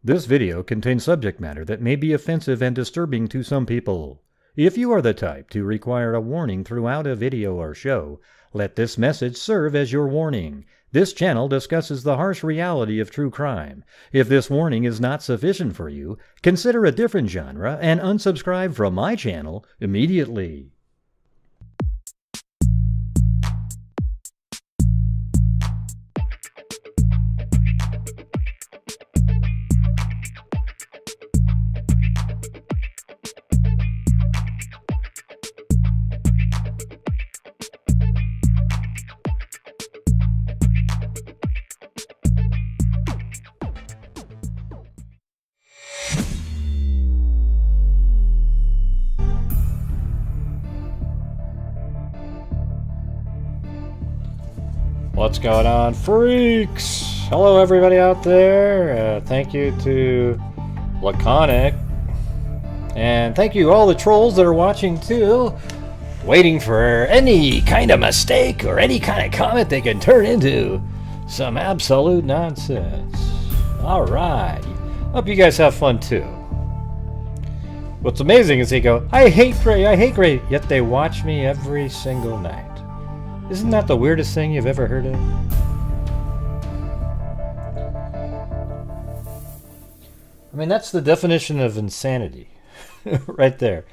This video contains subject matter that may be offensive and disturbing to some people. If you are the type to require a warning throughout a video or show, let this message serve as your warning. This channel discusses the harsh reality of true crime. If this warning is not sufficient for you, consider a different genre and unsubscribe from my channel immediately. What's going on, freaks? Hello everybody out there. Thank you to Laconic. And thank you all the trolls that are watching too. Waiting for any kind of mistake or any kind of comment they can turn into some absolute nonsense. Alright. Hope you guys have fun too. What's amazing is they go, I hate Gray, yet they watch me every single night. Isn't that the weirdest thing you've ever heard of? I mean, that's the definition of insanity. Right there.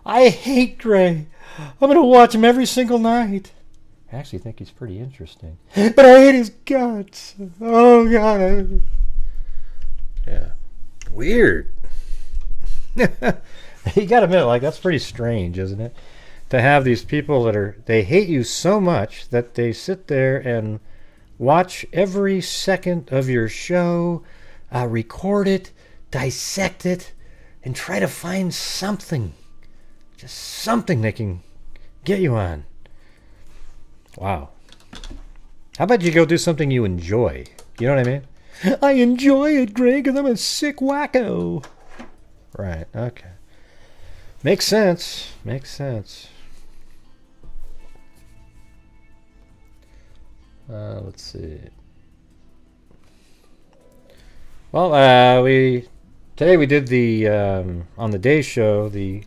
I hate Gray. I'm going to watch him every single night. I actually think he's pretty interesting. But I hate his guts. Oh, God. Yeah. Weird. You got to admit, like, that's pretty strange, isn't it? To have these people that they hate you so much that they sit there and watch every second of your show, record it, dissect it, and try to find something, just something they can get you on. Wow. How about you go do something you enjoy? You know what I mean? I enjoy it, Greg, because I'm a sick wacko. Right, okay. Makes sense. Makes sense. Let's see. Well, today we did the on the Day Show the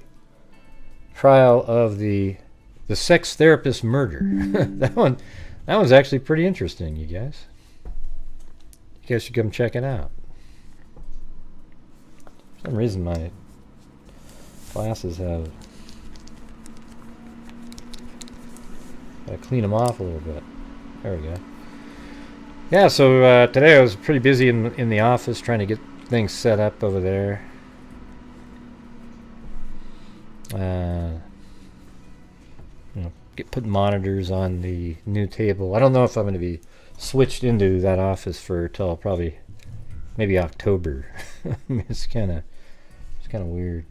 trial of the sex therapist murder. that one's actually pretty interesting, you guys. You guys should come check it out. For some reason my glasses have. Gotta clean them off a little bit. There we go. Yeah, so today I was pretty busy in the office trying to get things set up over there. Put monitors on the new table. I don't know if I'm going to be switched into that office till probably maybe October. It's kind of weird.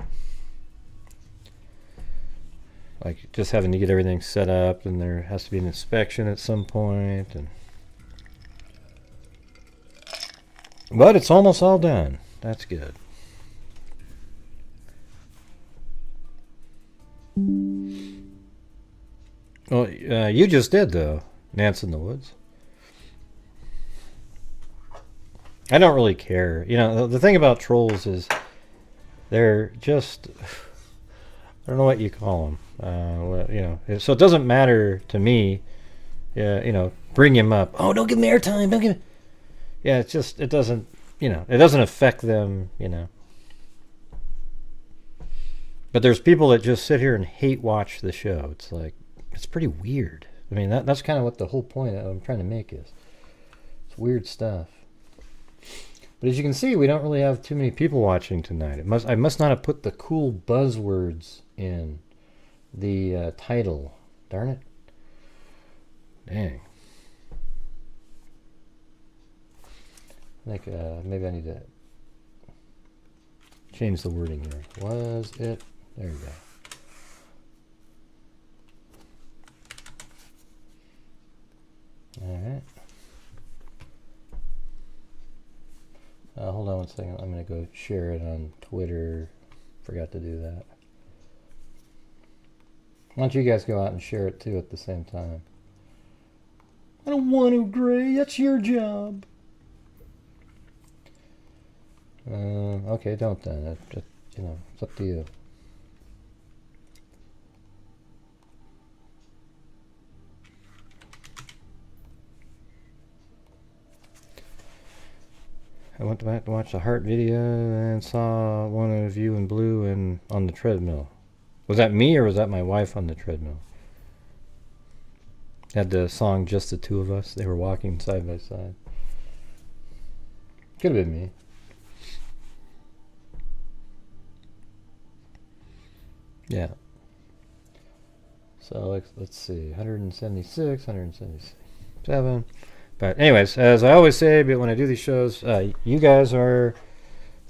Like just having to get everything set up, and there has to be an inspection at some point, but it's almost all done. That's good. Well, you just did though, Nance in the Woods. I don't really care. You know, the thing about trolls is they're just, I don't know what you call them. So it doesn't matter to me. Bring him up. Oh, don't give him airtime. Don't give him. Yeah, it's just it doesn't affect them. But there's people that just sit here and hate watch the show. It's like it's pretty weird. I mean, that's kind of what the whole point I'm trying to make is. It's weird stuff. But as you can see, we don't really have too many people watching tonight. I must not have put the cool buzzwords in the title. Darn it. Dang. I think maybe I need to change the wording here. Was it? There you go. Alright. Hold on one second. I'm going to go share it on Twitter. Forgot to do that. Why don't you guys go out and share it too at the same time? I don't want to, Gray. That's your job. Okay, don't then. Just, you know, it's up to you. I went back to watch the heart video and saw one of you in blue and on the treadmill. Was that me or was that my wife on the treadmill? Had the song Just the Two of Us. They were walking side by side. Could have been me. Yeah. So let's see. 176, 177. But anyways, as I always say, but when I do these shows, you guys are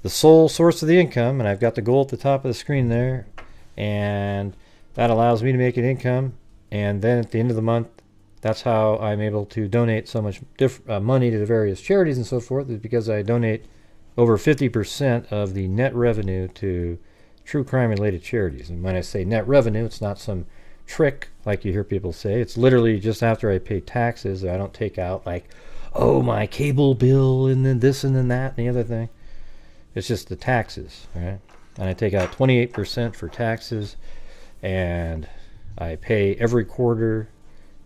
the sole source of the income, and I've got the goal at the top of the screen there, and that allows me to make an income, and then at the end of the month, that's how I'm able to donate so much money to the various charities and so forth, is because I donate over 50% of the net revenue to true crime-related charities. And when I say net revenue, it's not some trick like you hear people say. It's literally just after I pay taxes. I don't take out like, oh, my cable bill and then this and then that and the other thing. It's just the taxes, right? And I take out 28% for taxes, and I pay every quarter,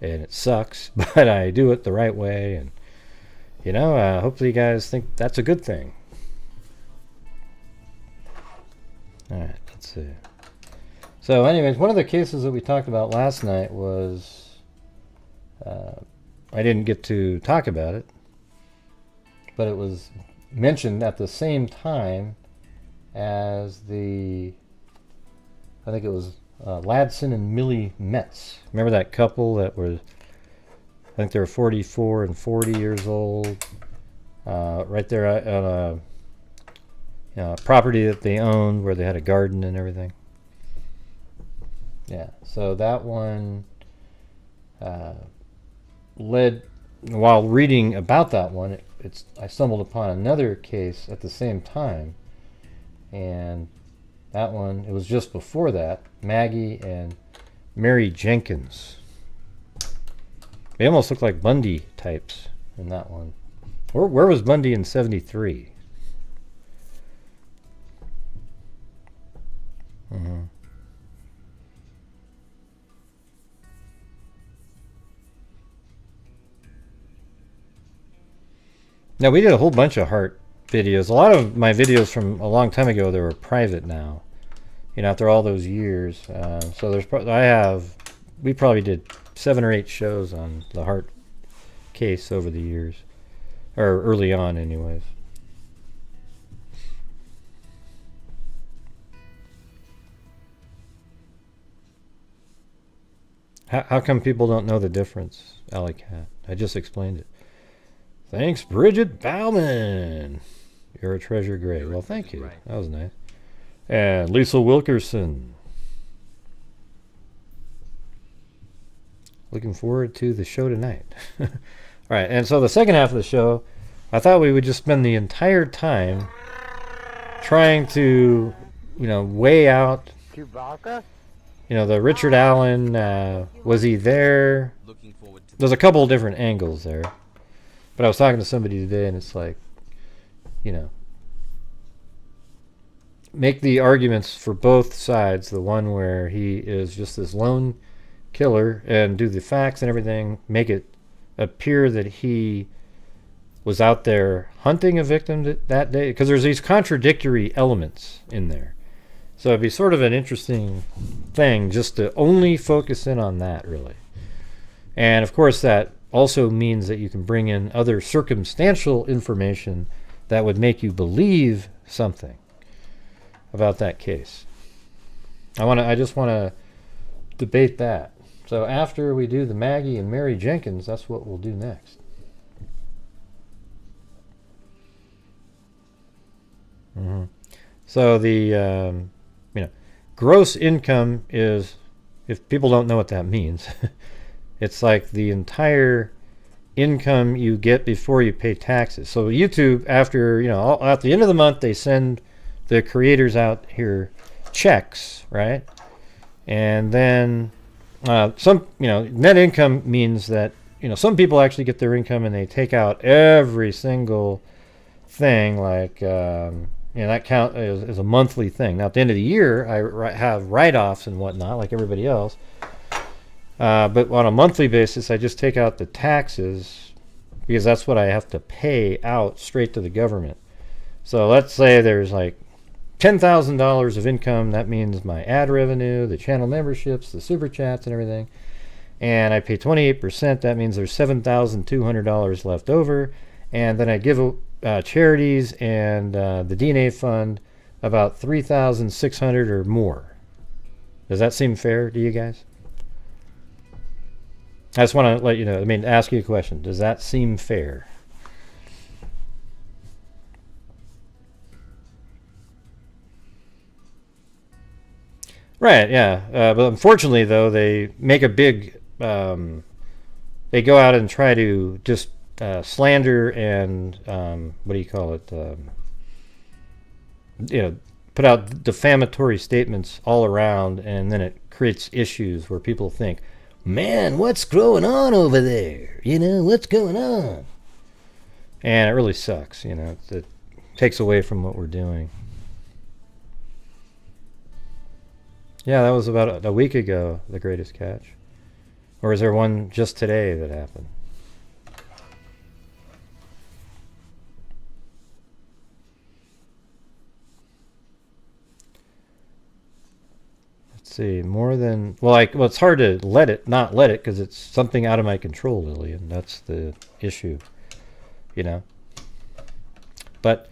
and it sucks, but I do it the right way, and you know, hopefully you guys think that's a good thing. All right, let's see. So anyways, one of the cases that we talked about last night was, I didn't get to talk about it, but it was mentioned at the same time as the, I think it was Ladson and Millie Metz. Remember that couple that was, I think they were 44 and 40 years old, right there on a property that they owned where they had a garden and everything. Yeah, so that one led, while reading about that one, I stumbled upon another case at the same time, and that one, it was just before that, Maggie and Mary Jenkins. They almost look like Bundy types in that one. Where was Bundy in 73? Mm-hmm. Now, we did a whole bunch of heart videos. A lot of my videos from a long time ago, they were private now. You know, after all those years. So we probably did 7 or 8 shows on the heart case over the years. Or early on, anyways. How come people don't know the difference, Alley Cat? I just explained it. Thanks, Bridget Bauman. You're a treasure, Gray. Well, thank you. That was nice. And Lisa Wilkerson. Looking forward to the show tonight. All right, and so the second half of the show, I thought we would just spend the entire time trying to, you know, weigh out, you know, the Richard Allen, was he there? There's a couple of different angles there. But I was talking to somebody today, and it's like, you know, make the arguments for both sides. The one where he is just this lone killer, and do the facts and everything, make it appear that he was out there hunting a victim that day. Because there's these contradictory elements in there. So it'd be sort of an interesting thing just to only focus in on that, really. And, of course, that also means that you can bring in other circumstantial information that would make you believe something about that case. I just want to debate that. So after we do the Maggie and Mary Jenkins, that's what we'll do next. Mm-hmm. So the you know, gross income is, if people don't know what that means, it's like the entire income you get before you pay taxes. So YouTube, after, you know, at the end of the month, they send the creators out here checks, right? And then some, you know, net income means that, you know, some people actually get their income and they take out every single thing, like, that count is a monthly thing. Now, at the end of the year, I have write-offs and whatnot, like everybody else. But on a monthly basis, I just take out the taxes because that's what I have to pay out straight to the government. So let's say there's like $10,000 of income. That means my ad revenue, the channel memberships, the super chats, and everything. And I pay 28%. That means there's $7,200 left over. And then I give charities and the DNA fund about $3,600 or more. Does that seem fair to you guys? I just want to let you know, ask you a question. Does that seem fair? Right, yeah. But unfortunately, though, they make a big... they go out and try to just slander and... what do you call it? Put out defamatory statements all around, and then it creates issues where people think, man, what's going on over there? What's going on? And it really sucks, It takes away from what we're doing. Yeah, that was about a week ago, the greatest catch. Or is there one just today that happened? Let's see, more than... Well, it's hard to not let it, because it's something out of my control, Lillian. That's the issue, But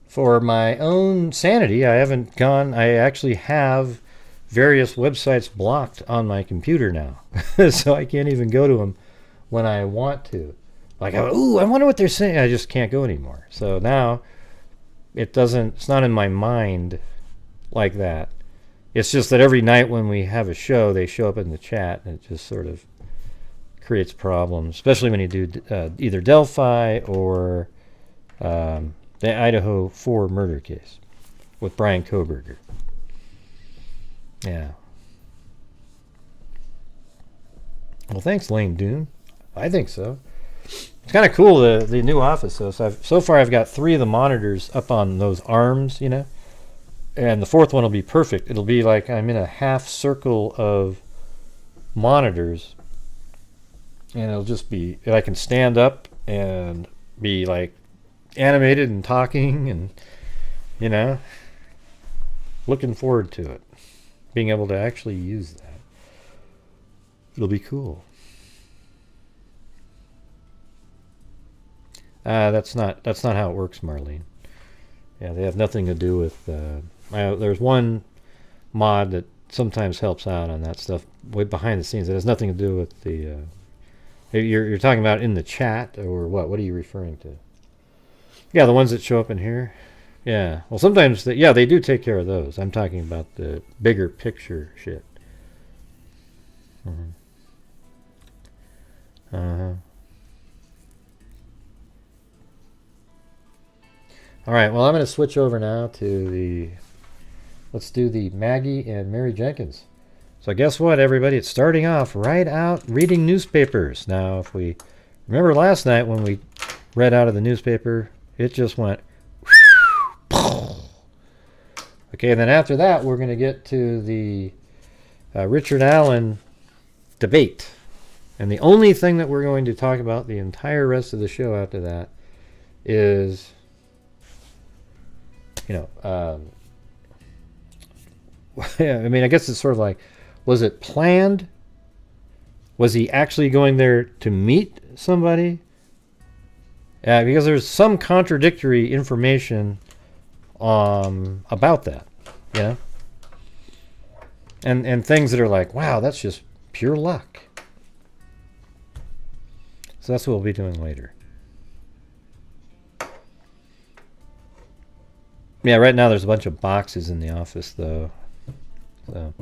for my own sanity, I actually have various websites blocked on my computer now. So I can't even go to them when I want to. Like, I wonder what they're saying. I just can't go anymore. So now it's not in my mind like that. It's just that every night when we have a show, they show up in the chat, and it just sort of creates problems, especially when you do either Delphi or the Idaho 4 murder case with Brian Koberger. Yeah. Well, thanks, Lane Dune. I think so. It's kind of cool, the new office, though. So far I've got 3 of the monitors up on those arms, and the 4th one will be perfect. It'll be like I'm in a half circle of monitors, and it'll just be, I can stand up and be like animated and talking, and looking forward to it. Being able to actually use that. It'll be cool. That's not how it works, Marlene. Yeah, they have nothing to do with... there's one mod that sometimes helps out on that stuff way behind the scenes. It has nothing to do with the... You're talking about in the chat, or what? What are you referring to? Yeah, the ones that show up in here. Yeah, well, sometimes, they do take care of those. I'm talking about the bigger picture shit. All right, well, I'm going to switch over now to let's do the Maggie and Mary Jenkins. So guess what, everybody? It's starting off right out reading newspapers. Now, if we remember last night when we read out of the newspaper, it just went... Okay, and then after that, we're going to get to the Richard Allen debate. And the only thing that we're going to talk about the entire rest of the show after that is, I guess it's sort of like, was it planned? Was he actually going there to meet somebody? Because there's some contradictory information about that, and things that are like, wow, that's just pure luck. So that's what we'll be doing later. Yeah, right now there's a bunch of boxes in the office, though. So.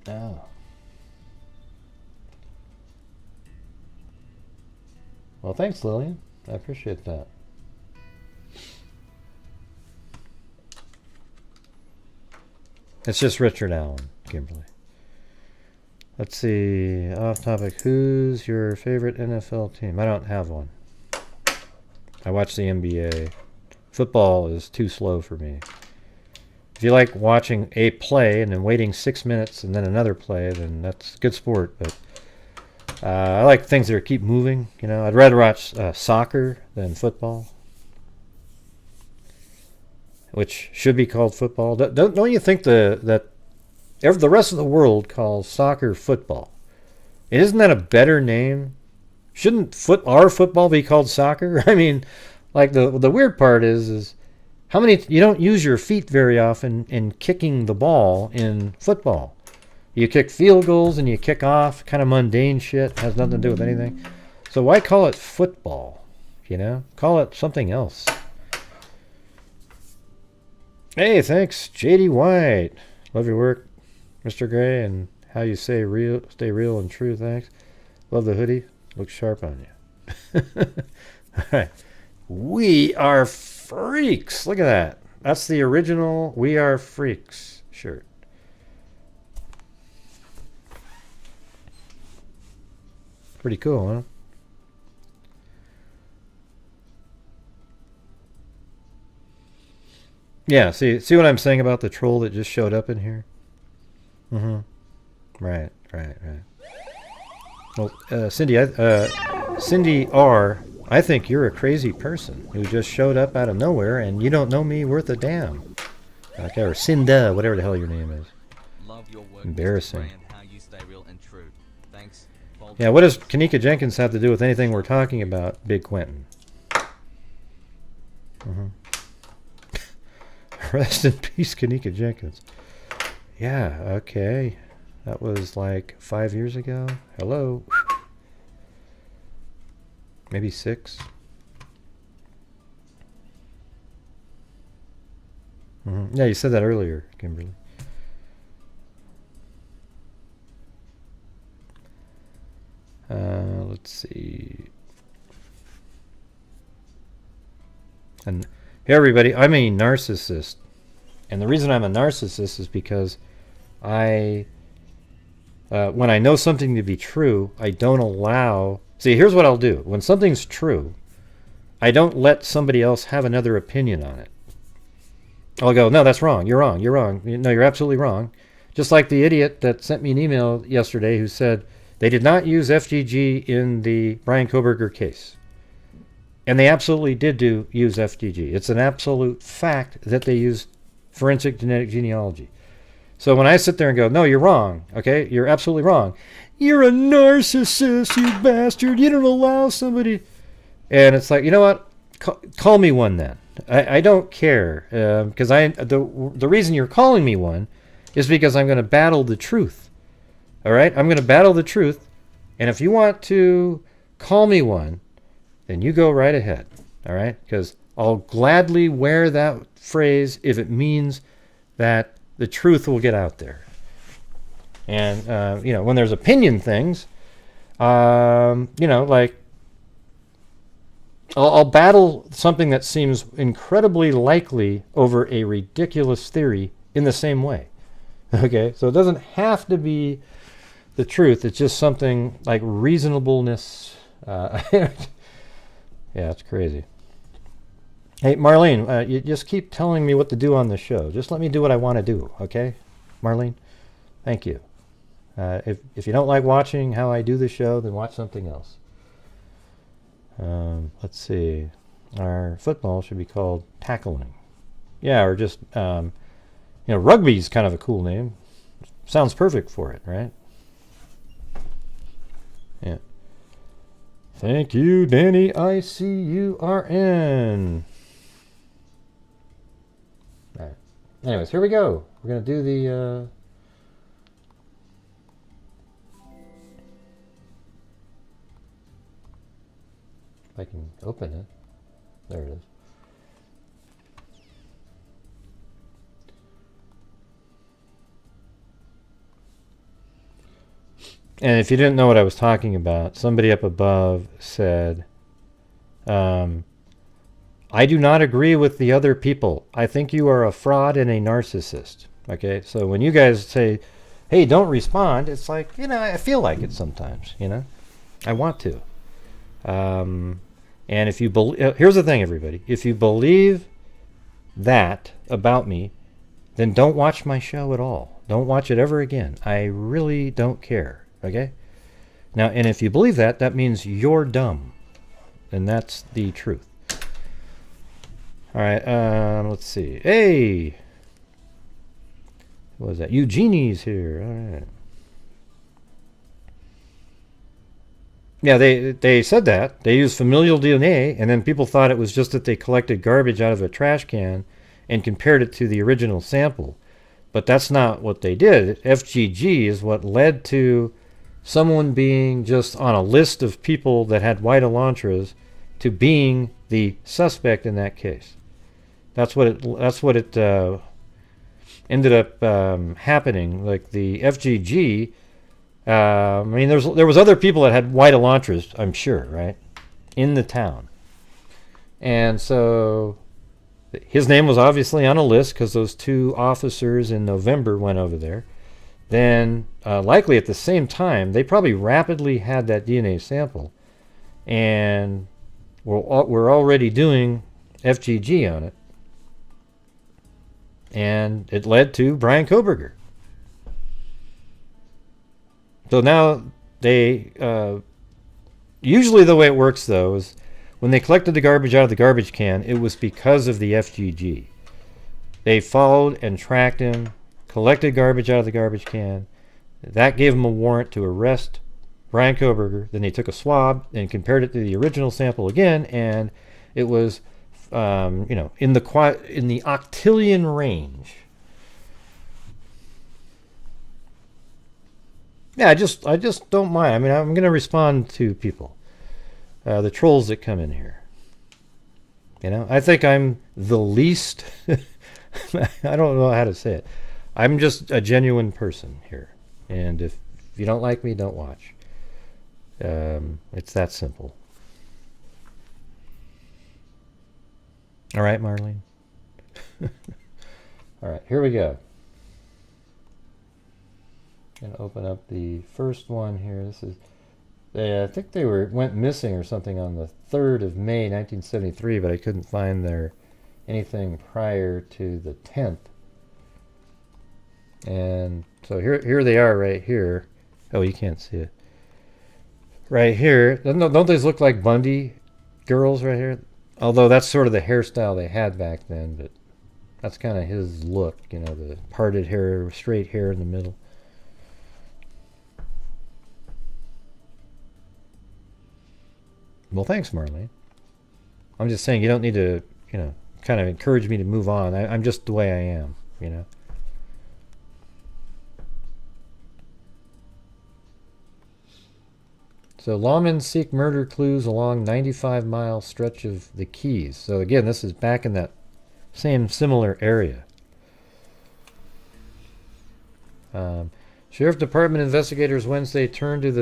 Oh. Well, thanks, Lillian. I appreciate that. It's just Richard Allen, Kimberly. Let's see. Off topic. Who's your favorite NFL team? I don't have one. I watch the NBA. Football is too slow for me. If you like watching a play and then waiting 6 minutes and then another play, then that's good sport. But I like things that keep moving. You know, I'd rather watch soccer than football, which should be called football. Don't you think that the rest of the world calls soccer football? Isn't that a better name? Shouldn't our football be called soccer? I mean, like the weird part is how many you don't use your feet very often in kicking the ball in football. You kick field goals and you kick off, kind of mundane shit, has nothing to do with anything. So why call it football? You know, call it something else. Hey, thanks, JD White. Love your work, Mr. Gray, and how you stay real and true. Thanks. Love the hoodie. Looks sharp on you. All right. We Are Freaks. Look at that. That's the original We Are Freaks shirt. Pretty cool, huh? Yeah, see what I'm saying about the troll that just showed up in here? Right. Well, Cindy R., I think you're a crazy person who just showed up out of nowhere and you don't know me worth a damn. Okay, or Cinda, whatever the hell your name is. Love your work, embarrassing. how you stay real and true. Thanks. Yeah, what does Kanika Jenkins have to do with anything we're talking about, Big Quentin? Rest in peace, Kanika Jenkins. Yeah, okay. That was like 5 years ago. Hello. Maybe 6. Yeah, you said that earlier, Kimberly. Let's see. And hey, everybody, I'm a narcissist. And the reason I'm a narcissist is because when I know something to be true, I don't allow... See, here's what I'll do. When something's true, I don't let somebody else have another opinion on it. I'll go, no, that's wrong. You're wrong. You're wrong. No, you're absolutely wrong. Just like the idiot that sent me an email yesterday who said they did not use FGG in the Brian Koberger case. And they absolutely did use FGG. It's an absolute fact that they used forensic genetic genealogy. So when I sit there and go, no, you're wrong, okay? You're absolutely wrong. You're a narcissist, you bastard. You don't allow somebody... And it's like, you know what? Call me one then. I don't care. Because the reason you're calling me one is because I'm going to battle the truth. All right? I'm going to battle the truth. And if you want to call me one, then you go right ahead. All right? Because I'll gladly wear that phrase if it means that the truth will get out there. And, when there's opinion things, like, I'll battle something that seems incredibly likely over a ridiculous theory in the same way. Okay? So it doesn't have to be the truth. It's just something like reasonableness. Yeah, it's crazy. Hey, Marlene, you just keep telling me what to do on the show. Just let me do what I want to do, okay? Marlene, thank you. If you don't like watching how I do the show, then watch something else. Let's see. Our football should be called tackling. Yeah, or just, rugby's kind of a cool name. Sounds perfect for it, right? Yeah. Thank you, Danny ICURN. All right. Anyways, here we go. We're going to do the... I can open it. There it is. And if you didn't know what I was talking about, somebody up above said, I do not agree with the other people. I think you are a fraud and a narcissist. Okay, so when you guys say, hey, don't respond. It's like, I feel like it sometimes, I want to. And if you believe, here's the thing, everybody. If you believe that about me, then don't watch my show at all. Don't watch it ever again. I really don't care. Okay? Now, and if you believe that, that means you're dumb. And that's the truth. All right, let's see. Hey! What was that? Eugenie's here. All right. Yeah, they said that. They used familial DNA, and then people thought it was just that they collected garbage out of a trash can and compared it to the original sample. But that's not what they did. FGG is what led to someone being just on a list of people that had white Elantras to being the suspect in that case. That's what it ended up happening. Like the FGG, I mean, there was other people that had white Elantras, I'm sure, right, in the town, and so his name was obviously on a list because those two officers in November went over there. Then, likely at the same time, they probably rapidly had that DNA sample, and we're already doing FGG on it, and it led to Brian Koberger. So now they, usually the way it works though is when they collected the garbage out of the garbage can, it was because of the FGG. They followed and tracked him, collected garbage out of the garbage can. That gave them a warrant to arrest Brian Koberger. Then they took a swab and compared it to the original sample again, and it was, in the octillion range. Yeah, I just don't mind. I mean, I'm going to respond to people, the trolls that come in here. I think I'm the least. I don't know how to say it. I'm just a genuine person here, and if you don't like me, don't watch. It's that simple. All right, Marlene. All right, here we go. I'm gonna open up the first one here. This is, I think they went missing or something on the 3rd of May, 1973, but I couldn't find anything prior to the 10th. And so here they are right here. Oh, you can't see it. Right here. Don't these look like Bundy girls right here? Although that's sort of the hairstyle they had back then, but that's kind of his look, the parted hair, straight hair in the middle. Well, thanks, Marlene. I'm just saying you don't need to, kind of encourage me to move on. I'm just the way I am, So lawmen seek murder clues along 95-mile stretch of the Keys. So again, this is back in that same similar area. Sheriff Department investigators Wednesday turned to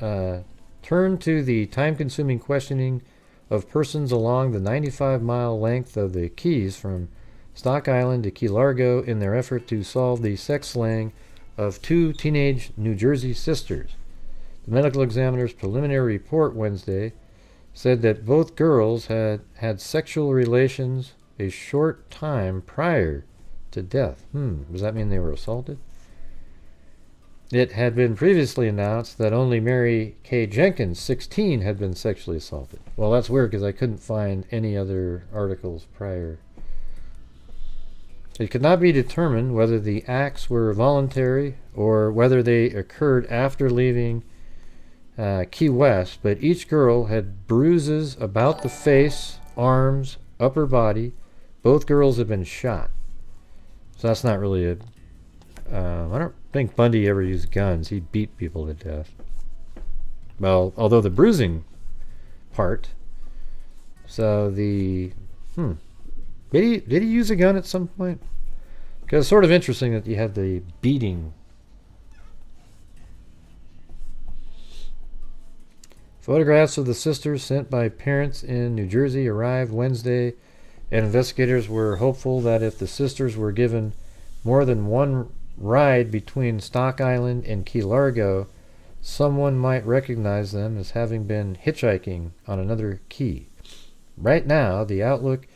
the time-consuming questioning of persons along the 95-mile length of the Keys from Stock Island to Key Largo in their effort to solve the sex slaying of 2 teenage New Jersey sisters. The medical examiner's preliminary report Wednesday said that both girls had had sexual relations a short time prior to death. Does that mean they were assaulted? It had been previously announced that only Mary Kay Jenkins, 16, had been sexually assaulted. Well, that's weird because I couldn't find any other articles prior. It could not be determined whether the acts were voluntary or whether they occurred after leaving Key West, but each girl had bruises about the face, arms, upper body. Both girls had been shot. So that's not really a... I don't think Bundy ever used guns. He beat people to death. Well, although the bruising part... So the... Did he use a gun at some point? Because it's sort of interesting that you had the beating. Photographs of the sisters sent by parents in New Jersey arrived Wednesday, and investigators were hopeful that if the sisters were given more than one ride between Stock Island and Key Largo, someone might recognize them as having been hitchhiking on another key. Right now, the outlook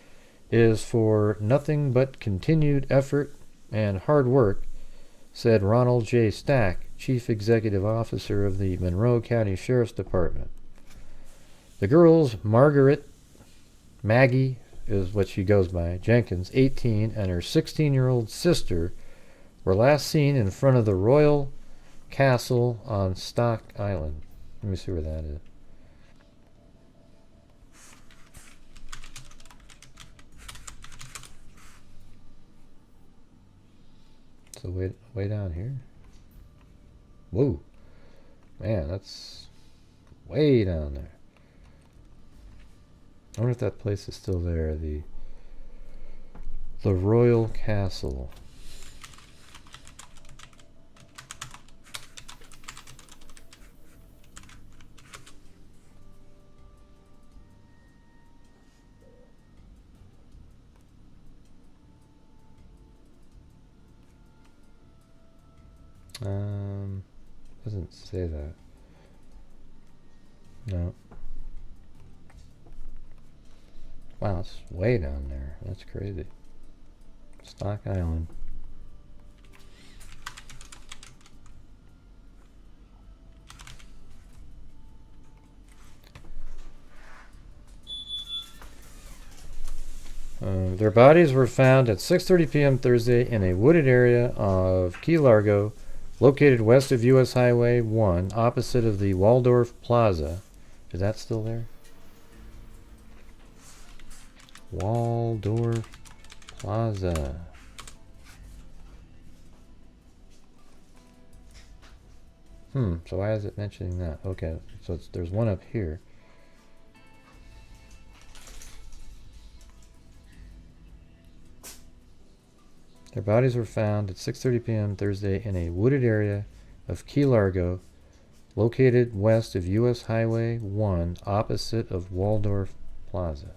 is for nothing but continued effort and hard work, said Ronald J. Stack, Chief Executive Officer of the Monroe County Sheriff's Department. The girls, Maggie is what she goes by, Jenkins, 18, and her 16-year-old sister were last seen in front of the Royal Castle on Stock Island. Let me see where that is. So way down here. Whoa. Man, that's way down there. I wonder if that place is still there. The Royal Castle. Doesn't say that. No. Wow, it's way down there. That's crazy. Stock Island. Their bodies were found at 6:30 p.m. Thursday in a wooded area of Key Largo, located west of U.S. Highway 1, opposite of the Waldorf Plaza. Is that still there? Waldorf Plaza. So why is it mentioning that? Okay, so there's one up here. Their bodies were found at 6:30 p.m. Thursday in a wooded area of Key Largo, located west of U.S. Highway 1, opposite of Waldorf Plaza.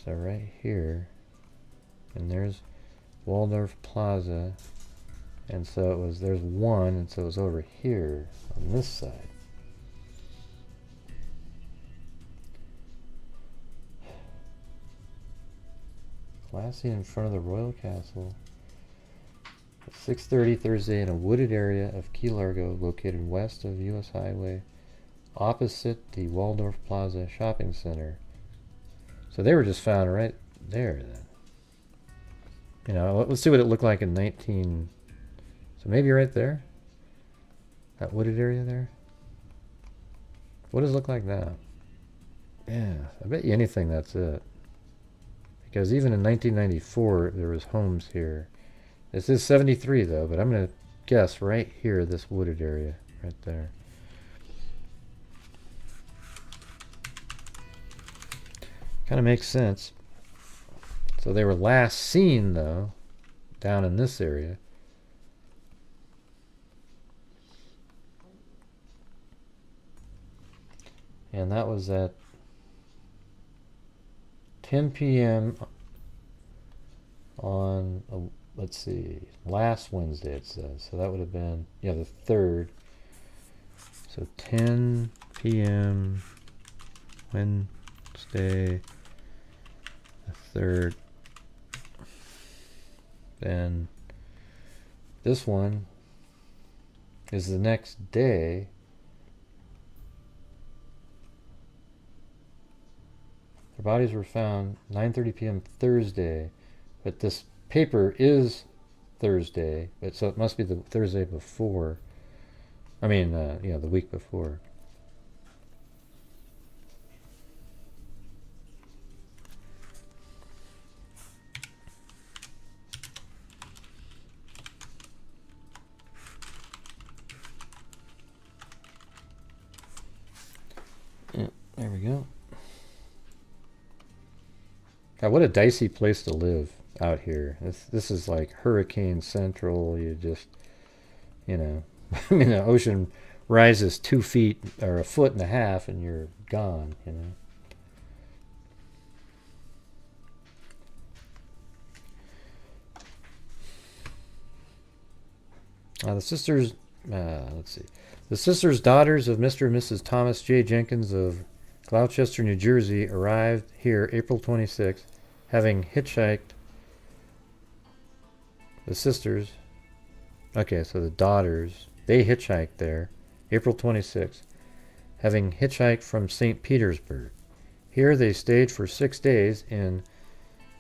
So right here, and there's Waldorf Plaza, and so it was, there's one, and so it was over here on this side. Last seen in front of the Royal Castle at 6:30 Thursday in a wooded area of Key Largo, located west of U.S. Highway, opposite the Waldorf Plaza Shopping Center. So they were just found right there then. You know, let's see what it looked like in 19... So maybe right there? That wooded area there? What does it look like now? Yeah, I bet you anything that's it. Because even in 1994, there was homes here. This is 73 though, but I'm going to guess right here, this wooded area, right there. Kind of makes sense. So they were last seen though, down in this area. And that was at 10 p.m. on, let's see, last Wednesday it says. So that would have been, yeah, the 3rd. So 10 p.m. Wednesday, the 3rd. Then this one is the next day. Their bodies were found 9:30 p.m. Thursday, but this paper is Thursday, but so it must be the Thursday before. I mean, yeah, the week before. Yeah, there we go. God, what a dicey place to live out here. This is like Hurricane Central. You just, you know, I mean, the ocean rises 2 feet or 1.5 feet and you're gone, you know. The sisters, let's see. The sisters, daughters of Mr. and Mrs. Thomas J. Jenkins of Gloucester, New Jersey, arrived here April 26th, having hitchhiked. The sisters, okay, so the daughters, they hitchhiked there April 26th, having hitchhiked from St. Petersburg. Here they stayed for 6 days in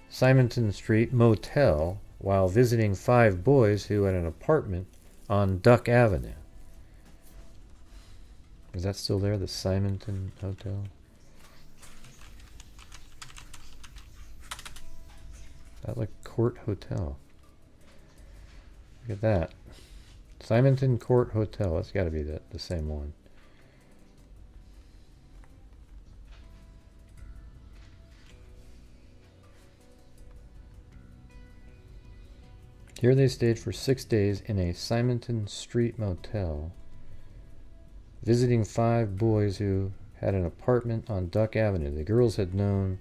Simonton Street Motel while visiting 5 boys who had an apartment on Duck Avenue. Is that still there, the Simonton Hotel? That like Court Hotel. Look at that. Simonton Court Hotel. That's got to be the same one. Here they stayed for 6 days in a Simonton Street motel, visiting 5 boys who had an apartment on Duck Avenue. The girls had known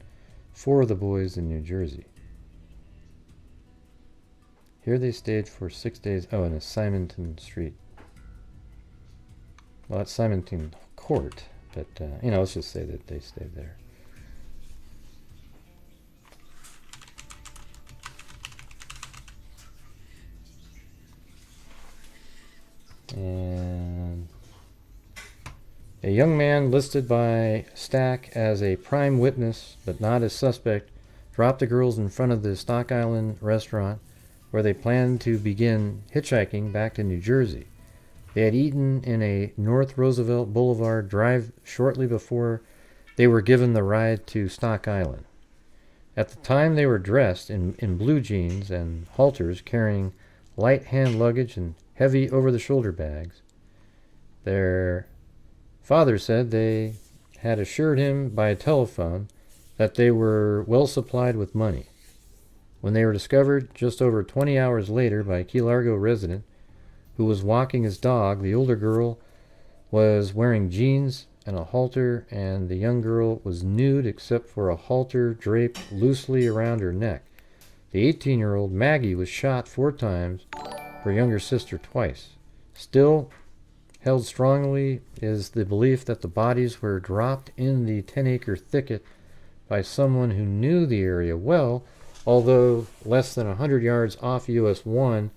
4 of the boys in New Jersey. Here they stayed for 6 days. Oh, in a Simonton Street. Well, that's Simonton Court, but, let's just say that they stayed there. And a young man listed by Stack as a prime witness, but not as suspect, dropped the girls in front of the Stock Island restaurant where they planned to begin hitchhiking back to New Jersey. They had eaten in a North Roosevelt Boulevard drive shortly before they were given the ride to Stock Island. At the time, they were dressed in blue jeans and halters, carrying light hand luggage and heavy over-the-shoulder bags. Their father said they had assured him by telephone that they were well supplied with money. When they were discovered just over 20 hours later by a Key Largo resident who was walking his dog, the older girl was wearing jeans and a halter, and the young girl was nude except for a halter draped loosely around her neck. The 18-year-old Maggie was shot 4 times, her younger sister twice. Still held strongly is the belief that the bodies were dropped in the 10-acre thicket by someone who knew the area well, although less than 100 yards off US 1,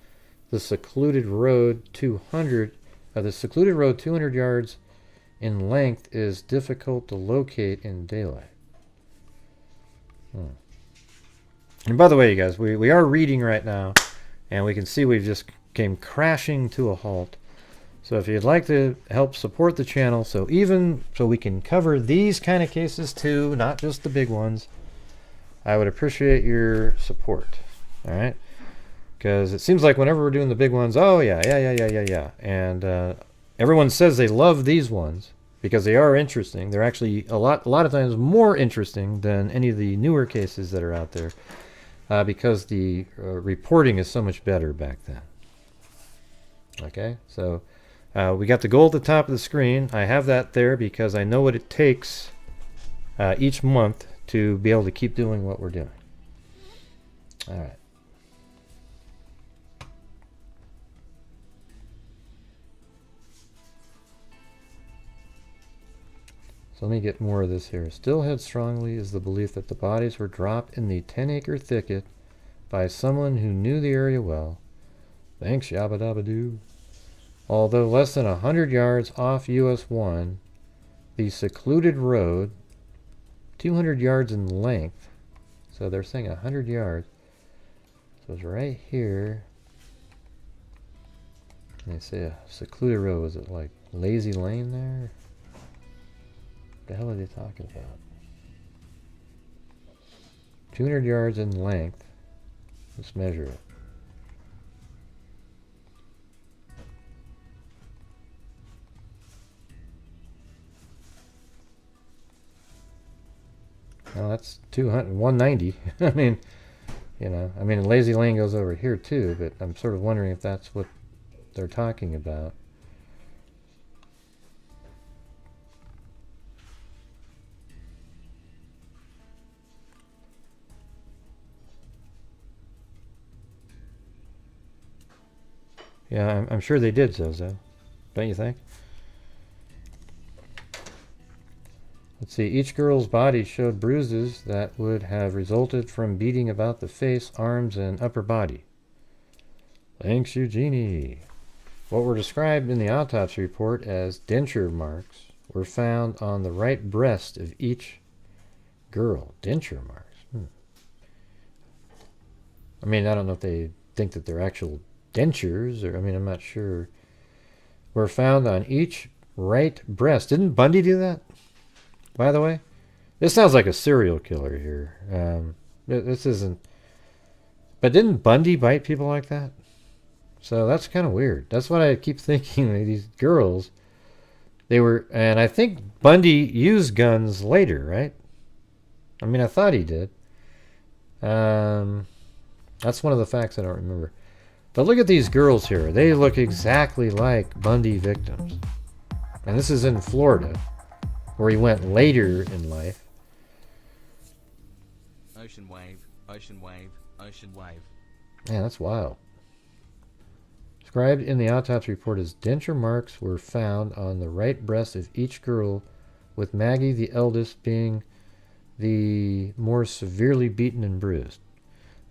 the secluded road 200 yards in length is difficult to locate in daylight. And by the way, you guys, we are reading right now, and we can see we've just came crashing to a halt. So if you'd like to help support the channel, so we can cover these kind of cases too, not just the big ones, I would appreciate your support. All right, because it seems like whenever we're doing the big ones, oh yeah, and everyone says they love these ones because they are interesting. They're actually a lot of times more interesting than any of the newer cases that are out there, because the reporting is so much better back then. Okay, so we got the goal at the top of the screen. I have that there because I know what it takes each month to be able to keep doing what we're doing. All right. So let me get more of this here. Still held strongly is the belief that the bodies were dropped in the 10-acre thicket by someone who knew the area well. Thanks, Yabba Dabba Doo. Although less than 100 yards off US 1, the secluded road, 200 yards in length, so they're saying 100 yards, so it's right here. And they say a secluded road, is it like Lazy Lane there? What the hell are they talking about? 200 yards in length. Let's measure it. Well, that's 190. I mean, Lazy Lane goes over here too, but I'm sort of wondering if that's what they're talking about. Yeah, I'm sure they did, Zozo. Don't you think? Let's see. Each girl's body showed bruises that would have resulted from beating about the face, arms, and upper body. Thanks, Eugenie. What were described in the autopsy report as denture marks were found on the right breast of each girl. Denture marks. I mean, I don't know if they think that they're actual dentures, or I mean, I'm not sure. Were found on each right breast. Didn't Bundy do that? By the way, this sounds like a serial killer here. This isn't. But didn't Bundy bite people like that? So that's kind of weird. That's what I keep thinking. These girls, they were, and I think Bundy used guns later, right? I mean, I thought he did. That's one of the facts I don't remember. But look at these girls here. They look exactly like Bundy victims. And this is in Florida, where he went later in life. Ocean wave, ocean wave, ocean wave. Man, that's wild. Described in the autopsy report as denture marks were found on the right breast of each girl, with Maggie, the eldest, being the more severely beaten and bruised.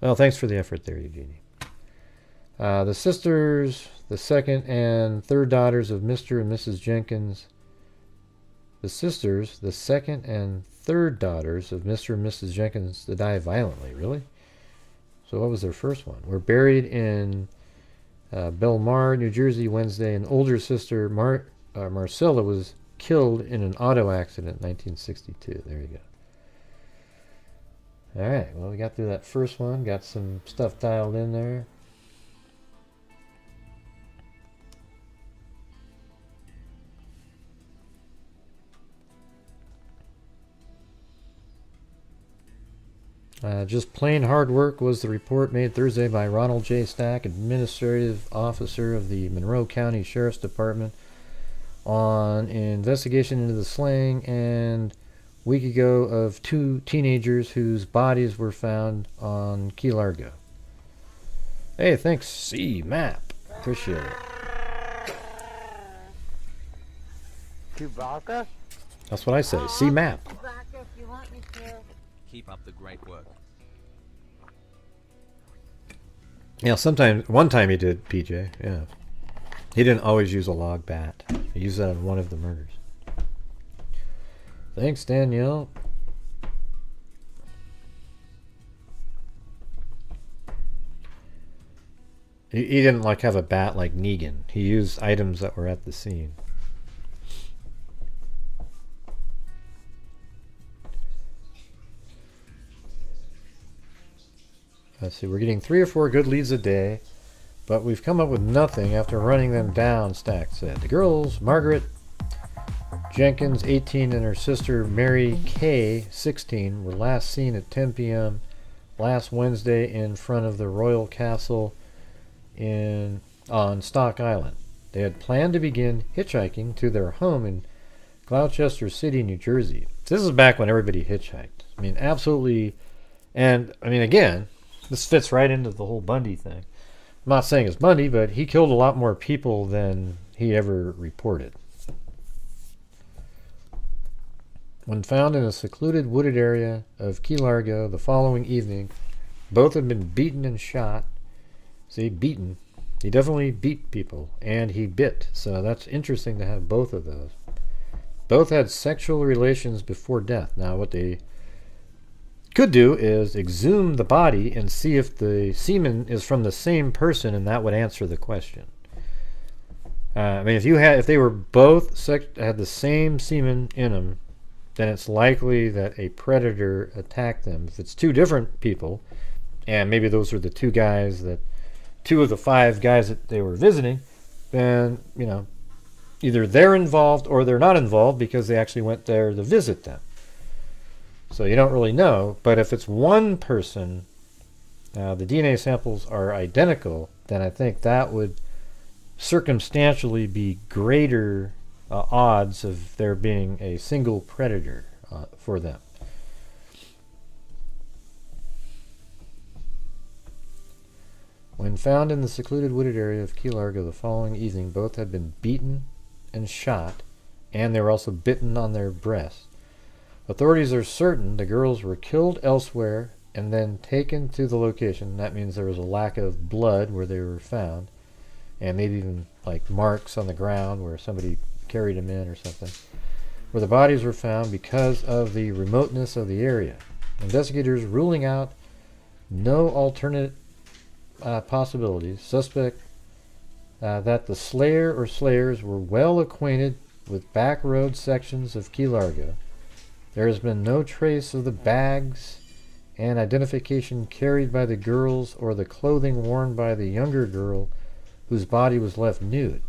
Well, thanks for the effort there, Eugenie. The sisters, the second and third daughters of Mr. and Mrs. Jenkins. The sisters, the second and third daughters of Mr. and Mrs. Jenkins to die violently. Really? So what was their first one? Were buried in Belmar, New Jersey, Wednesday. An older sister, Marcella, was killed in an auto accident in 1962. There you go. All right, well, we got through that first one. Got some stuff dialed in there. Just plain hard work was the report made Thursday by Ronald J. Stack, administrative officer of the Monroe County Sheriff's Department, on investigation into the slaying and week ago of 2 teenagers whose bodies were found on Key Largo. Hey, thanks, C-Map. Appreciate it. Chewbacca? That's what I say, C-Map. Chewbacca, if you want me to. Keep up the great work. Yeah, sometimes, one time he did, PJ, yeah. He didn't always use a log bat. He used that on one of the murders. Thanks, Danielle. He didn't like have a bat like Negan. He used items that were at the scene. Let's see, we're getting 3 or 4 good leads a day, but we've come up with nothing after running them down, Stack said. The girls, Margaret Jenkins, 18, and her sister Mary Kay, 16, were last seen at 10 p.m. last Wednesday in front of the Royal Castle on Stock Island. They had planned to begin hitchhiking to their home in Gloucester City, New Jersey. This is back when everybody hitchhiked. I mean, absolutely. And, I mean, again, this fits right into the whole Bundy thing. I'm not saying it's Bundy, but he killed a lot more people than he ever reported. When found in a secluded wooded area of Key Largo the following evening, both had been beaten and shot. See, beaten. He definitely beat people, and he bit. So that's interesting to have both of those. Both had sexual relations before death. Now, what they could do is exhume the body and see if the semen is from the same person, and that would answer the question. I mean, if they were both had the same semen in them, then it's likely that a predator attacked them. If it's 2 different people, and maybe those are the 2 guys that 2 of the 5 guys that they were visiting, then, you know, either they're involved or they're not involved because they actually went there to visit them. So you don't really know. But if it's one person, the DNA samples are identical, then I think that would circumstantially be greater odds of there being a single predator for them. When found in the secluded wooded area of Key Largo the following evening, both had been beaten and shot, and they were also bitten on their breasts. Authorities are certain the girls were killed elsewhere and then taken to the location. That means there was a lack of blood where they were found, and maybe even like marks on the ground where somebody carried them in or something, where the bodies were found because of the remoteness of the area. Investigators ruling out no alternate possibilities. Suspect that the slayer or slayers were well acquainted with back road sections of Key Largo. There has been no trace of the bags and identification carried by the girls or the clothing worn by the younger girl whose body was left nude.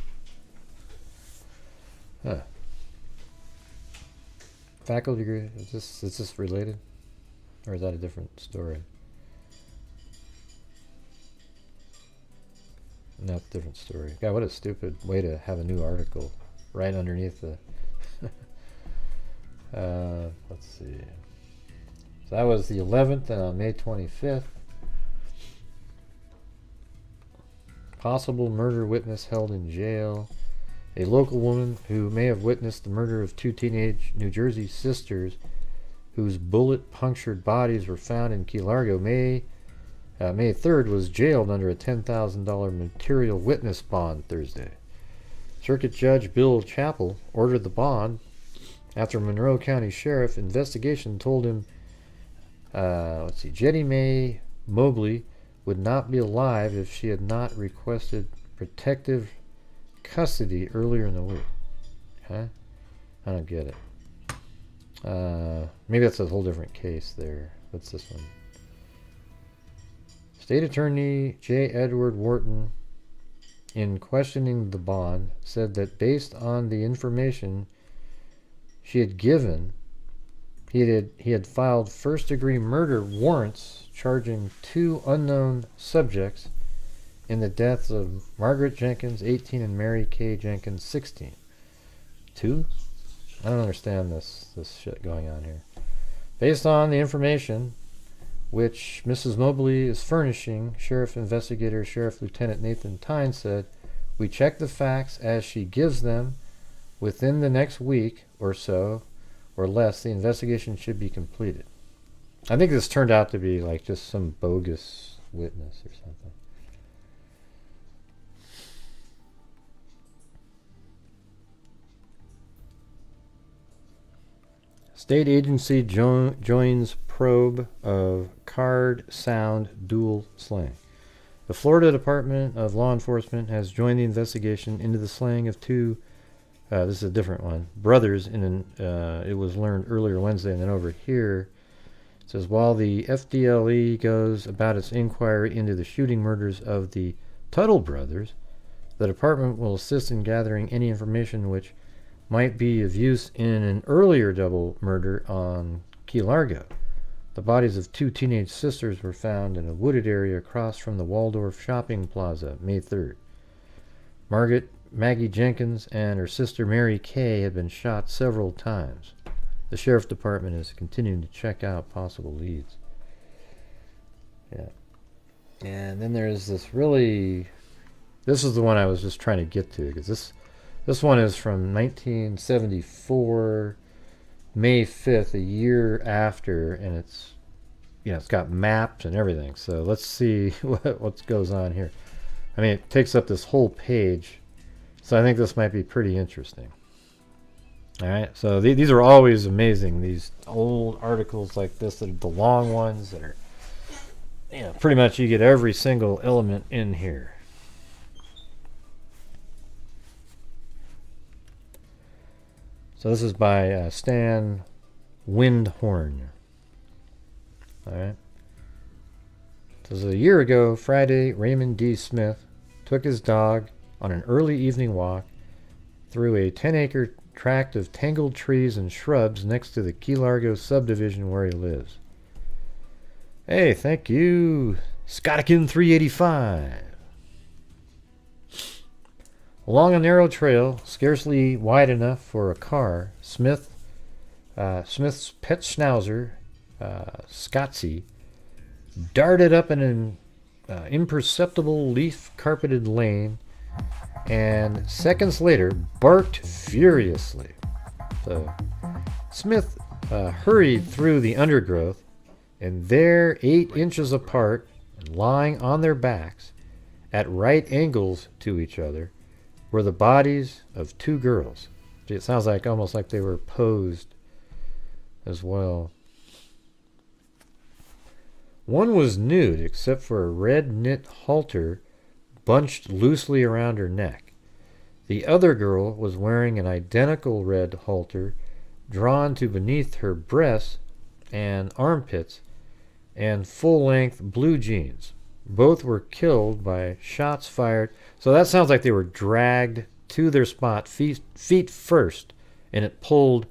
Huh. Faculty degree, is this related? Or is that a different story? No, it's a different story. God, what a stupid way to have a new article right underneath the... let's see. So that was the 11th, and on May 25th, possible murder witness held in jail. A local woman who may have witnessed the murder of two teenage New Jersey sisters whose bullet-punctured bodies were found in Key Largo May 3rd was jailed under a $10,000 material witness bond Thursday. Circuit Judge Bill Chappell ordered the bond after Monroe County Sheriff investigation told him, Jettie Mae Mobley would not be alive if she had not requested protective custody earlier in the week. Huh? I don't get it. Maybe that's a whole different case there. What's this one? State Attorney J. Edward Wharton, in questioning the bond, said that based on the information she had given, he had filed first-degree murder warrants charging two unknown subjects in the deaths of Margaret Jenkins, 18, and Mary Kay Jenkins, 16. Two? I don't understand this shit going on here. Based on the information which Mrs. Mobley is furnishing, Sheriff Lieutenant Nathan Tyne said, we check the facts as she gives them. Within the next week or so, or less, the investigation should be completed. I think this turned out to be like just some bogus witness or something. State agency joins probe of card sound dual slang. The Florida Department of Law Enforcement has joined the investigation into the slaying of two, this is a different one, brothers it was learned earlier Wednesday. And then over here it says, while the FDLE goes about its inquiry into the shooting murders of the Tuttle brothers, the department will assist in gathering any information which might be of use in an earlier double murder on Key Largo. The bodies of two teenage sisters were found in a wooded area across from the Waldorf Shopping Plaza, May 3rd. Maggie Jenkins and her sister Mary Kay had been shot several times. The Sheriff's Department is continuing to check out possible leads. Yeah. And then there's this is the one I was just trying to get to, because this one is from 1974, May 5th, a year after, and it's got maps and everything. So let's see what goes on here. I mean, it takes up this whole page, so I think this might be pretty interesting. All right, so these are always amazing, these old articles like this, that are the long ones that are, pretty much you get every single element in here. So this is by Stan Windhorn. All right. So a year ago, Friday, Raymond D. Smith took his dog on an early evening walk through a 10-acre tract of tangled trees and shrubs next to the Key Largo subdivision where he lives. Hey, thank you, Scottican 385. Along a narrow trail, scarcely wide enough for a car, Smith's pet schnauzer, Scotsy, darted up an imperceptible leaf-carpeted lane, and seconds later barked furiously. So Smith hurried through the undergrowth, and there, 8 inches apart, and lying on their backs, at right angles to each other, were the bodies of 2 girls. It sounds like almost like they were posed as well. One was nude except for a red knit halter bunched loosely around her neck. The other girl was wearing an identical red halter drawn to beneath her breasts and armpits and full-length blue jeans. Both were killed by shots fired. So that sounds like they were dragged to their spot feet first, and it pulled.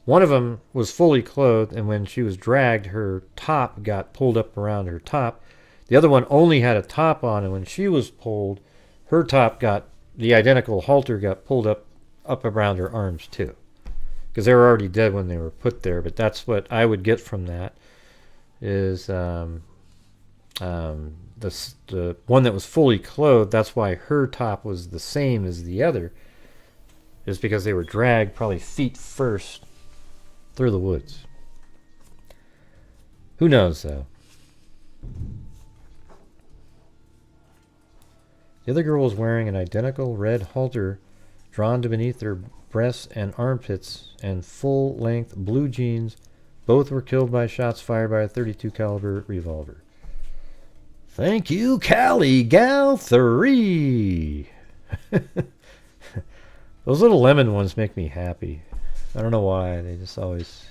One of them was fully clothed, and when she was dragged, her top got pulled up around her top. The other one only had a top on, and when she was pulled, her top got, the identical halter got pulled up around her arms too. Because they were already dead when they were put there, but that's what I would get from that, is the one that was fully clothed, that's why her top was the same as the other, is because they were dragged probably feet first through the woods. Who knows, though? The other girl was wearing an identical red halter drawn to beneath her breasts and armpits and full-length blue jeans. Both were killed by shots fired by a .32 caliber revolver. Thank you, Cali Gal 3. Those little lemon ones make me happy. I don't know why. They just always...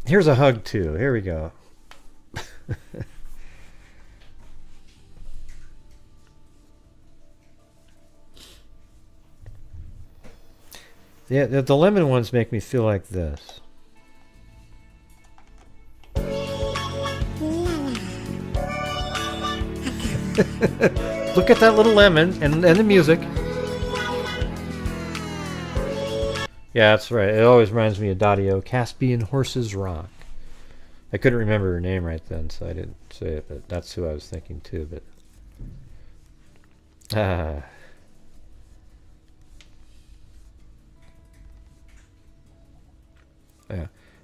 Here's a hug, too. Here we go. Yeah, the lemon ones make me feel like this. Look at that little lemon and the music. Yeah, that's right. It always reminds me of Dario. Caspian Horses Rock. I couldn't remember her name right then, so I didn't say it, but that's who I was thinking too. But yeah.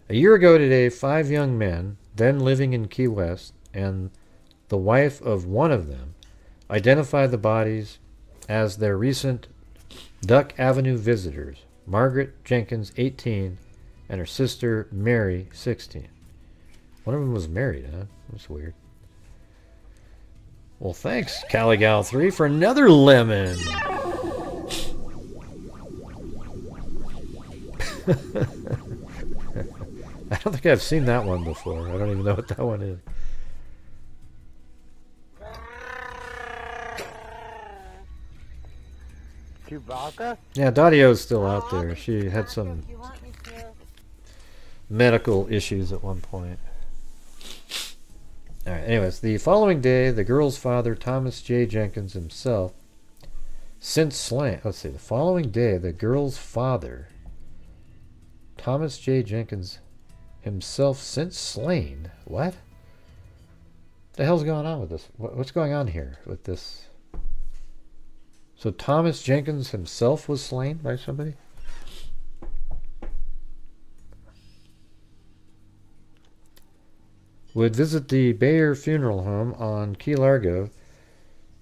A year ago today, 5 young men, then living in Key West, and the wife of one of them, identified the bodies as their recent Duck Avenue visitors, Margaret Jenkins, 18, and her sister, Mary, 16. One of them was married, huh? That's weird. Well, thanks, Caligal3, for another lemon. I don't think I've seen that one before. I don't even know what that one is. Chewbacca? Yeah, Dadio's still out there. She had some medical issues at one point. All right, anyways, the following day, the girl's father, Thomas J. Jenkins himself, since slain. Let's see, the following day, the girl's father, Thomas J. Jenkins himself, since slain. What? The hell's going on with this? What's going on here with this? So Thomas Jenkins himself was slain by somebody? Would visit the Bayer Funeral Home on Key Largo.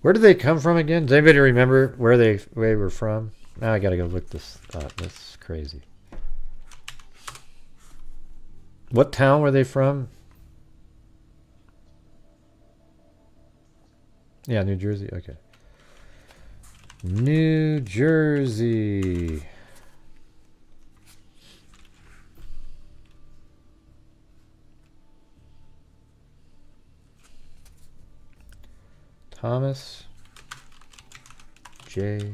Where did they come from again? Does anybody remember where they were from? Now I gotta go look this up. That's crazy. What town were they from? Yeah, New Jersey. Okay. New Jersey. Thomas J.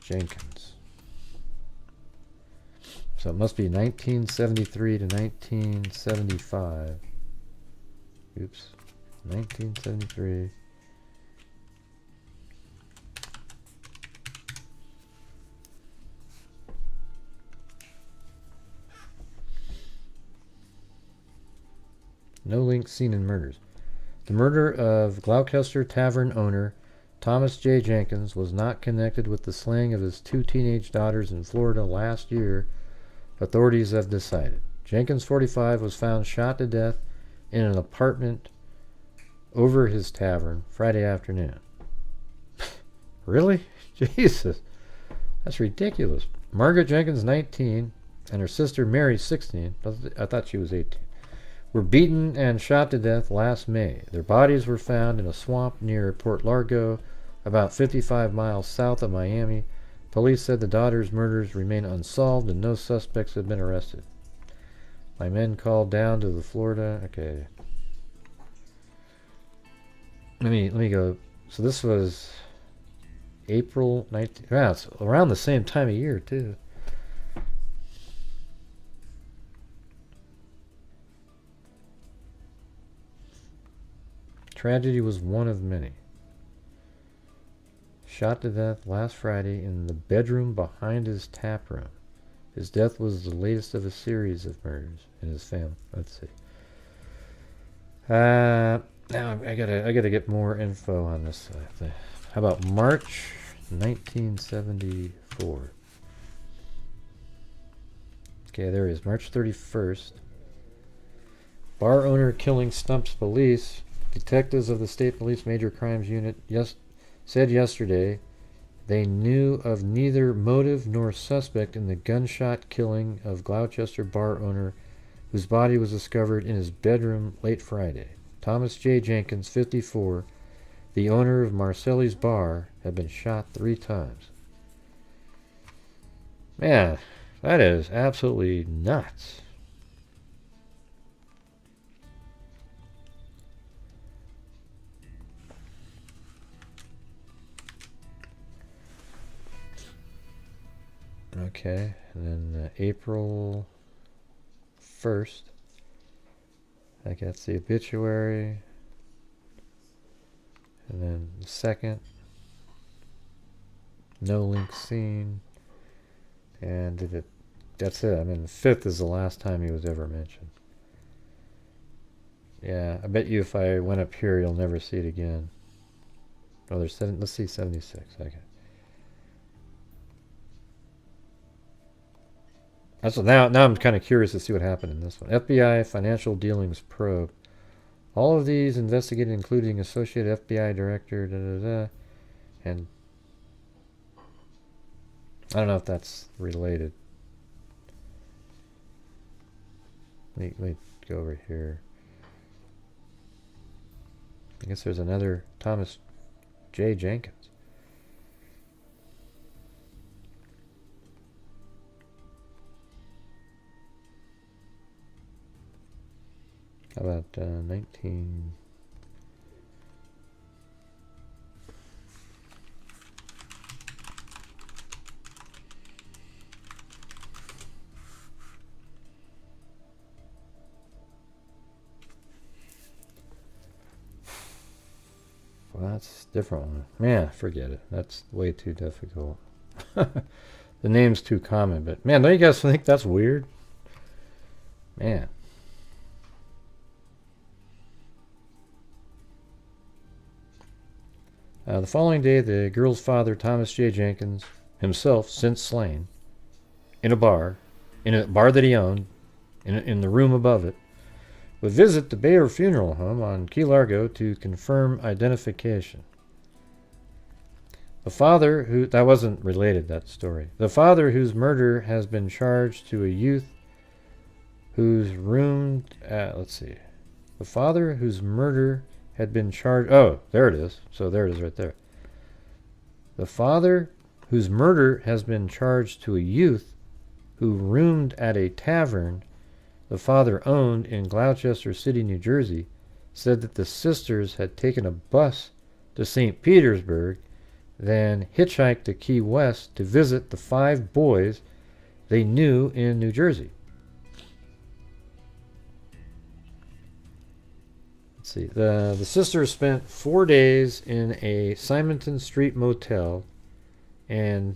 Jenkins. So it must be 1973 to 1975. Oops. 1973. No link seen in murders. The murder of Gloucester Tavern owner Thomas J. Jenkins was not connected with the slaying of his 2 teenage daughters in Florida last year, authorities have decided. Jenkins, 45, was found shot to death in an apartment over his tavern Friday afternoon. Really? Jesus. That's ridiculous. Margaret Jenkins, 19, and her sister Mary, 16, I thought she was 18, were beaten and shot to death last May. Their bodies were found in a swamp near Port Largo, about 55 miles south of Miami. Police said the daughters' murders remain unsolved and no suspects have been arrested. My men called down to the Florida. Okay. Let me go. So this was April 19. Wow, it's around the same time of year too. Tragedy was one of many. Shot to death last Friday in the bedroom behind his tap room. His death was the latest of a series of murders in his family. Let's see. Now I gotta get more info on this. How about March 1974? Okay, there he is. March 31st. Bar owner killing stumps police. Detectives of the State Police Major Crimes Unit said yesterday they knew of neither motive nor suspect in the gunshot killing of Gloucester bar owner whose body was discovered in his bedroom late Friday. Thomas J. Jenkins, 54, the owner of Marcelli's Bar, had been shot 3 times. Man, that is absolutely nuts. Okay, and then April 1st, I got the obituary, and then the 2nd, no link seen, and that's it. I mean, the 5th is the last time he was ever mentioned. Yeah, I bet you if I went up here, you'll never see it again. Oh, there's let's see, 76, okay. So now I'm kind of curious to see what happened in this one. FBI financial dealings probe. All of these investigated, including Associate FBI Director, and I don't know if that's related. Let me go over here. I guess there's another Thomas J. Jenkins. How about 19... Well, that's a different one. Man, forget it. That's way too difficult. The name's too common, but man, don't you guys think that's weird? Man. The following day, the girl's father, Thomas J. Jenkins, himself since slain, in a bar that he owned, in the room above it, would visit the Bayer Funeral Home on Key Largo to confirm identification. The father, that wasn't related, that story. The father whose murder has been charged to a youth whose roomed at, the father whose murder had been charged, oh, there it is. So there it is right there. The father whose murder has been charged to a youth who roomed at a tavern the father owned in Gloucester City, New Jersey, said that the sisters had taken a bus to St. Petersburg, then hitchhiked to Key West to visit the 5 boys they knew in New Jersey. Let's see. The sisters spent 4 days in a Simonton Street motel, and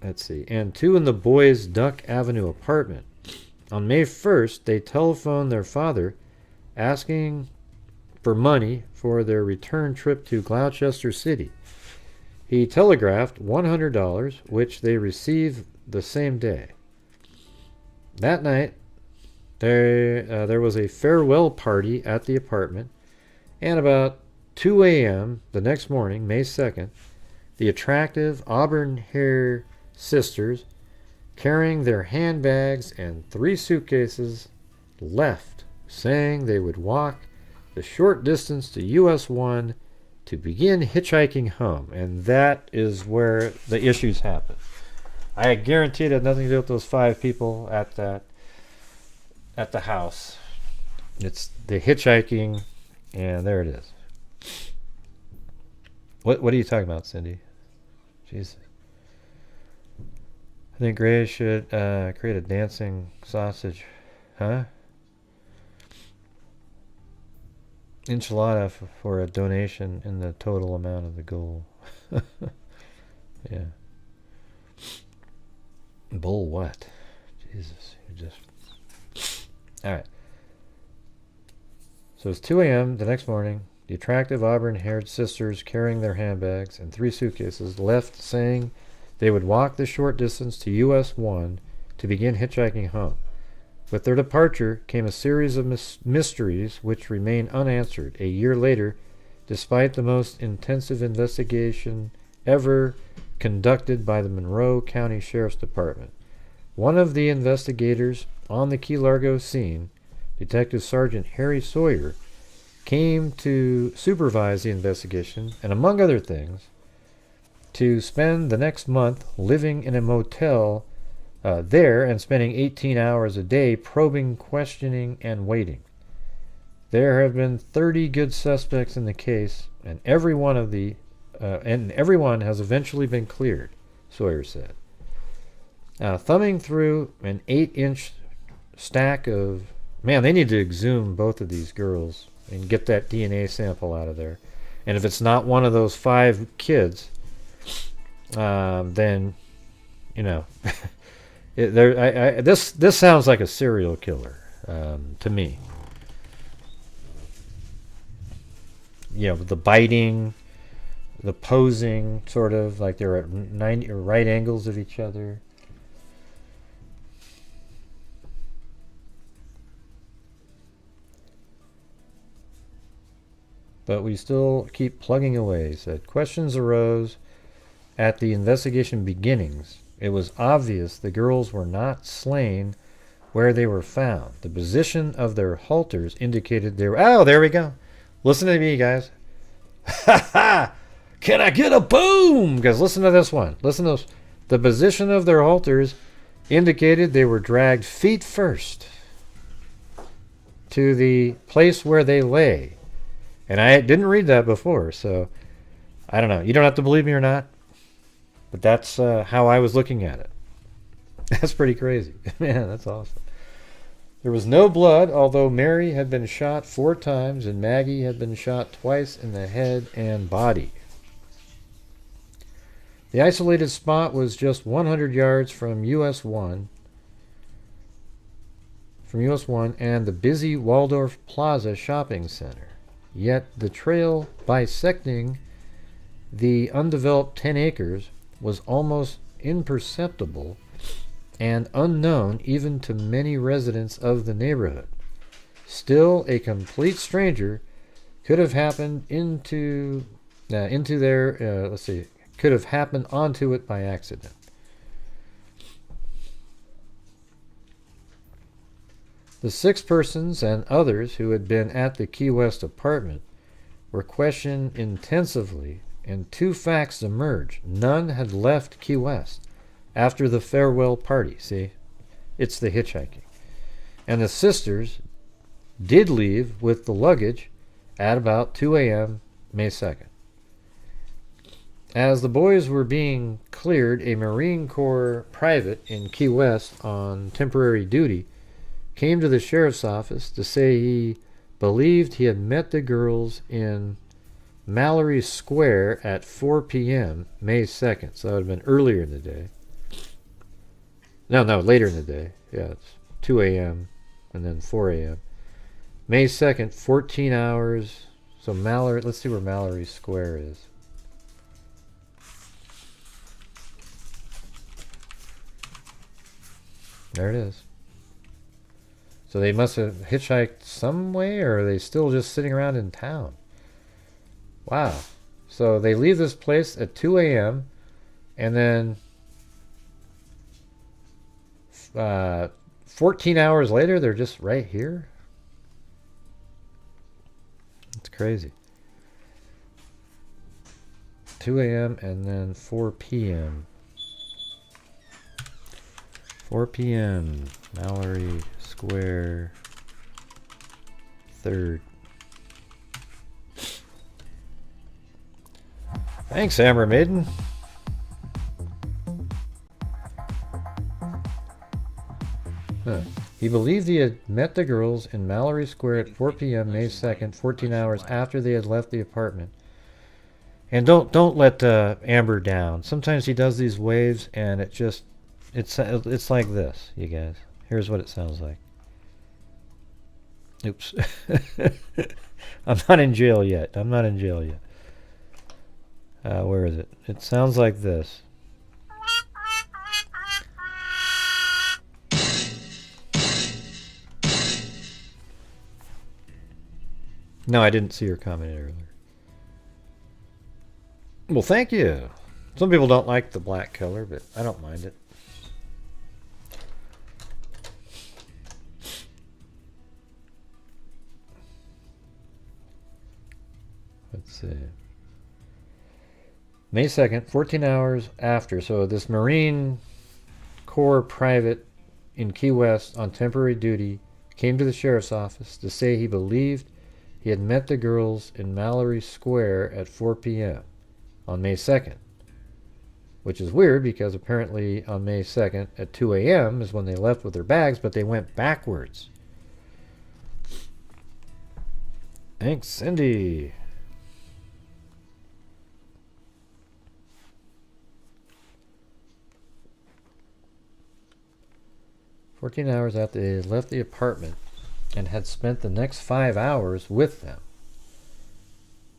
2 in the boys' Duck Avenue apartment. On May 1st, they telephoned their father asking for money for their return trip to Gloucester City. He telegraphed $100, which they received the same day. That night, there was a farewell party at the apartment, and about 2 a.m. the next morning, May 2nd, the attractive auburn-haired sisters, carrying their handbags and 3 suitcases, left, saying they would walk the short distance to US 1 to begin hitchhiking home. And that is where the issues happen. I guarantee it had nothing to do with those 5 people at the house. It's the hitchhiking, and there it is. What are you talking about, Cindy? Jesus. I think Gray should create a dancing sausage. Huh? Enchilada for a donation in the total amount of the goal. Yeah. Bull what? Jesus. You just... Alright. So it's 2 a.m. the next morning. The attractive auburn-haired sisters, carrying their handbags and 3 suitcases, left, saying they would walk the short distance to US 1 to begin hitchhiking home. With their departure came a series of mysteries which remain unanswered a year later, despite the most intensive investigation ever conducted by the Monroe County Sheriff's Department. One of the investigators on the Key Largo scene, Detective Sergeant Harry Sawyer, came to supervise the investigation and, among other things, to spend the next month living in a motel there and spending 18 hours a day probing, questioning, and waiting. There have been 30 good suspects in the case, and everyone has eventually been cleared, Sawyer said. Thumbing through an 8-inch stack of... Man, they need to exhume both of these girls and get that DNA sample out of there. And if it's not one of those 5 kids, then, you know, this sounds like a serial killer to me. You know, the biting, the posing, sort of like they're at right angles of each other. But we still keep plugging away, he said. Questions arose at the investigation beginnings. It was obvious the girls were not slain where they were found. The position of their halters indicated they were... Oh, there we go. Listen to me, guys. Ha ha! Can I get a boom? Guys, listen to this one. Listen to this. The position of their halters indicated they were dragged feet first to the place where they lay. And I didn't read that before, so I don't know. You don't have to believe me or not, but that's how I was looking at it. That's pretty crazy. Man, that's awesome. There was no blood, although Mary had been shot 4 times and Maggie had been shot twice in the head and body. The isolated spot was just 100 yards from US 1, and the busy Waldorf Plaza shopping center. Yet the trail bisecting the undeveloped 10 acres was almost imperceptible and unknown even to many residents of the neighborhood. Still, a complete stranger could have happened onto it by accident. The 6 persons and others who had been at the Key West apartment were questioned intensively, and 2 facts emerged. None had left Key West after the farewell party. See? It's the hitchhiking. And the sisters did leave with the luggage at about 2 a.m. May 2nd. As the boys were being cleared, a Marine Corps private in Key West on temporary duty came to the sheriff's office to say he believed he had met the girls in Mallory Square at 4 p.m. May 2nd. So that would have been earlier in the day. No, later in the day. Yeah, it's 2 a.m. and then 4 a.m. May 2nd, 14 hours. So Mallory, let's see where Mallory Square is. There it is. So they must have hitchhiked some way, or are they still just sitting around in town? Wow. So they leave this place at 2 a.m. and then 14 hours later, they're just right here? It's crazy. 2 a.m. and then 4 p.m. 4 p.m. Mallory Square 3rd. Thanks, Amber Maiden. Huh. He believed he had met the girls in Mallory Square at 4 p.m. May 2nd, 14 hours after they had left the apartment. And don't let Amber down. Sometimes he does these waves, and it's like this, you guys. Here's what it sounds like. Oops. I'm not in jail yet. I'm not in jail yet. Where is it? It sounds like this. No, I didn't see your comment earlier. Well, thank you. Some people don't like the black color, but I don't mind it. Let's see. May 2nd, 14 hours after. So this Marine Corps private in Key West on temporary duty came to the sheriff's office to say he believed he had met the girls in Mallory Square at 4 p.m. on May 2nd. Which is weird because apparently on May 2nd at 2 a.m. is when they left with their bags, but they went backwards. Thanks, Cindy. "14 hours after they left the apartment and had spent the next 5 hours with them."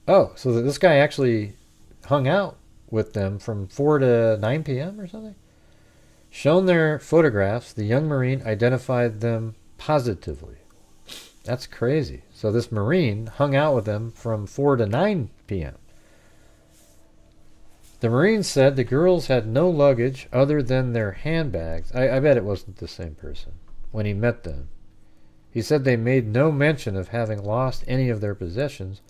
Oh, so this guy actually hung out with them from 4 to 9 p.m. or something? Shown their photographs, the young Marine identified them positively. That's crazy. So this Marine hung out with them from 4 to 9 p.m. The Marine said the girls had no luggage other than their handbags. I bet it wasn't the same person when he met them. He said they made no mention of having lost any of their possessions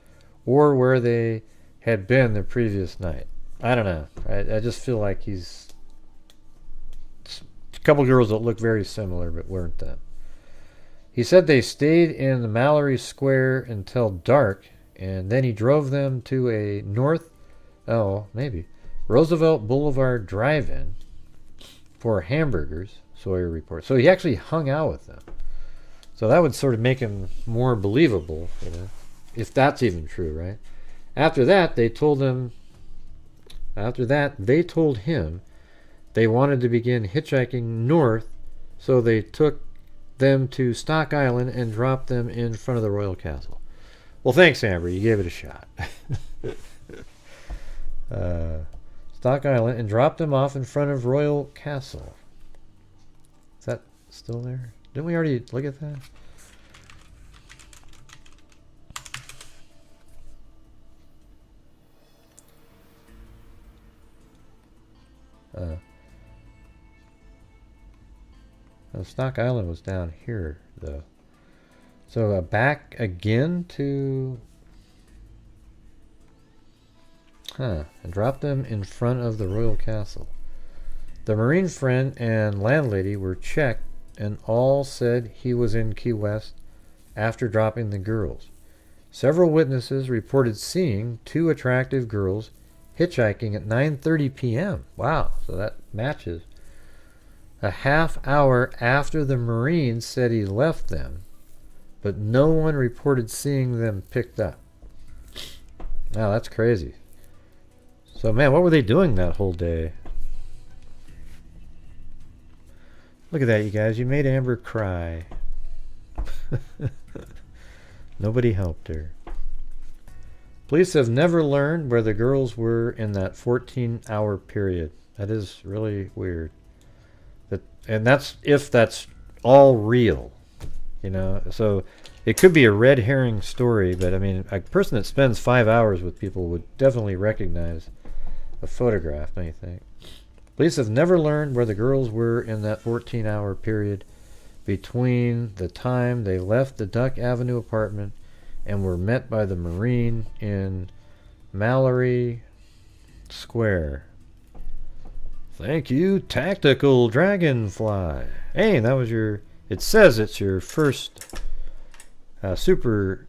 or where they had been the previous night. I don't know. I just feel like he's a couple girls that look very similar but weren't them. He said they stayed in the Mallory Square until dark, and then he drove them to a Roosevelt Boulevard drive-in for hamburgers, Sawyer reports. So he actually hung out with them. So that would sort of make him more believable, you know, if that's even true, right? After that, they told him they wanted to begin hitchhiking north, so they took them to Stock Island and dropped them in front of the Royal Castle. Well, thanks, Amber. You gave it a shot. Stock Island and dropped them off in front of Royal Castle. Is that still there? Didn't we already look at that? Stock Island was down here, though. So back again to... and dropped them in front of the Royal Castle. The Marine friend and landlady were checked, and all said he was in Key West after dropping the girls. Several witnesses reported seeing two attractive girls hitchhiking at 9:30 p.m. Wow, so that matches. A half hour after the Marine said he left them, but no one reported seeing them picked up. Wow, that's crazy. So, man, what were they doing that whole day? Look at that, you guys. You made Amber cry. Nobody helped her. Police have never learned where the girls were in that 14-hour period. That is really weird. And that's if that's all real, you know. So it could be a red herring story, but I mean, a person that spends 5 hours with people would definitely recognize a photograph, don't you think? Police have never learned where the girls were in that 14-hour period between the time they left the Duck Avenue apartment and were met by the Marine in Mallory Square. Thank you, Tactical Dragonfly. Hey, that was your... It says it's your first super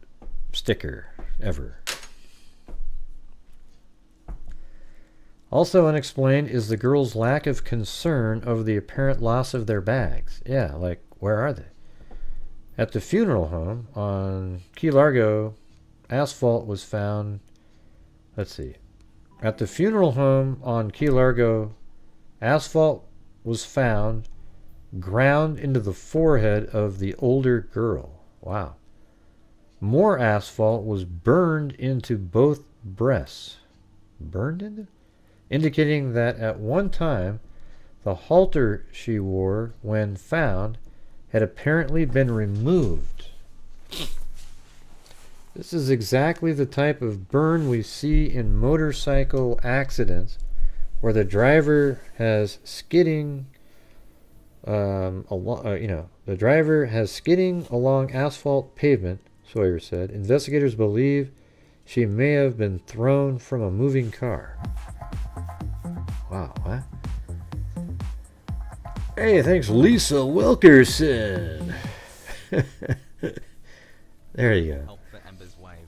sticker ever. Also unexplained is the girls' lack of concern over the apparent loss of their bags. Yeah, like, where are they? At the funeral home on Key Largo, asphalt was found... Let's see. At the funeral home on Key Largo, asphalt was found ground into the forehead of the older girl. Wow. More asphalt was burned into both breasts. Burned into? Indicating that at one time, the halter she wore when found had apparently been removed. This is exactly the type of burn we see in motorcycle accidents where the driver has skidding the driver has skidding along asphalt pavement, Sawyer said. Investigators believe she may have been thrown from a moving car. Wow, what? Hey, thanks, Lisa Wilkerson. There you go. Help for Amber's wave.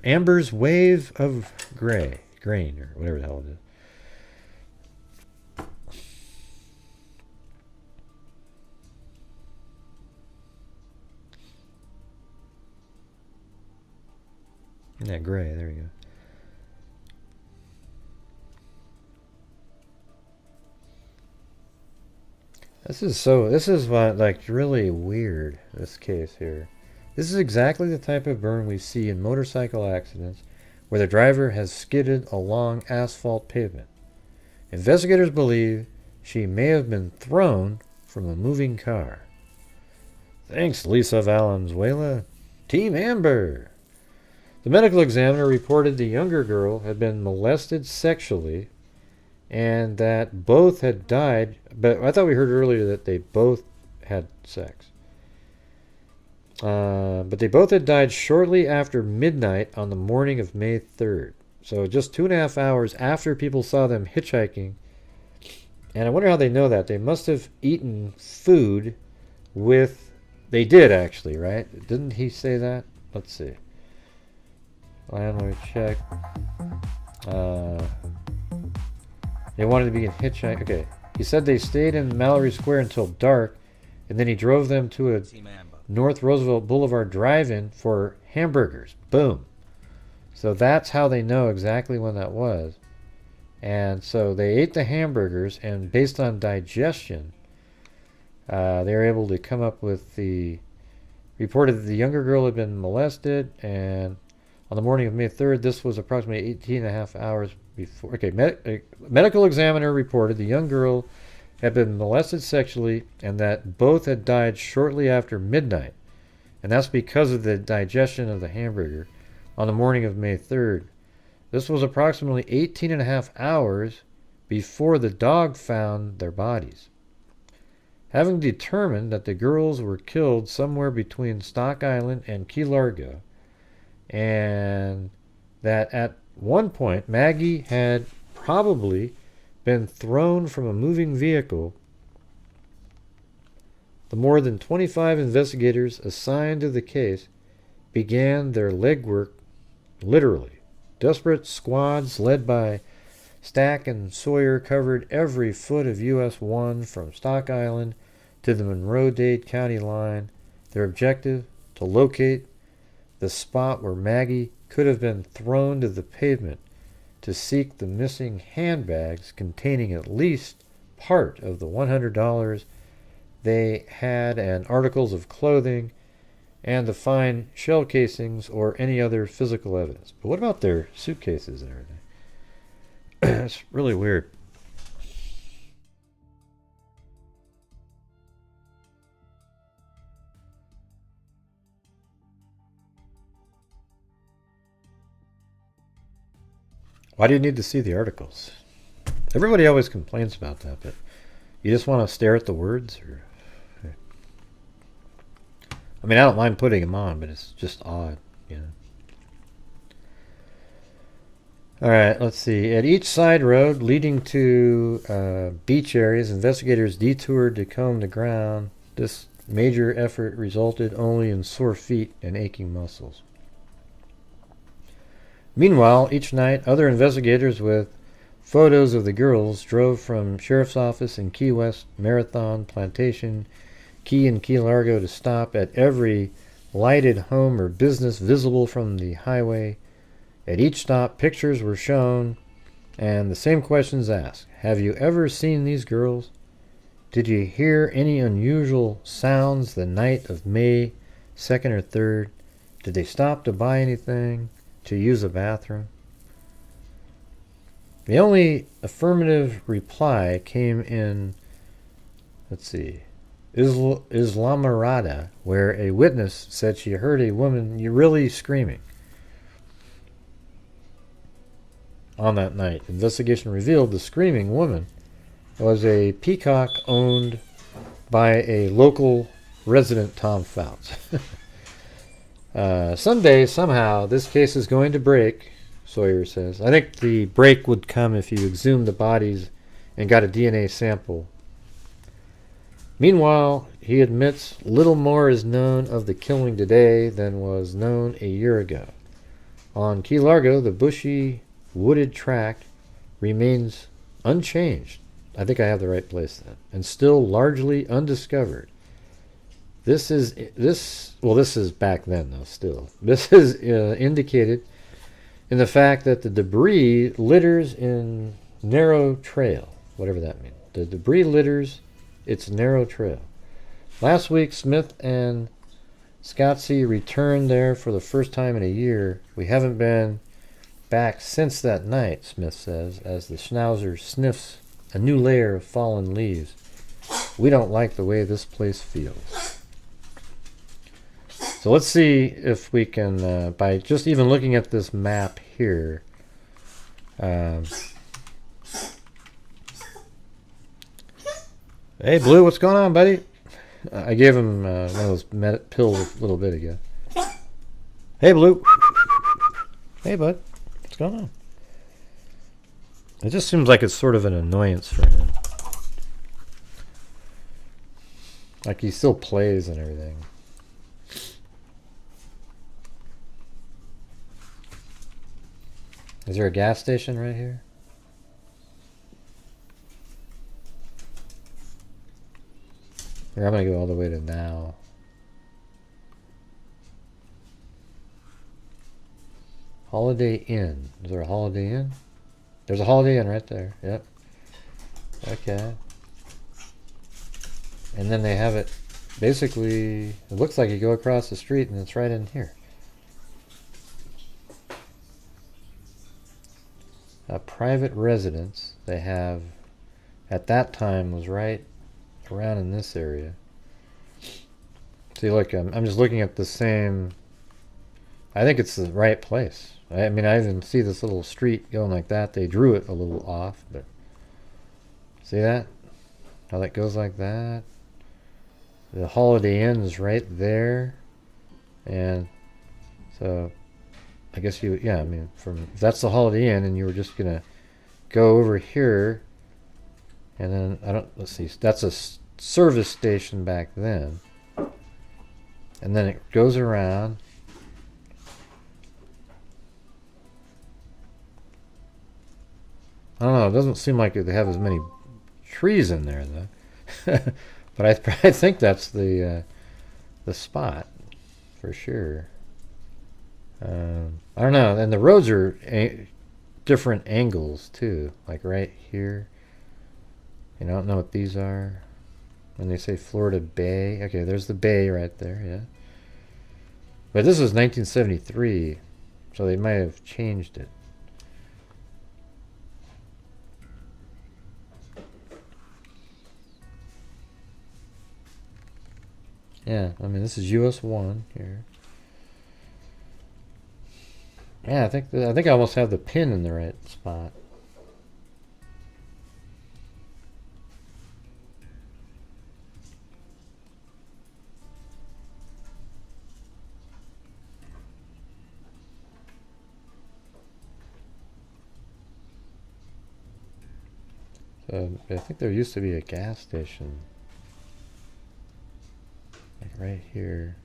Amber's wave of grain, or whatever the hell it is. Yeah, gray, there you go. This is what, like, really weird, this case here. This is exactly the type of burn we see in motorcycle accidents where the driver has skidded along asphalt pavement. Investigators believe she may have been thrown from a moving car. Thanks, Lisa Valenzuela. Team Amber. The medical examiner reported the younger girl had been molested sexually and that both had died, but I thought we heard earlier that they both had sex. But they both had died shortly after midnight on the morning of May 3rd. So just 2.5 hours after people saw them hitchhiking. And I wonder how they know that. They must have eaten food with... They did, actually, right? Didn't he say that? Let's see. Let me check. They wanted to be in hitchhike. Okay. He said they stayed in Mallory Square until dark, and then he drove them to a North Roosevelt Boulevard drive-in for hamburgers. Boom. So that's how they know exactly when that was. And so they ate the hamburgers, and based on digestion, they were able to come up with the... Reported that the younger girl had been molested, and on the morning of May 3rd, this was approximately 18.5 hours before... Okay, medical examiner reported the young girl had been molested sexually and that both had died shortly after midnight. And that's because of the digestion of the hamburger on the morning of May 3rd. This was approximately 18.5 hours before the dog found their bodies. Having determined that the girls were killed somewhere between Stock Island and Key Largo, and that at one point Maggie had probably been thrown from a moving vehicle, the more than 25 investigators assigned to the case began their legwork, literally. Desperate squads led by Stack and Sawyer covered every foot of US 1 from Stock Island to the Monroe-Dade County line. Their objective, to locate the spot where Maggie could have been thrown to the pavement to seek the missing handbags containing at least part of the $100 they had, and articles of clothing, and to find shell casings or any other physical evidence. But what about their suitcases and everything? It's really weird. Why do you need to see the articles? Everybody always complains about that, but you just want to stare at the words? Or, I mean, I don't mind putting them on, but it's just odd, you know. Alright, let's see. At each side road leading to beach areas, investigators detoured to comb the ground. This major effort resulted only in sore feet and aching muscles. Meanwhile, each night, other investigators with photos of the girls drove from Sheriff's Office in Key West, Marathon, Plantation, Key and Key Largo to stop at every lighted home or business visible from the highway. At each stop, pictures were shown and the same questions asked. Have you ever seen these girls? Did you hear any unusual sounds the night of May 2nd or 3rd? Did they stop to buy anything? To use a bathroom? The only affirmative reply came in, let's see, Islamorada, where a witness said she heard a woman really screaming. On that night, investigation revealed the screaming woman was a peacock owned by a local resident, Tom Fouts. Someday, somehow, this case is going to break, Sawyer says. I think the break would come if you exhumed the bodies and got a DNA sample. Meanwhile, he admits little more is known of the killing today than was known a year ago. On Key Largo, the bushy, wooded tract remains unchanged. I think I have the right place then. And still largely undiscovered. This is back then though, still. This is indicated in the fact that the debris litters in narrow trail, whatever that means. The debris litters its narrow trail. Last week, Smith and Scotsy returned there for the first time in a year. We haven't been back since that night, Smith says, as the schnauzer sniffs a new layer of fallen leaves. We don't like the way this place feels. So let's see if we can, by just even looking at this map here, hey Blue, what's going on, buddy? I gave him one of those pills a little bit ago. Hey Blue. Hey bud, what's going on? It just seems like it's sort of an annoyance for him. Like he still plays and everything. Is there a gas station right here? Here, I'm going to go all the way to now. Holiday Inn. Is there a Holiday Inn? There's a Holiday Inn right there. Yep. Okay. And then they have it, basically, it looks like you go across the street and it's right in here. A private residence they have at that time was right around in this area. See, look, I'm just looking at the same. I think it's the right place. I mean, I even see this little street going like that. They drew it a little off, but see that? How that goes like that? The Holiday Inn is right there. And so I guess you, yeah, I mean, if that's the Holiday Inn and you were just going to go over here and then, let's see, that's a service station back then. And then it goes around. I don't know, it doesn't seem like they have as many trees in there though. But I think that's the spot for sure. I don't know, and the roads are different angles too, like right here. I don't know what these are. And they say Florida Bay. Okay, there's the bay right there, yeah. But this was 1973, so they might have changed it. Yeah, I mean, this is US 1 here. Yeah, I think I almost have the pin in the right spot. I think there used to be a gas station, like right here.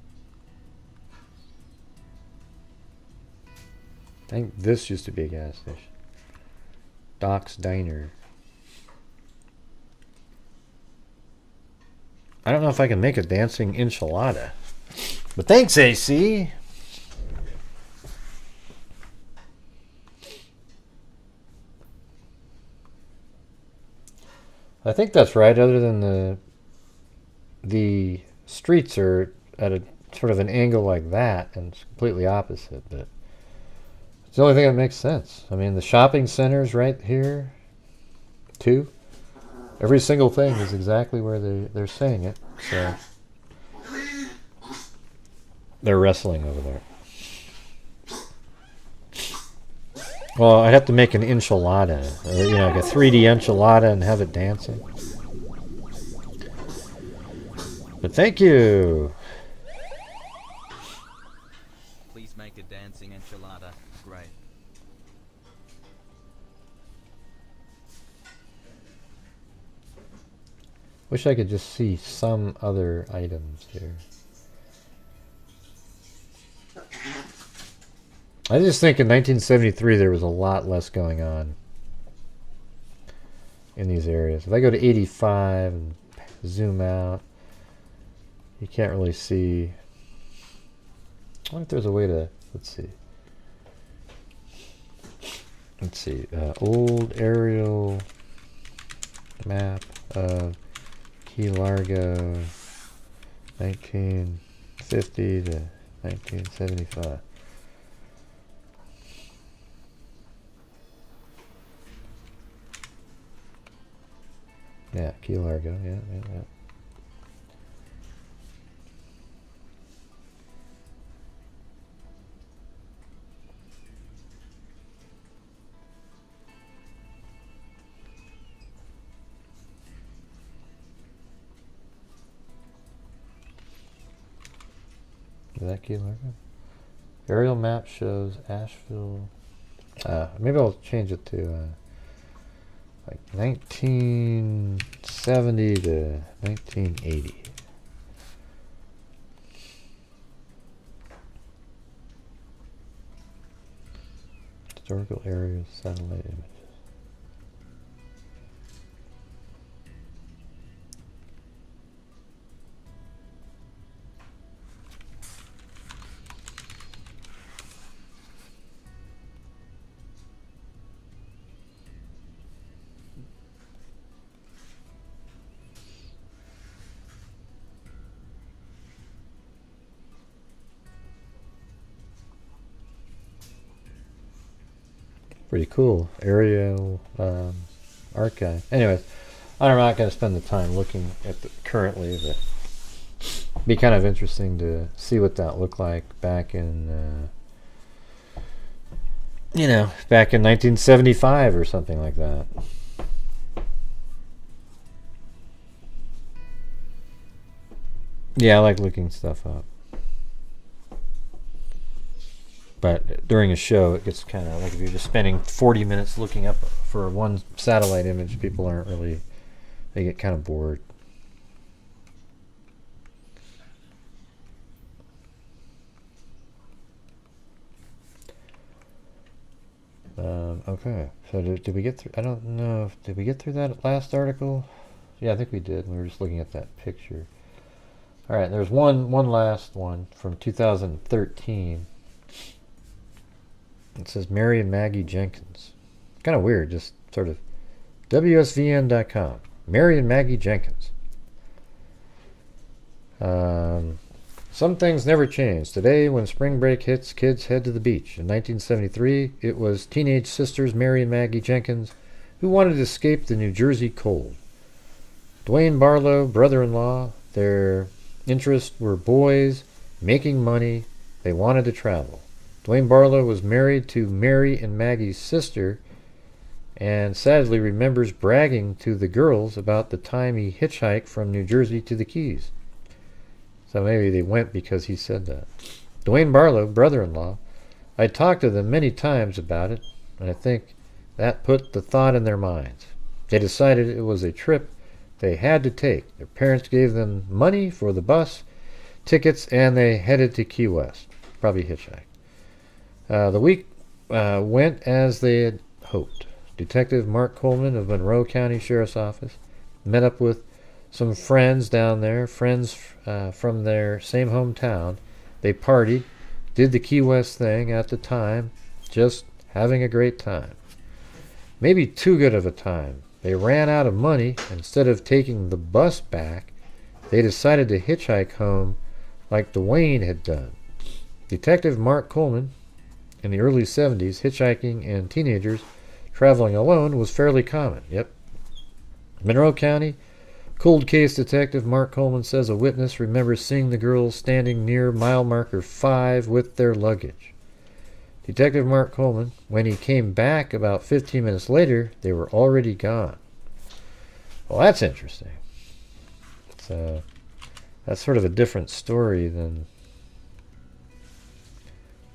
I think this used to be a gas station. Doc's Diner. I don't know if I can make a dancing enchilada, but thanks, AC. I think that's right, other than the streets are at a sort of an angle like that, and it's completely opposite, but it's the only thing that makes sense. I mean, the shopping center's right here, too. Every single thing is exactly where they're saying it, so they're wrestling over there. Well, I'd have to make an enchilada, you know, like a 3D enchilada and have it dancing. But thank you. Please make a dancing enchilada. Great. Wish I could just see some other items here. I just think in 1973 there was a lot less going on in these areas. If I go to 85 and zoom out, you can't really see. I wonder if there's a way to, let's see, old aerial map of Key Largo 1950 to 1975. Yeah, Key Largo, yeah. Is that Key Largo? Aerial map shows Asheville. Maybe I'll change it to like 1970 to 1980. Historical areas, satellite images. Pretty cool aerial archive. Anyways, I'm not going to spend the time looking at the currently, but it'd be kind of interesting to see what that looked like back in, you know, back in 1975 or something like that. Yeah, I like looking stuff up. But during a show, it gets kind of like if you're just spending 40 minutes looking up for one satellite image, people aren't really, they get kind of bored. Okay, so did we get through, I don't know, did we get through that last article? Yeah, I think we did. We were just looking at that picture. All right, there's one last one from 2013. It says Mary and Maggie Jenkins. Kind of weird, just sort of WSVN.com. Mary and Maggie Jenkins. Some things never change. Today, when spring break hits, kids head to the beach. In 1973, it was teenage sisters Mary and Maggie Jenkins who wanted to escape the New Jersey cold. Dwayne Barlow, brother-in-law, their interests were boys, making money. They wanted to travel. Dwayne Barlow was married to Mary and Maggie's sister, and sadly remembers bragging to the girls about the time he hitchhiked from New Jersey to the Keys. So maybe they went because he said that. Dwayne Barlow, brother-in-law, I talked to them many times about it, and I think that put the thought in their minds. They decided it was a trip they had to take. Their parents gave them money for the bus tickets, and they headed to Key West. Probably hitchhiked. The week went as they had hoped. Detective Mark Coleman of Monroe County Sheriff's Office met up with some friends down there, friends from their same hometown. They partied, did the Key West thing at the time, just having a great time. Maybe too good of a time. They ran out of money. Instead of taking the bus back, they decided to hitchhike home like Dwayne had done. Detective Mark Coleman, in the early 70s, hitchhiking and teenagers traveling alone was fairly common. Yep. Monroe County cold case detective Mark Coleman says a witness remembers seeing the girls standing near mile marker 5 with their luggage. Detective Mark Coleman, when he came back about 15 minutes later, they were already gone. Well, that's interesting. That's sort of a different story than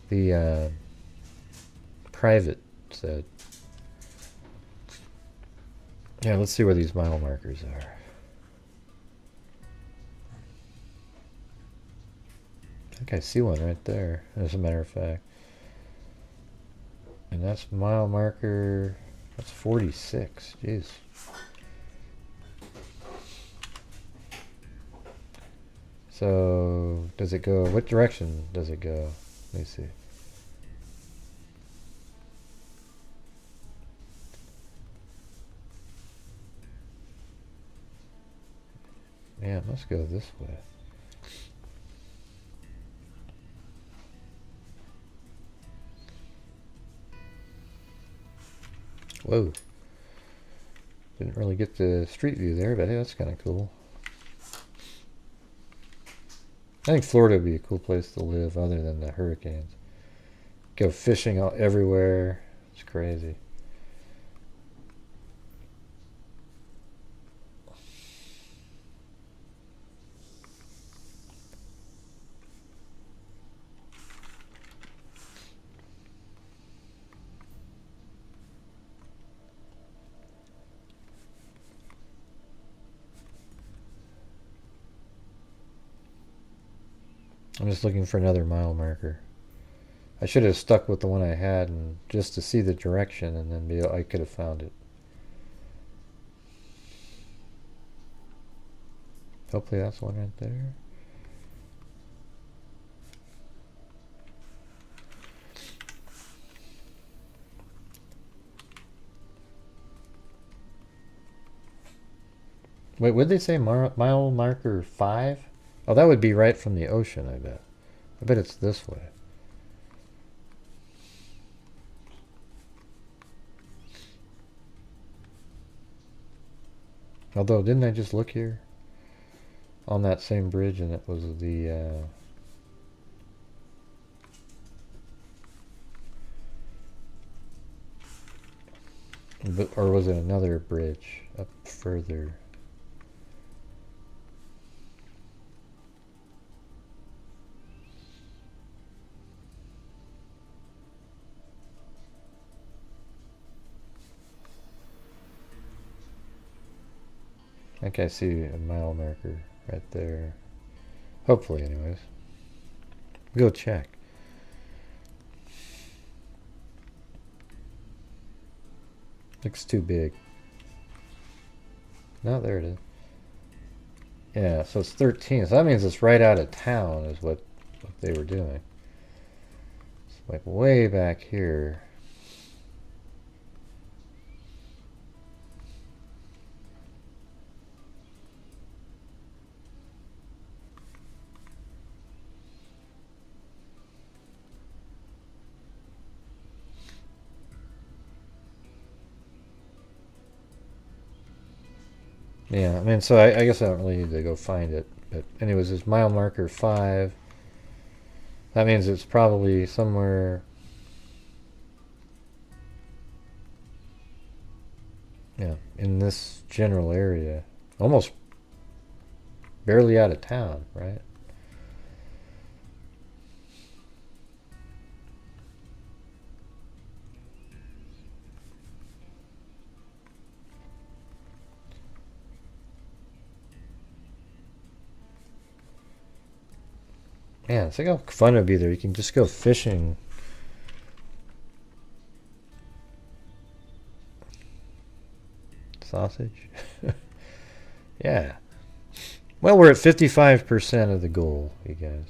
the private said. Yeah, let's see where these mile markers are. I think I see one right there, as a matter of fact. And that's mile marker, that's 46. Jeez. So, does it go, what direction does it go? Let me see. Yeah, it must go this way. Whoa. Didn't really get the street view there, but hey, that's kind of cool. I think Florida would be a cool place to live other than the hurricanes. Go fishing everywhere. It's crazy. I'm just looking for another mile marker. I should have stuck with the one I had and just to see the direction, and then I could have found it. Hopefully that's one right there. Wait, would they say mile marker 5? Oh, that would be right from the ocean, I bet. I bet it's this way. Although, didn't I just look here? On that same bridge, and it was the... or was it another bridge up further? I think I see a mile marker right there. Hopefully, anyways. Go check. Looks too big. No, there it is. Yeah, so it's 13. So that means it's right out of town is what they were doing. It's like way back here. Yeah, I mean, so I guess I don't really need to go find it. But anyways, it's mile marker 5. That means it's probably somewhere... Yeah, in this general area. Almost barely out of town, right? Man, think how fun it would be there. You can just go fishing. Sausage? Yeah. Well, we're at 55% of the goal, you guys.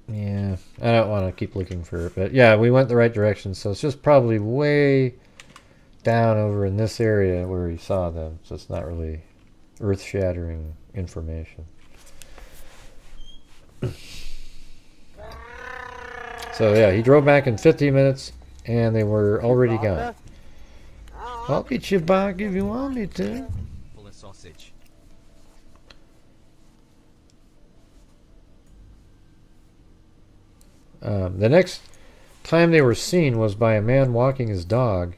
Yeah, I don't want to keep looking for it. But yeah, we went the right direction. So it's just probably way down over in this area where he saw them. So it's not really earth-shattering information. So yeah, he drove back in 50 minutes, and they were already gone. I'll get you back if you want me to. Full of sausage. The next time they were seen was by a man walking his dog.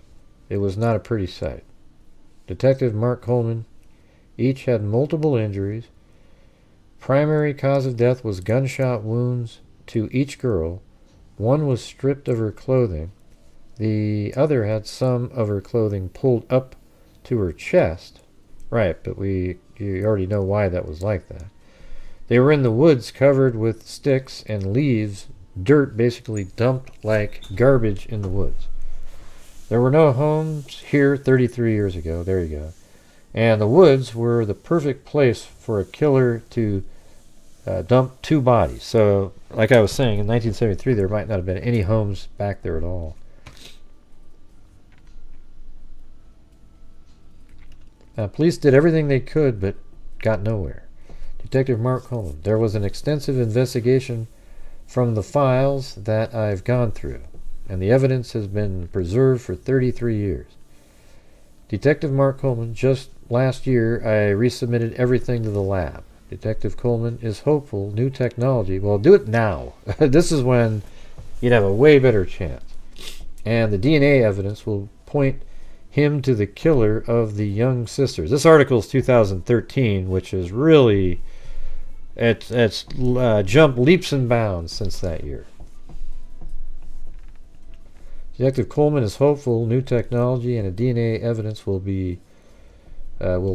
It was not a pretty sight. Detective Mark Coleman. Each had multiple injuries. Primary cause of death was gunshot wounds to each girl. One was stripped of her clothing. The other had some of her clothing pulled up to her chest. Right, but you already know why that was like that. They were in the woods covered with sticks and leaves, dirt basically dumped like garbage in the woods. There were no homes here 33 years ago. There you go. And the woods were the perfect place for a killer to dump 2 bodies. So, like I was saying, in 1973, there might not have been any homes back there at all. Police did everything they could, but got nowhere. Detective Mark Coleman. There was an extensive investigation from the files that I've gone through, and the evidence has been preserved for 33 years. Detective Mark Coleman, just last year I resubmitted everything to the lab. Detective Coleman is hopeful new technology. Well, do it now. This is when you'd have a way better chance. And the DNA evidence will point him to the killer of the young sisters. This article is 2013, which is really... It's jumped leaps and bounds since that year. Detective Coleman is hopeful new technology and a DNA evidence will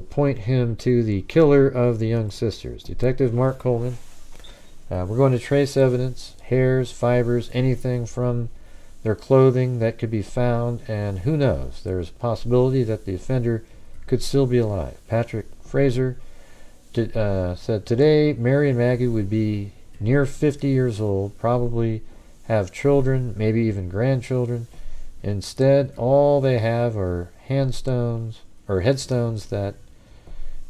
point him to the killer of the young sisters. Detective Mark Coleman. We're going to trace evidence, hairs, fibers, anything from their clothing that could be found, and who knows, there's a possibility that the offender could still be alive. Patrick Fraser said today Mary and Maggie would be near 50 years old, probably have children, maybe even grandchildren. Instead, all they have are headstones that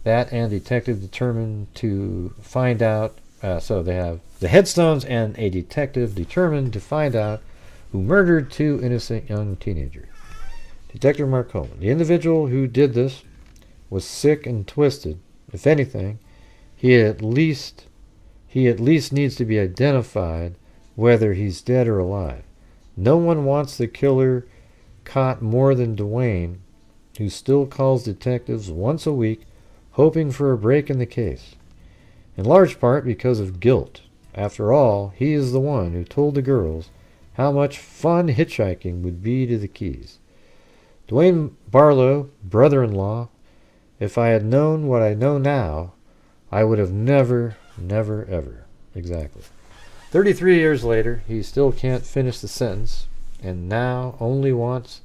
and detective determined to find out. So they have the headstones and a detective determined to find out who murdered 2 innocent young teenagers. Detective Mark Coleman. The individual who did this was sick and twisted. If anything, he at least needs to be identified, whether he's dead or alive. No one wants the killer caught more than Dwayne, who still calls detectives once a week, hoping for a break in the case. In large part because of guilt. After all, he is the one who told the girls how much fun hitchhiking would be to the Keys. Dwayne Barlow, brother-in-law, if I had known what I know now, I would have never, ever. Exactly. 33 years later, he still can't finish the sentence, and now only wants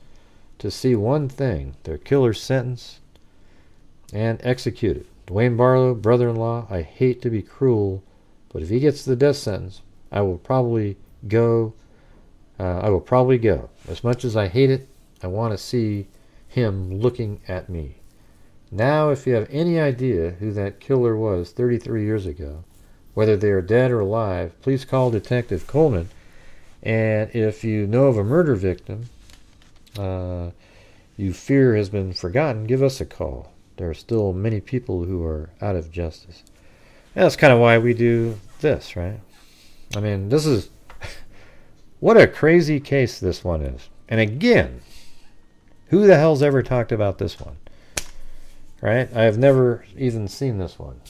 to see one thing, their killer's sentence and executed. Dwayne Barlow, brother-in-law, I hate to be cruel, but if he gets the death sentence, I will probably go. As much as I hate it, I want to see him looking at me. Now, if you have any idea who that killer was 33 years ago, whether they are dead or alive, please call Detective Coleman. And if you know of a murder victim, you fear has been forgotten, give us a call. There are still many people who are out of justice. And that's kind of why we do this, right? I mean, this is... what a crazy case this one is. And again, who the hell's ever talked about this one? Right? I have never even seen this one.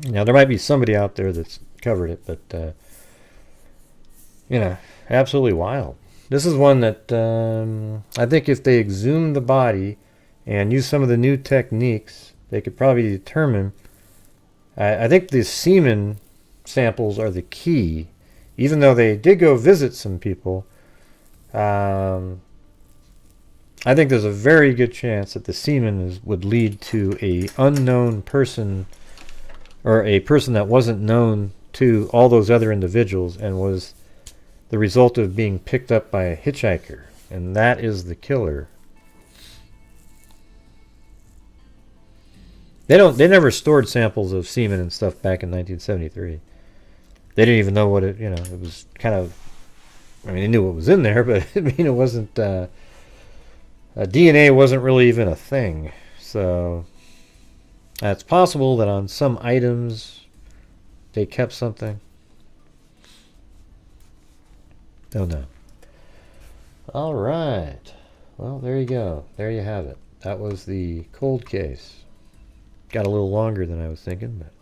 Now, there might be somebody out there that's covered it, but, you know, absolutely wild. This is one that I think if they exhumed the body and used some of the new techniques, they could probably determine. I think the semen samples are the key, even though they did go visit some people. I think there's a very good chance that the semen would lead to a unknown person, or a person that wasn't known to all those other individuals and was the result of being picked up by a hitchhiker. And that is the killer. They never stored samples of semen and stuff back in 1973. They didn't even know what it, it was kind of, I mean, they knew what was in there, but I mean, it wasn't, DNA wasn't really even a thing. So it's possible that on some items they kept something. Don't know. All right. Well, there you go. There you have it. That was the cold case. Got a little longer than I was thinking, but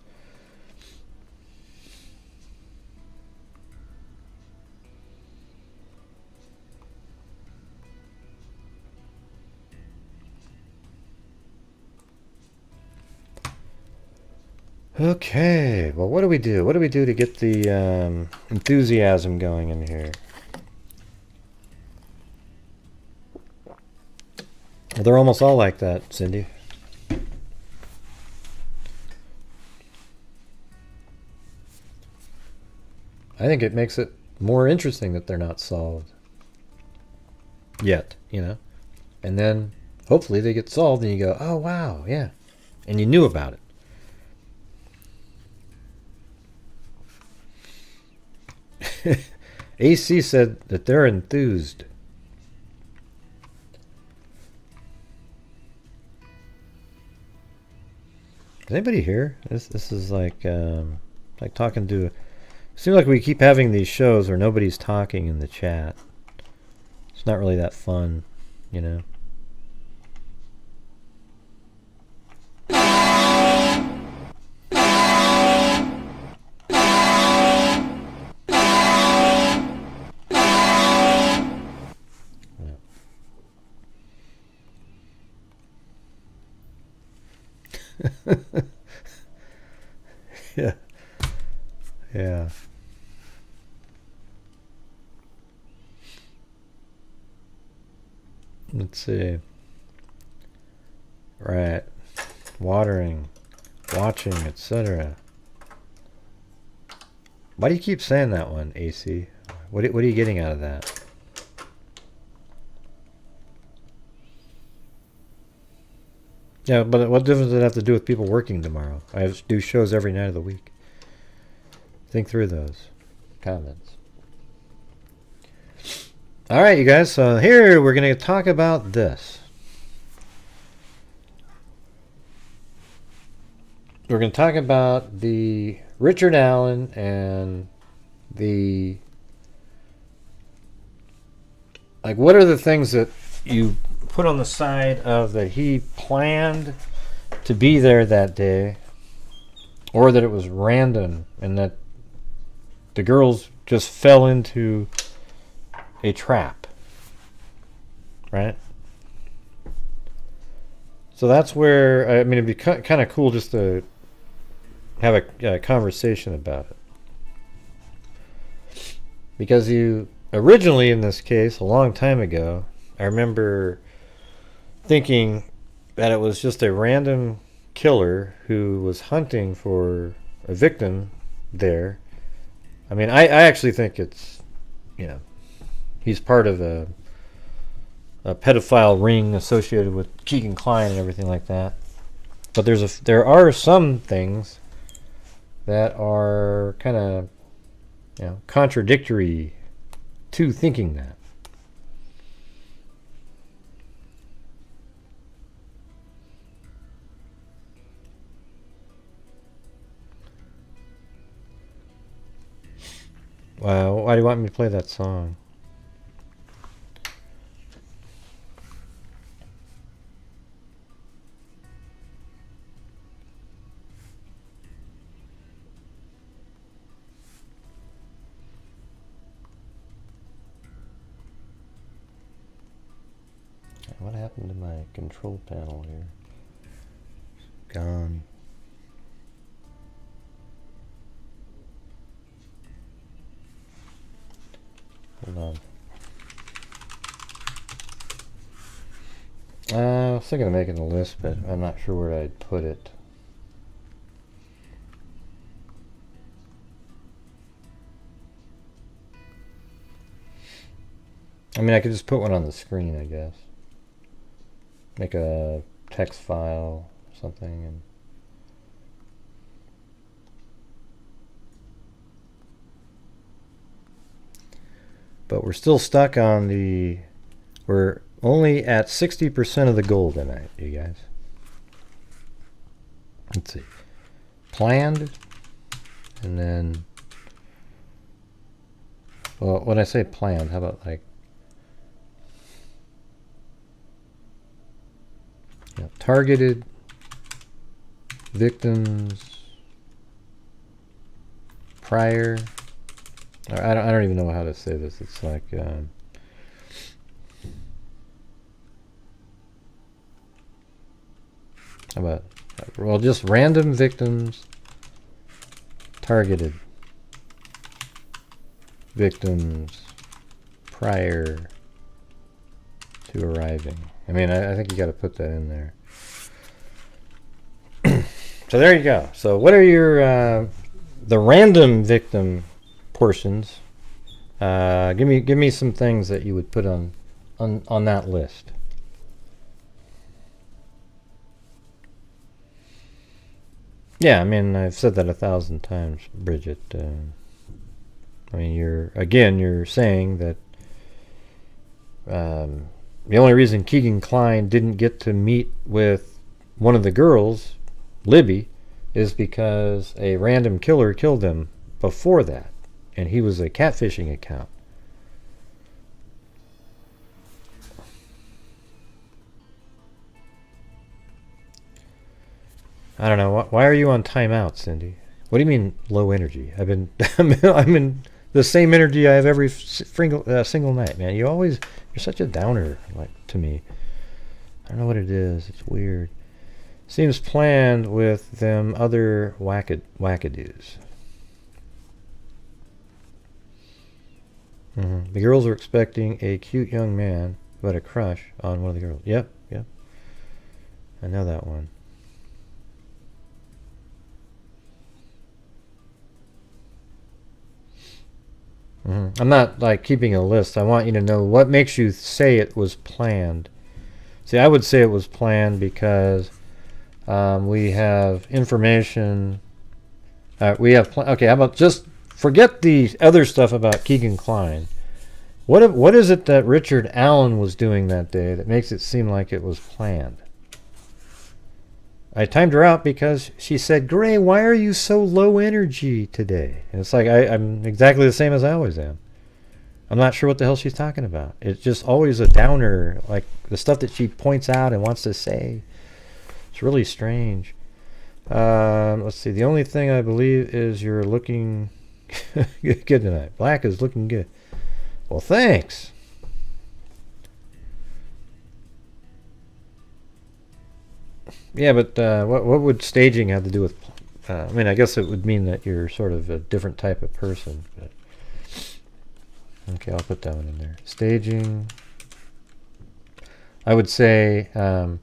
okay. Well, what do we do? What do we do to get the enthusiasm going in here? Well, they're almost all like that, Cindy. I think it makes it more interesting that they're not solved yet, and then hopefully they get solved and you go, oh wow, yeah, and you knew about it. AC said that they're enthused. Is anybody here? This is like talking to. Seems like we keep having these shows where nobody's talking in the chat. It's not really that fun, Yeah. Yeah. Let's see. Right. Watering, watching, etc. Why do you keep saying that one, AC? What are you getting out of that? Yeah, but what difference does it have to do with people working tomorrow? I do shows every night of the week. Think through those comments. All right, you guys. So here we're going to talk about this. We're going to talk about the Richard Allen and the, like, what are the things that you put on the side of that he planned to be there that day, or that it was random and that the girls just fell into a trap, right? So that's where, I mean, it'd be kind of cool just to have a conversation about it. Because you, originally in this case, a long time ago, I remember thinking that it was just a random killer who was hunting for a victim there. I mean, I actually think it's, he's part of a pedophile ring associated with Keegan Kline and everything like that. But there are some things that are kind of, contradictory to thinking that. Wow, why do you want me to play that song? What happened to my control panel here? It's gone. Hold on. I was thinking of making a list, but I'm not sure where I'd put it. I mean, I could just put one on the screen, I guess. Make a text file or something. And but we're still stuck on the... We're only at 60% of the goal tonight, you guys. Let's see. Planned. And then... Well, when I say planned, how about like... Yeah, targeted victims prior... I don't even know how to say this. It's like... how about... Well, just random victims, targeted victims prior to arriving. I mean, I think you got to put that in there. So there you go. So what are your the random victim portions? Give me some things that you would put on that list. Yeah, I mean, I've said that 1,000 times, Bridget. I mean, you're saying that the only reason Keegan Kline didn't get to meet with one of the girls, Libby, is because a random killer killed him before that, and he was a catfishing account. I don't know. Why are you on timeout, Cindy? What do you mean low energy? I'm in the same energy I have every single night, man. You're such a downer, like, to me. I don't know what it is. It's weird. Seems planned with them other wackadoos. The girls were expecting a cute young man who had a crush on one of the girls. Yep. I know that one. I'm not like keeping a list. I want you to know what makes you say it was planned. See, I would say it was planned because we have information. Okay, how about just forget the other stuff about Keegan Kline. What is it that Richard Allen was doing that day that makes it seem like it was planned? I timed her out because she said, "Gray, why are you so low energy today?" And it's like, I'm exactly the same as I always am. I'm not sure what the hell she's talking about. It's just always a downer, like the stuff that she points out and wants to say. It's really strange. Let's see. The only thing I believe is you're looking good tonight. Black is looking good. Well, thanks. Yeah, but what would staging have to do with... I mean, I guess it would mean that you're sort of a different type of person. But okay, I'll put that one in there. Staging. I would say how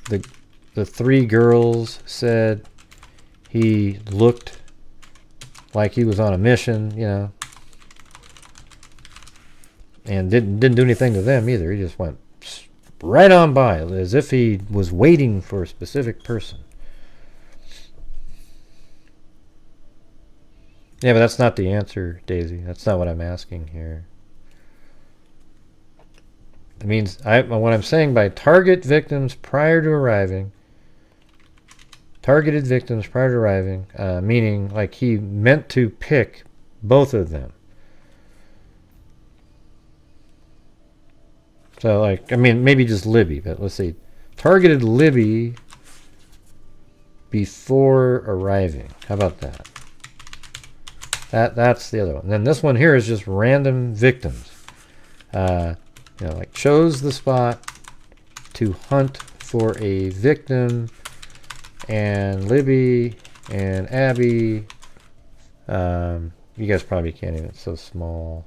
the three girls said he looked like he was on a mission, you know, and didn't do anything to them either. He just went right on by, as if he was waiting for a specific person. Yeah, but that's not the answer, Daisy. That's not what I'm asking here. It means what I'm saying by target victims prior to arriving, targeted victims prior to arriving, meaning like he meant to pick both of them. So, like, I mean, maybe just Libby, but let's see. Targeted Libby before arriving. How about that? That's the other one. And then this one here is just random victims. Like chose the spot to hunt for a victim, and Libby and Abby. You guys probably can't even. It's so small.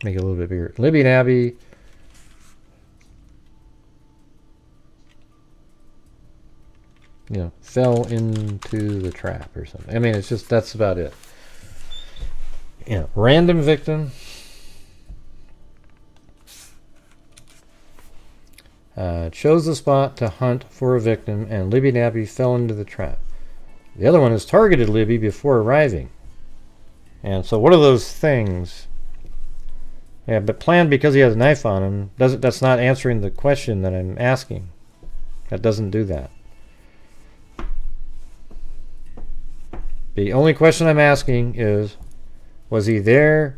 Make it a little bit bigger. Libby and Abby. Fell into the trap or something. I mean, it's just, that's about it. Random victim. Chose the spot to hunt for a victim, and Libby and Abby fell into the trap. The other one is targeted Libby before arriving. And so what are those things? Yeah, but planned because he has a knife on him, that's not answering the question that I'm asking. That doesn't do that. The only question I'm asking is, was he there?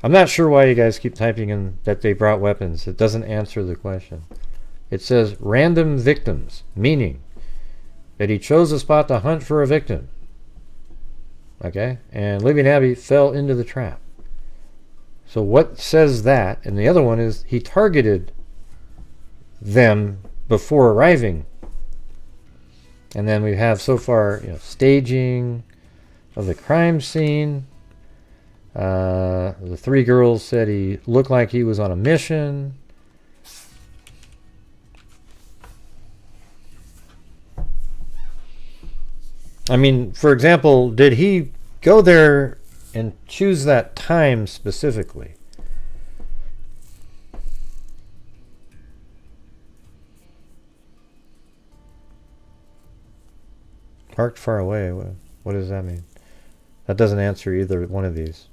I'm not sure why you guys keep typing in that they brought weapons. It doesn't answer the question. It says random victims, meaning that he chose a spot to hunt for a victim. Okay? And Libby and Abby fell into the trap. So what says that? And the other one is he targeted them before arriving. And then we have so far, staging of the crime scene. The three girls said he looked like he was on a mission. I mean, for example, did he go there and choose that time specifically? Parked far away. What does that mean? That doesn't answer either one of these.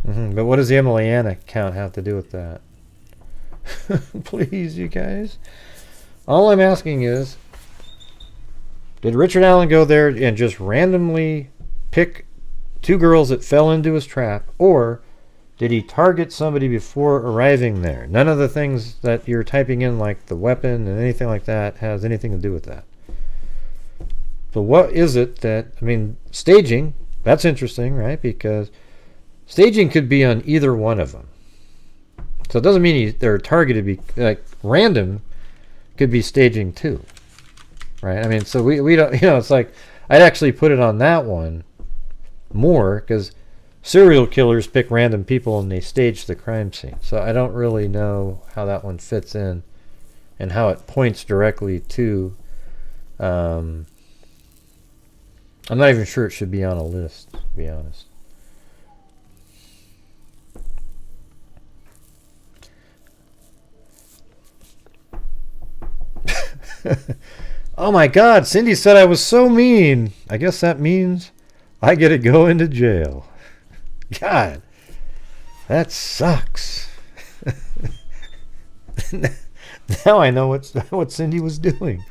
But what does the Emiliana count have to do with that? Please, you guys. All I'm asking is, did Richard Allen go there and just randomly pick two girls that fell into his trap, or did he target somebody before arriving there? None of the things that you're typing in, like the weapon and anything like that, has anything to do with that. So what is it that, I mean, staging, that's interesting, right? Because staging could be on either one of them. So it doesn't mean they're targeted, like random could be staging too, right? I mean, so we don't, it's like, I'd actually put it on that one more, because serial killers pick random people and they stage the crime scene. So I don't really know how that one fits in and how it points directly to, I'm not even sure it should be on a list, to be honest. Oh my God, Cindy said I was so mean. I guess that means I get to go into jail. God, that sucks. Now I know what Cindy was doing.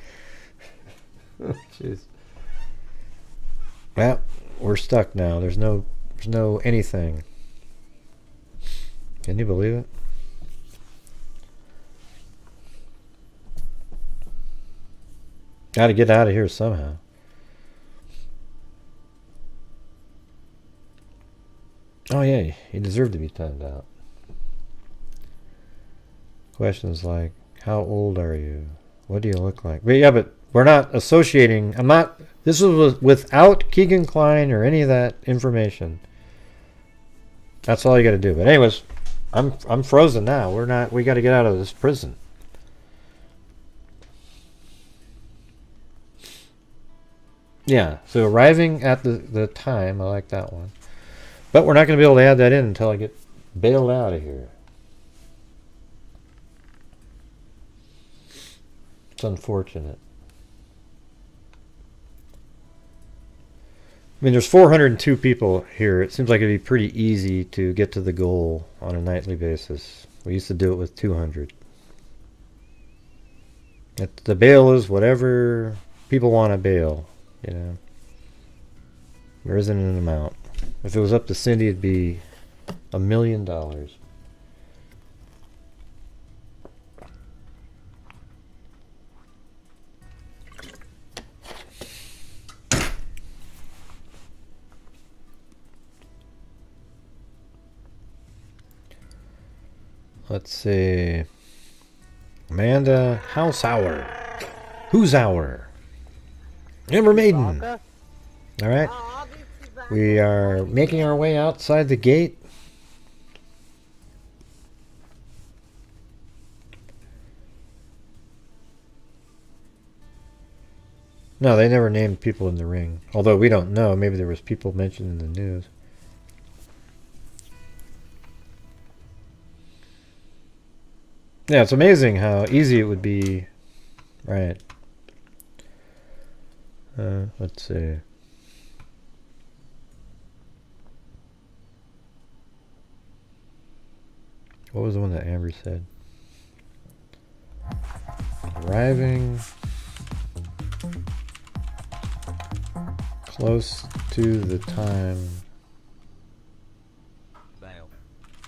Oh, jeez. Well, we're stuck now. There's no anything. Can you believe it? Got to get out of here somehow. Oh yeah, he deserved to be timed out. Questions like, how old are you? What do you look like? But yeah, but we're not associating. This was without Keegan Klein or any of that information. That's all you got to do. But anyways, I'm frozen now. We got to get out of this prison. Yeah, so arriving at the time, I like that one. But we're not going to be able to add that in until I get bailed out of here. It's unfortunate. mean, there's 402 people here. It seems like it'd be pretty easy to get to the goal on a nightly basis. We used to do it with 200. The bail is whatever people want to bail, you know. There isn't an amount. If it was up to Cindy, it'd be $1 million. Let's see. Amanda House-Hour. Who's Hour? Amber Maiden. All right. We are making our way outside the gate. No, they never named people in the ring. Although we don't know. Maybe there was people mentioned in the news. Yeah, it's amazing how easy it would be. Right. Let's see. What was the one that Amber said? Arriving close to the time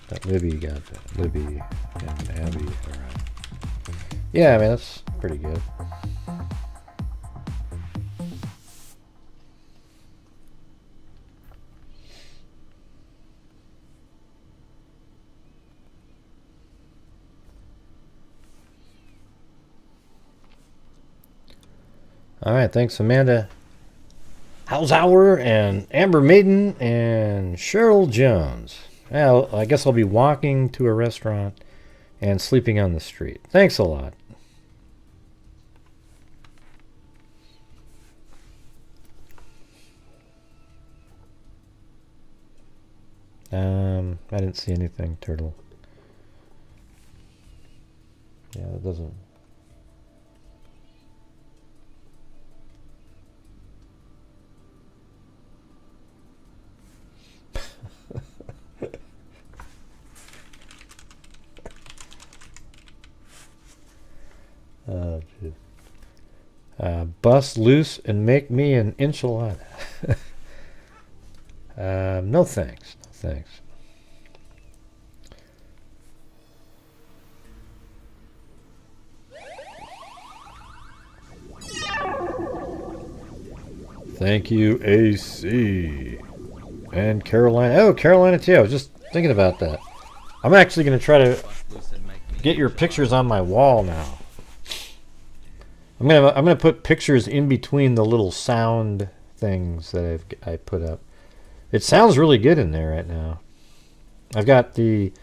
that Libby got that. Libby and Abby arrived. Yeah, I mean, that's pretty good. All right, thanks, Amanda House-Hour and Amber Maiden and Cheryl Jones. Well, I guess I'll be walking to a restaurant and sleeping on the street. Thanks a lot. I didn't see anything, Turtle. Yeah, that doesn't... Oh, jeez. Bust loose and make me an enchilada. No thanks. No thanks. Thank you, AC. And Carolina. Oh, Carolina too. I was just thinking about that. I'm actually going to try to get your pictures on my wall now. I'm gonna put pictures in between the little sound things that I put up. It sounds really good in there right now. I've got the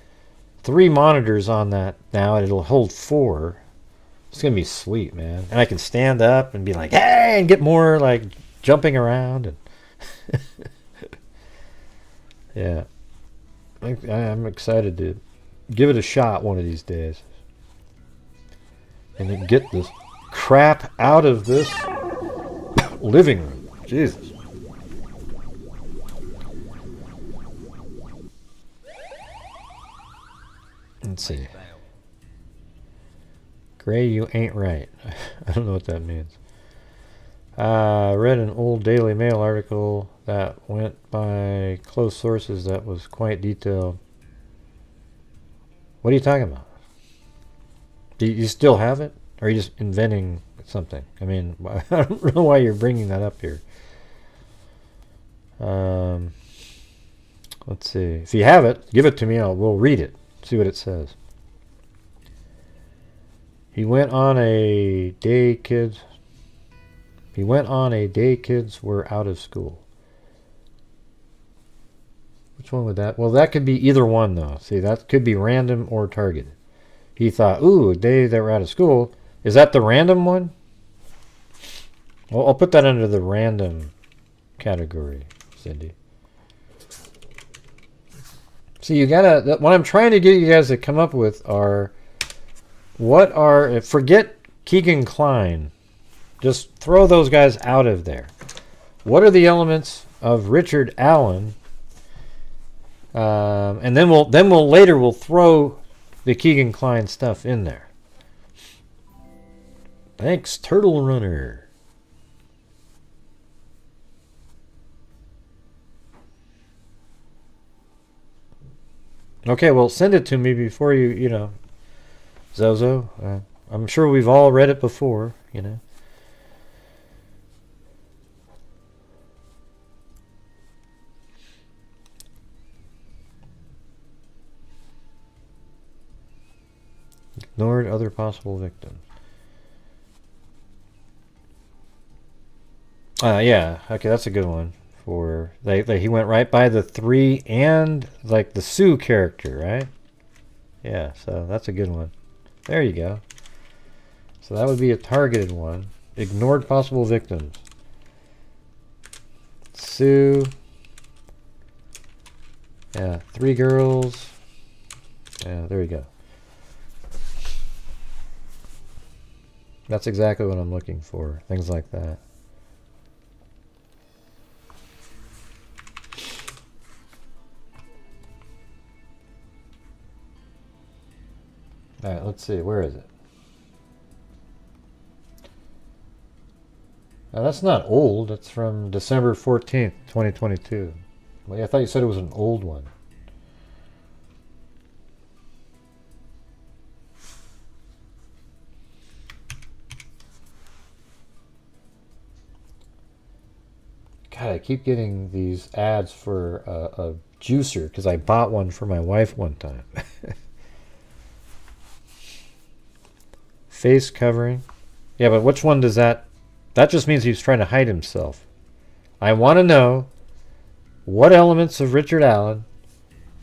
3 monitors on that now, and it'll hold 4. It's gonna be sweet, man. And I can stand up and be like, hey, and get more like jumping around and yeah. I'm excited to give it a shot one of these days. And then get this crap out of this living room. Jesus. Let's see. Gray, you ain't right. I don't know what that means. I read an old Daily Mail article that went by close sources that was quite detailed. What are you talking about? Do you still have it? Or are you just inventing something? I mean, I don't know why you're bringing that up here. Let's see. If you have it, give it to me. We'll read it. See what it says. He went on a day kids were out of school. Which one would that? Well, that could be either one, though. See, that could be random or targeted. He thought, ooh, a day they were out of school. Is that the random one? Well, I'll put that under the random category, Cindy. See, you gotta... What I'm trying to get you guys to come up with are... Forget Keegan Kline. Just throw those guys out of there. What are the elements of Richard Allen, and then we'll later throw the Keegan Kline stuff in there. Thanks, Turtle Runner. Okay, well, send it to me before you know, Zozo. I'm sure we've all read it before, you know. Ignored other possible victims. Yeah, okay, that's a good one. For he went right by the 3 and like the Sue character, right? Yeah, so that's a good one. There you go. So that would be a targeted one. Ignored possible victims. Sue. Yeah, 3 girls. Yeah, there you go. That's exactly what I'm looking for. Things like that. Alright, let's see. Where is it? Now, that's not old. That's from December 14th, 2022. Well, I thought you said it was an old one. God, I keep getting these ads for a juicer because I bought one for my wife one time. Face covering. Yeah, but which one does that... That just means he's trying to hide himself. I want to know what elements of Richard Allen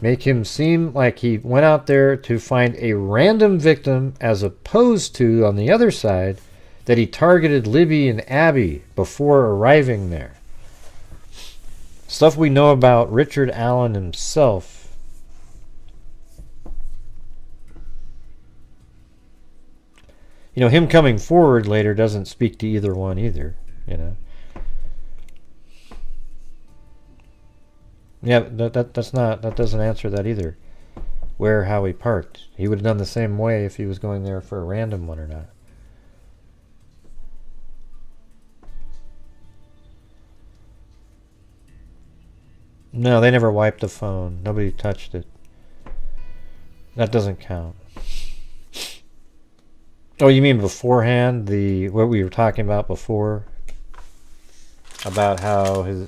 make him seem like he went out there to find a random victim as opposed to, on the other side, that he targeted Libby and Abby before arriving there. Stuff we know about Richard Allen himself. You know, him coming forward later doesn't speak to either one either, you know. Yeah, that doesn't answer that either. Where, how he parked. He would have done the same way if he was going there for a random one or not. No, they never wiped the phone. Nobody touched it. That doesn't count. Oh, you mean beforehand? What we were talking about before? About how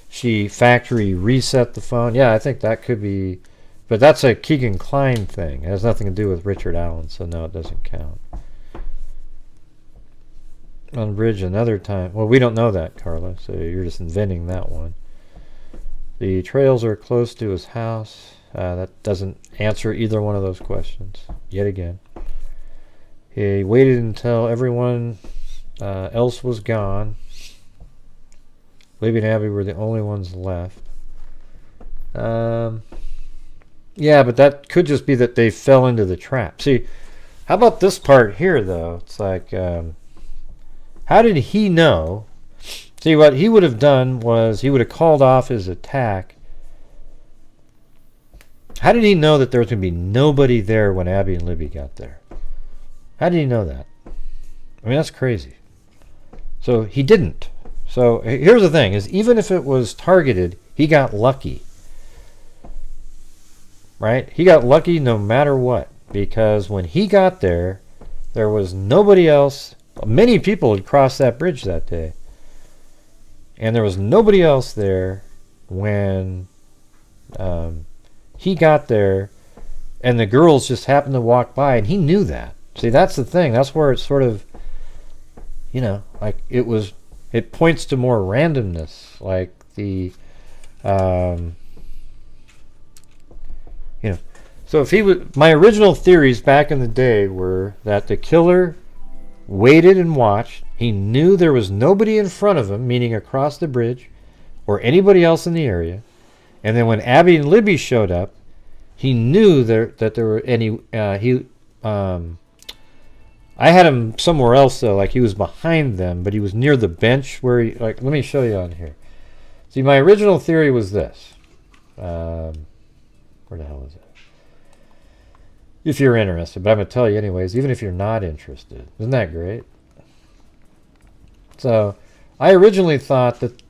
she factory reset the phone? Yeah, I think that could be... But that's a Keegan Kline thing. It has nothing to do with Richard Allen, so no, it doesn't count. On bridge another time. Well, we don't know that, Carla, so you're just inventing that one. The trails are close to his house. That doesn't answer either one of those questions, yet again. He waited until everyone else was gone. Libby and Abby were the only ones left. Yeah, but that could just be that they fell into the trap. See, how about this part here, though? It's like, how did he know? See, what he would have done was he would have called off his attack. How did he know that there was going to be nobody there when Abby and Libby got there? How did he know that? I mean, that's crazy. So he didn't. So here's the thing, is even if it was targeted, he got lucky. Right? He got lucky no matter what. Because when he got there, there was nobody else. Many people had crossed that bridge that day. And there was nobody else there when he got there. And the girls just happened to walk by. And he knew that. See, that's the thing. That's where it's sort of, you know, like it points to more randomness. Like the, you know, so if he would, my original theories back in the day were that the killer waited and watched. He knew there was nobody in front of him, meaning across the bridge, or anybody else in the area. And then when Abby and Libby showed up, he knew that there were any, I had him somewhere else, though, like he was behind them, but he was near the bench where he, like, let me show you on here. See, my original theory was this. Where the hell is it? If you're interested, but I'm going to tell you anyways, even if you're not interested. Isn't that great? So, I originally thought that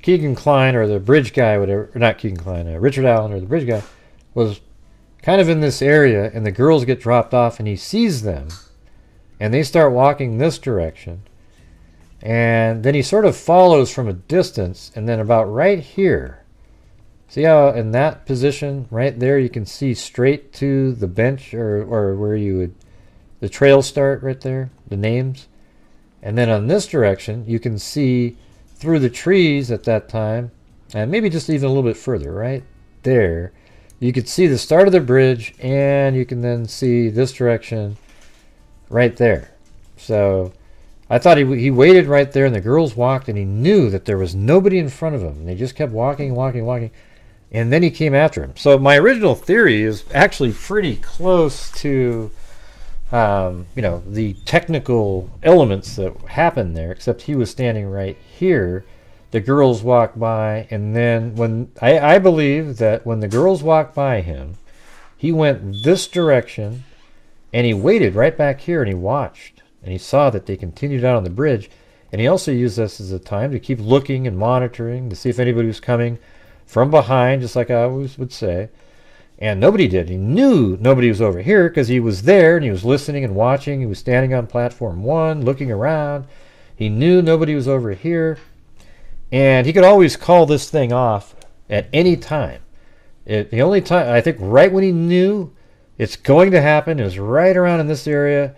Keegan Kline, or the bridge guy, whatever, or not Keegan Kline, Richard Allen, or the bridge guy, was kind of in this area, and the girls get dropped off, and he sees them, and they start walking this direction, and then he sort of follows from a distance, and then about right here, see how in that position, right there, you can see straight to the bench, or where you would, the trail start right there, the names, and then on this direction, you can see through the trees at that time, and maybe just even a little bit further, right there, you could see the start of the bridge, and you can then see this direction right there. So I thought he waited right there, and the girls walked, and he knew that there was nobody in front of him. And they just kept walking, and then he came after him. So my original theory is actually pretty close to the technical elements that happened there, except he was standing right here. The girls walked by, and then when I believe that when the girls walked by him, he went this direction, and he waited right back here, and he watched, and he saw that they continued out on the bridge, and he also used this as a time to keep looking and monitoring to see if anybody was coming from behind, just like I always would say. And nobody did. He knew nobody was over here because he was there, and he was listening and watching. He was standing on platform 1, looking around. He knew nobody was over here. And he could always call this thing off at any time. The only time, I think right when he knew it's going to happen, is right around in this area.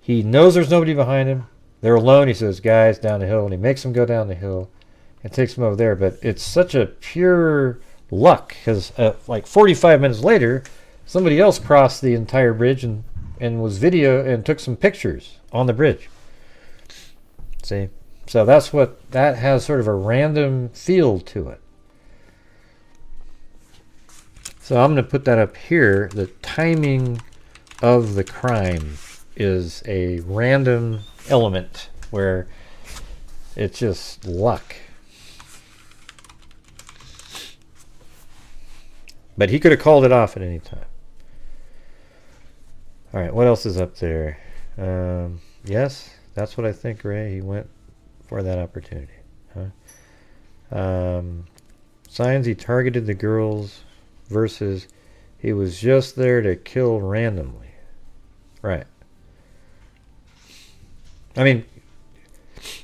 He knows there's nobody behind him. They're alone. He says, guys, down the hill. And he makes them go down the hill and takes them over there. But it's such a pure luck because like 45 minutes later, somebody else crossed the entire bridge and was video and took some pictures on the bridge. See? So that has sort of a random feel to it. So I'm going to put that up here. The timing of the crime is a random element where it's just luck. But he could have called it off at any time. All right, what else is up there? Yes, that's what I think, Ray. He went for that opportunity. Signs he targeted the girls versus he was just there to kill randomly. Right. I mean,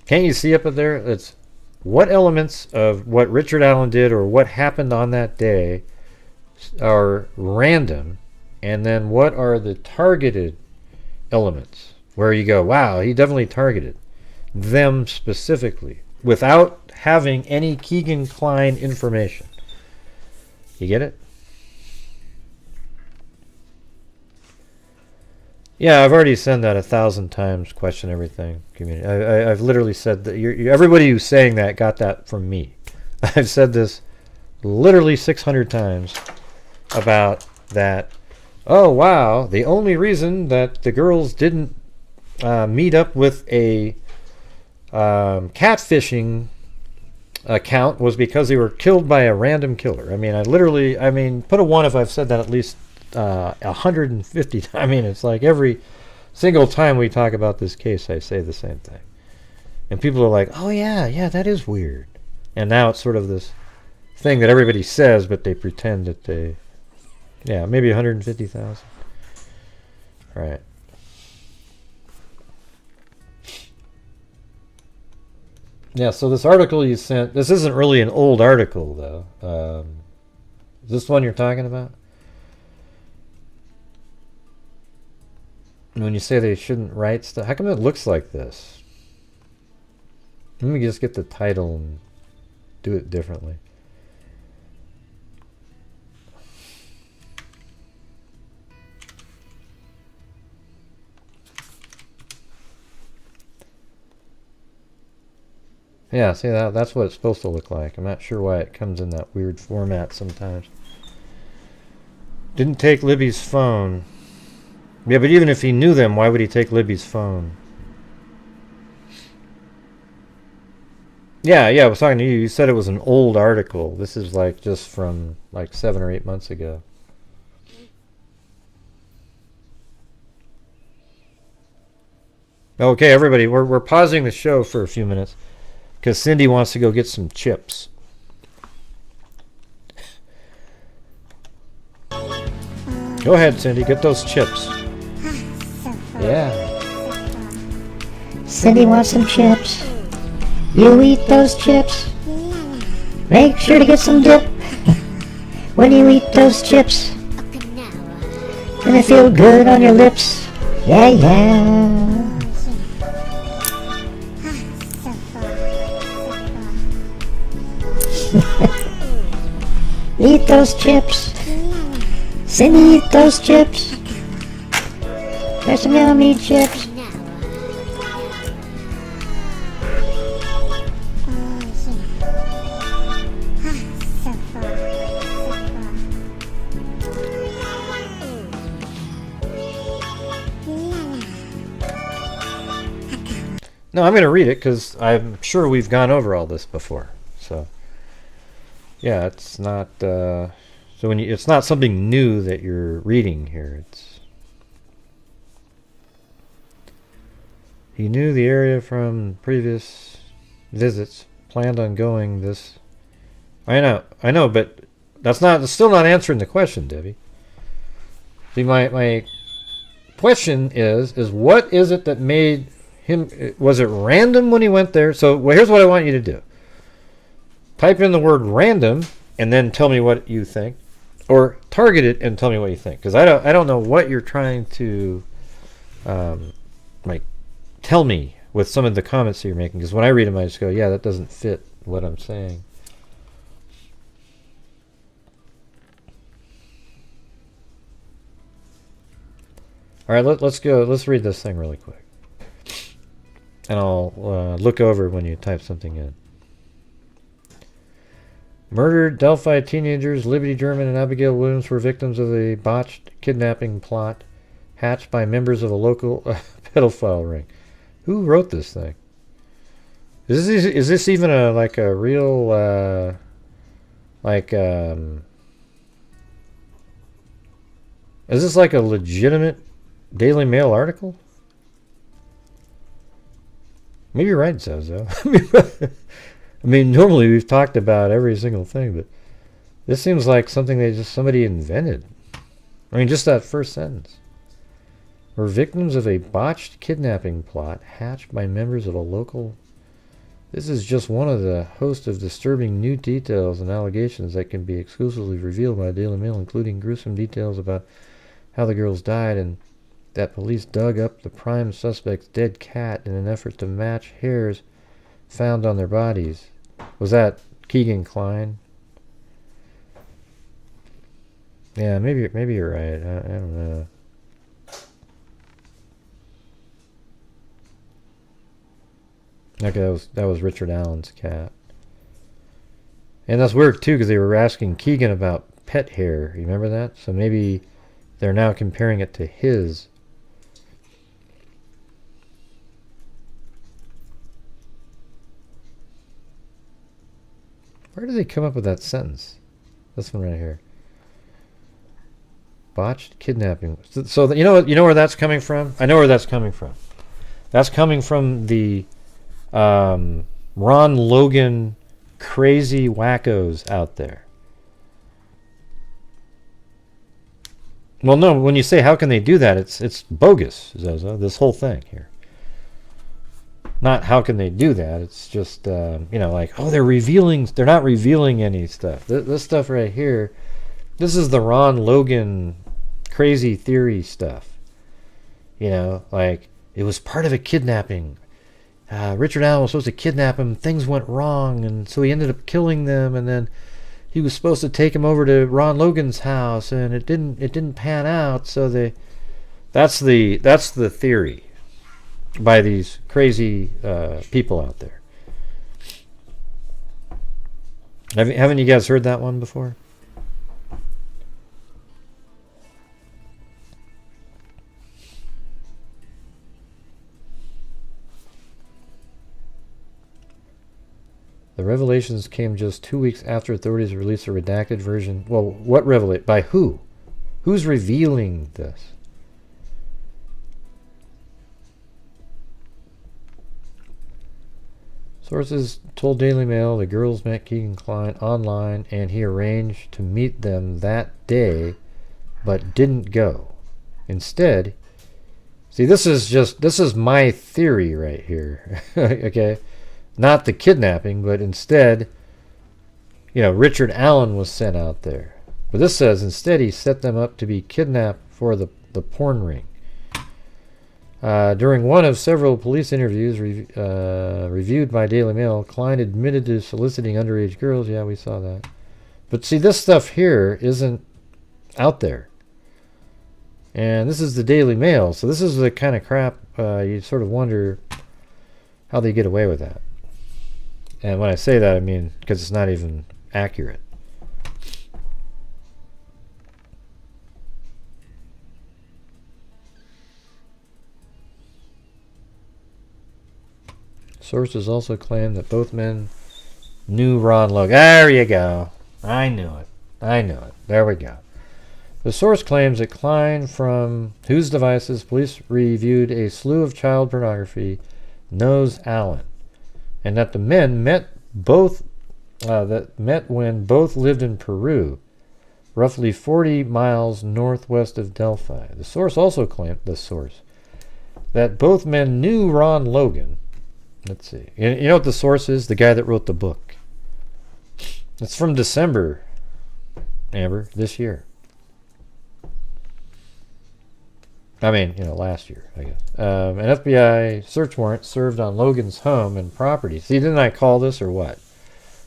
can't you see up there? It's what elements of what Richard Allen did or what happened on that day are random, and then what are the targeted elements where you go, wow, he definitely targeted them specifically without having any Keegan Kline information. You get it? Yeah, I've already said that 1,000 times. Question everything. Community. I've literally said that. Everybody who's saying that got that from me. I've said this literally 600 times about that. Oh wow! The only reason that the girls didn't meet up with a catfishing account was because they were killed by a random killer. I mean, put a 1 if I've said that at least 150 times. I mean, it's like every single time we talk about this case, I say the same thing. And people are like, oh yeah, that is weird. And now it's sort of this thing that everybody says, but they pretend that they, yeah, maybe 150,000. Right. Yeah, so this article you sent, this isn't really an old article, though. Is this the one you're talking about? When you say they shouldn't write stuff, how come it looks like this? Let me just get the title and do it differently. Yeah, see, that's what it's supposed to look like. I'm not sure why it comes in that weird format sometimes. Didn't take Libby's phone. Yeah, but even if he knew them, why would he take Libby's phone? Yeah, I was talking to you. You said it was an old article. This is like just from like 7 or 8 months ago. Okay, everybody, we're pausing the show for a few minutes because Cindy wants to go get some chips. Go ahead, Cindy, get those chips. Yeah. Cindy wants some chips. You eat those chips. Make sure to get some dip. When you eat those chips, gonna feel good on your lips. Yeah, yeah. Eat those chips. Cindy, eat those chips. There's some yummy chips. No, I'm going to read it because I'm sure we've gone over all this before. So, yeah, it's not. So when it's not something new that you're reading here. He knew the area from previous visits. Planned on going this. I know, but that's still not answering the question, Debbie. See, my question is what is it that made him? Was it random when he went there? So here's what I want you to do. Type in the word random and then tell me what you think, or target it and tell me what you think, because I don't know what you're trying to tell me with some of the comments that you're making, because when I read them I just go, yeah, that doesn't fit what I'm saying. All right, let's go. Let's read this thing really quick, and I'll look over when you type something in. Murdered Delphi teenagers Liberty German and Abigail Williams were victims of a botched kidnapping plot hatched by members of a local pedophile ring. Who wrote this thing? Is this even a real is this like a legitimate Daily Mail article? Maybe you're right, Zozo. I mean, normally we've talked about every single thing, but this seems like something somebody invented. I mean, just that first sentence. Were victims of a botched kidnapping plot hatched by members of a local... This is just one of the host of disturbing new details and allegations that can be exclusively revealed by Daily Mail, including gruesome details about how the girls died and that police dug up the prime suspect's dead cat in an effort to match hairs found on their bodies. Was that Keegan Klein? Yeah, maybe you're right. I don't know. Okay, that was Richard Allen's cat. And that's weird too, because they were asking Keegan about pet hair. You remember that? So maybe they're now comparing it to his. Where did they come up with that sentence? This one right here. Botched kidnapping. So you know where that's coming from? I know where that's coming from. That's coming from the Ron Logan crazy wackos out there. Well, no, when you say how can they do that, it's bogus, Zozo, this whole thing here. Not how can they do that, it's just, like, oh, they're not revealing any stuff. This stuff right here, this is the Ron Logan crazy theory stuff. Like, it was part of a kidnapping. Richard Allen was supposed to kidnap him. Things went wrong, and so he ended up killing them. And then he was supposed to take him over to Ron Logan's house, and it didn't pan out. So that's the theory by these crazy people out there. Haven't you guys heard that one before? The revelations came just 2 weeks after authorities released a redacted version. Well, what revelate? By who? Who's revealing this? Sources told Daily Mail the girls met Keegan Kline online and he arranged to meet them that day, but didn't go. Instead, see, this is my theory right here. Okay? Not the kidnapping, but instead, Richard Allen was sent out there. But this says instead he set them up to be kidnapped for the porn ring. During one of several police interviews reviewed by Daily Mail, Kline admitted to soliciting underage girls. Yeah, we saw that. But see, this stuff here isn't out there. And this is the Daily Mail, so this is the kind of crap you sort of wonder how they get away with that. And when I say that, I mean because it's not even accurate. Sources also claim that both men knew Ron Logan. There you go. I knew it. There we go. The source claims that Kline, from whose devices police reviewed a slew of child pornography, knows Allen, and that the men met when both lived in Peru, roughly 40 miles northwest of Delphi. The source also claimed that both men knew Ron Logan. Let's see. You know what the source is? The guy that wrote the book. It's from December, Amber, this year. I mean, last year, I guess. An FBI search warrant served on Logan's home and property. See, didn't I call this or what?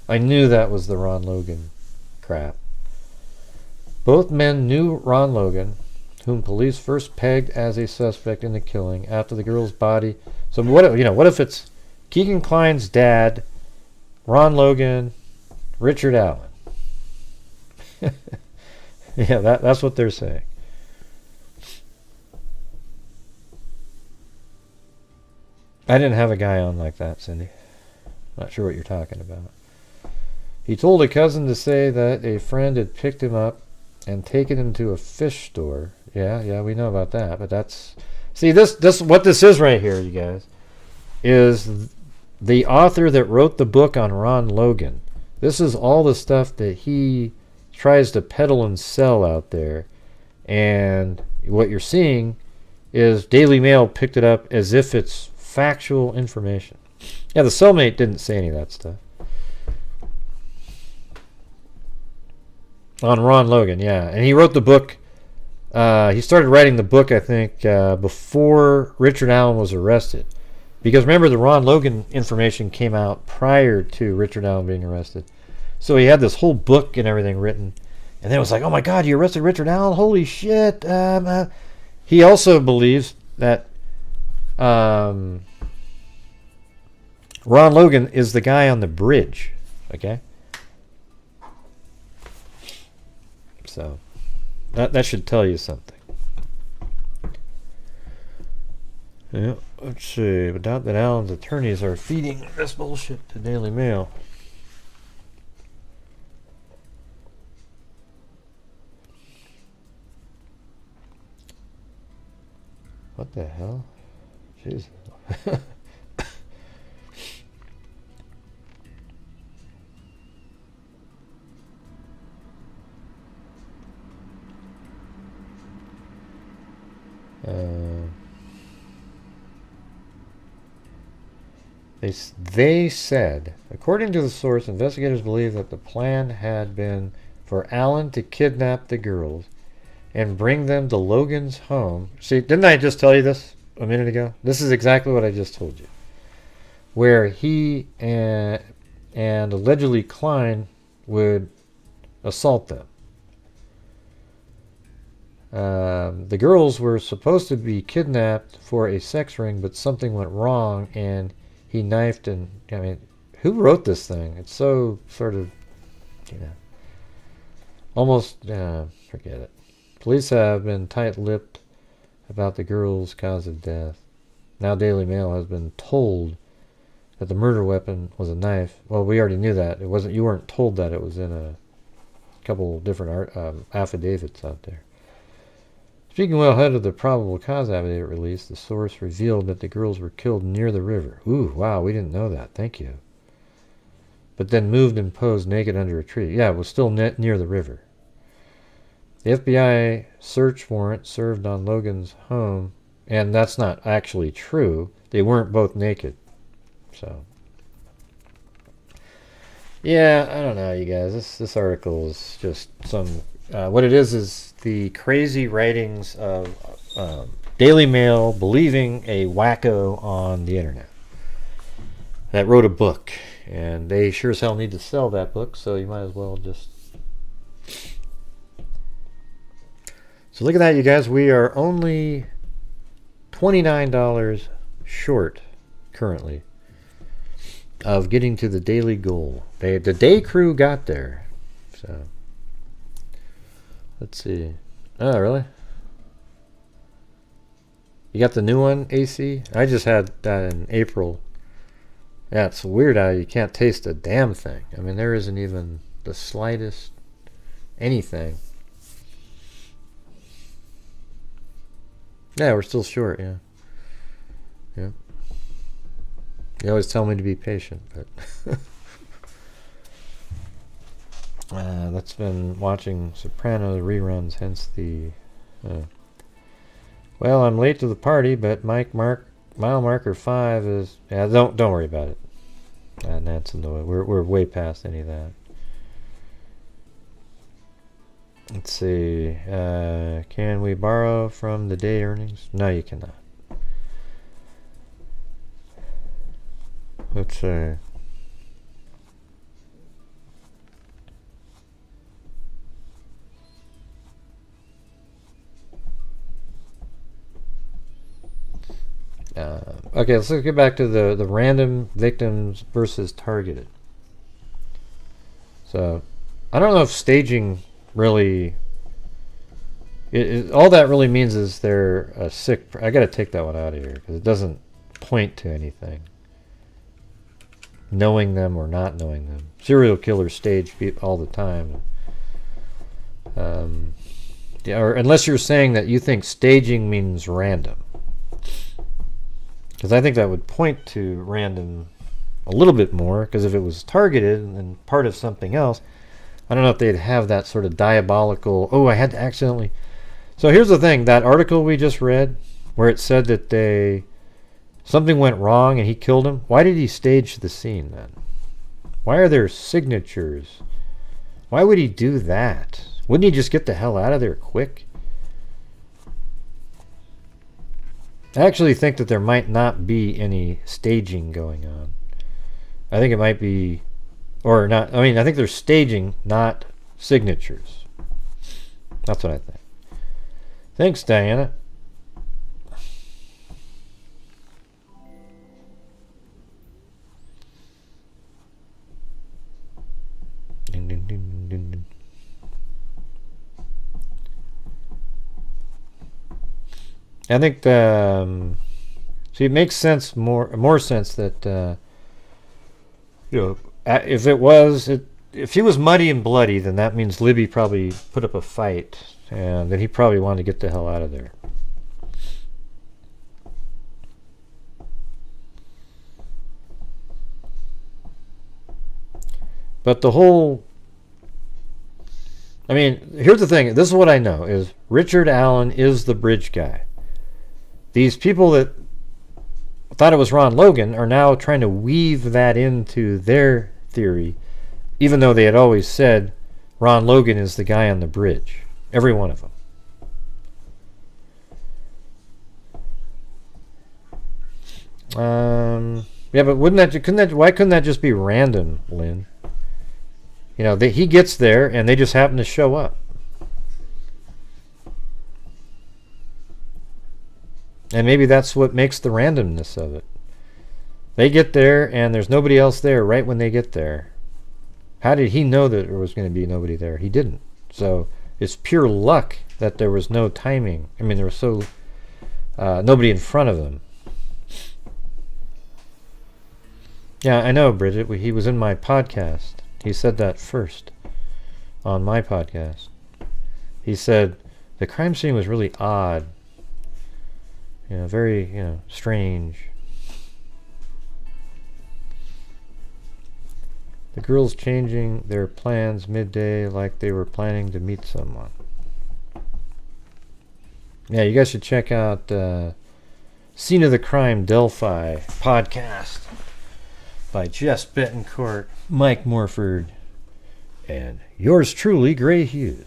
I knew that was the Ron Logan crap. Both men knew Ron Logan, whom police first pegged as a suspect in the killing after the girl's body. So what if it's Keegan Kline's dad, Ron Logan, Richard Allen? Yeah, that's what they're saying. I didn't have a guy on like that, Cindy. Not sure what you're talking about. He told a cousin to say that a friend had picked him up and taken him to a fish store. Yeah, we know about that. But that's... See, this what this is right here, you guys, is the author that wrote the book on Ron Logan. This is all the stuff that he tries to peddle and sell out there. And what you're seeing is Daily Mail picked it up as if it's factual information. Yeah, the cellmate didn't say any of that stuff. On Ron Logan, yeah. And he wrote the book. He started writing the book, I think, before Richard Allen was arrested. Because remember, the Ron Logan information came out prior to Richard Allen being arrested. So he had this whole book and everything written. And then it was like, oh my God, you arrested Richard Allen? Holy shit. He also believes that Ron Logan is the guy on the bridge. Okay? So that should tell you something. Yeah, let's see. Without that, Allen's attorneys are feeding this bullshit to Daily Mail. What the hell? Jesus. They said, according to the source, investigators believe that the plan had been for Allen to kidnap the girls and bring them to Logan's home. See, didn't I just tell you this a minute ago? This is exactly what I just told you. Where he and allegedly Kline would assault them. The girls were supposed to be kidnapped for a sex ring, but something went wrong and he knifed and... I mean, who wrote this thing? It's so sort of, almost... forget it. Police have been tight-lipped about the girl's cause of death. Now Daily Mail has been told that the murder weapon was a knife. Well, we already knew that. It wasn't. You weren't told that it was in a couple different affidavits out there. Speaking well ahead of the probable cause affidavit release, the source revealed that the girls were killed near the river. Ooh, wow, we didn't know that. Thank you. But then moved and posed naked under a tree. Yeah, it was still near the river. The FBI search warrant served on Logan's home, and that's not actually true. They weren't both naked. So, yeah, I don't know, you guys. This article is just some... what it is the crazy writings of Daily Mail believing a wacko on the internet that wrote a book. And they sure as hell need to sell that book, so you might as well just... So look at that, you guys. We are only $29 short currently of getting to the daily goal. The day crew got there. So let's see. Oh, really? You got the new one, AC? I just had that in April. Yeah, it's weird how you can't taste a damn thing. I mean, there isn't even the slightest anything. Yeah, we're still short, yeah. Yeah. You always tell me to be patient, but... that's been watching Sopranos reruns, hence the... Well, I'm late to the party, but mile marker 5 is... Yeah, don't worry about it. That's annoying. We're way past any of that. Let's see. Can we borrow from the day earnings? No, you cannot. Let's see. Okay, let's get back to the random victims versus targeted. So, I don't know if staging really... all that really means is they're a sick... I gotta take that one out of here, because it doesn't point to anything. Knowing them or not knowing them. Serial killers stage people all the time. Yeah, or unless you're saying that you think staging means random. Because I think that would point to random a little bit more, because if it was targeted and part of something else, I don't know if they'd have that sort of diabolical, oh, I had to accidentally... So here's the thing, that article we just read, where it said that something went wrong and he killed him, why did he stage the scene then? Why are there signatures? Why would he do that? Wouldn't he just get the hell out of there quick? I actually think that there might not be any staging going on. I think it might be, or not, I mean, I think there's staging, not signatures. That's what I think. Thanks, Diana. Ding, ding, ding, ding, ding. I think see, it makes sense, more sense that if if he was muddy and bloody, then that means Libby probably put up a fight, and then he probably wanted to get the hell out of there. But the whole... I mean, here's the thing. This is what I know, is Richard Allen is the bridge guy. These people that thought it was Ron Logan are now trying to weave that into their theory, even though they had always said Ron Logan is the guy on the bridge. Every one of them. Yeah, but why couldn't that just be random, Lynn? You know, he gets there and they just happen to show up. And maybe that's what makes the randomness of it. They get there and there's nobody else there right when they get there. How did he know that there was going to be nobody there? He didn't. So it's pure luck that there was no timing. I mean, there was nobody in front of them. Yeah, I know, Bridget. He was in my podcast. He said that first on my podcast. He said the crime scene was really odd. Very, strange. The girls changing their plans midday like they were planning to meet someone. Yeah, you guys should check out Scene of the Crime Delphi podcast by Jess Betancourt, Mike Morford, and yours truly, Gray Hughes.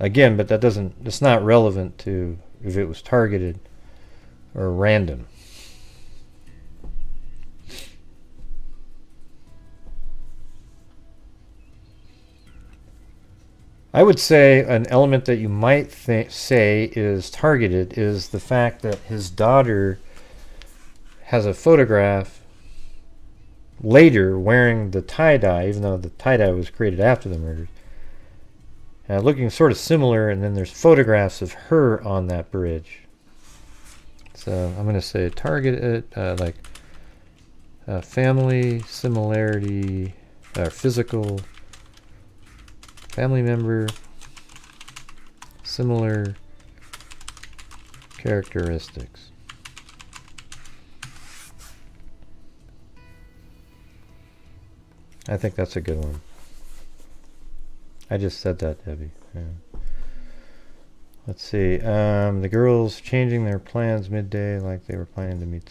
Again, but it's not relevant to if it was targeted or random. I would say an element that you might say is targeted is the fact that his daughter has a photograph later wearing the tie-dye, even though the tie-dye was created after the murders, looking sort of similar, and then there's photographs of her on that bridge. So I'm going to say targeted, like family similarity, or physical family member, similar characteristics. I think that's a good one. I just said that, Debbie. Yeah. Let's see. The girls changing their plans midday like they were planning to meet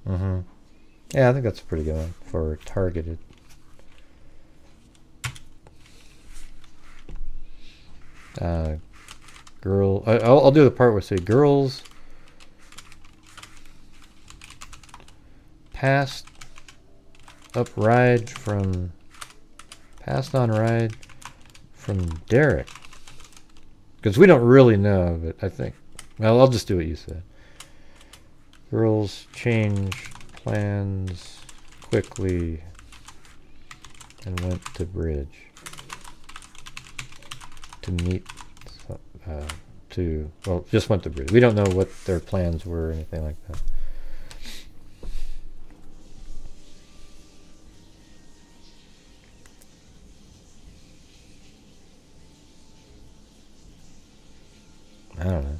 someone. Yeah, I think that's a pretty good one for targeted. I'll do the part where say girls passed on ride from Derek, because we don't really know, but I think, well, I'll just do what you said. Girls change plans quickly and went to bridge to meet just went to bridge. We don't know what their plans were or anything like that. I don't know.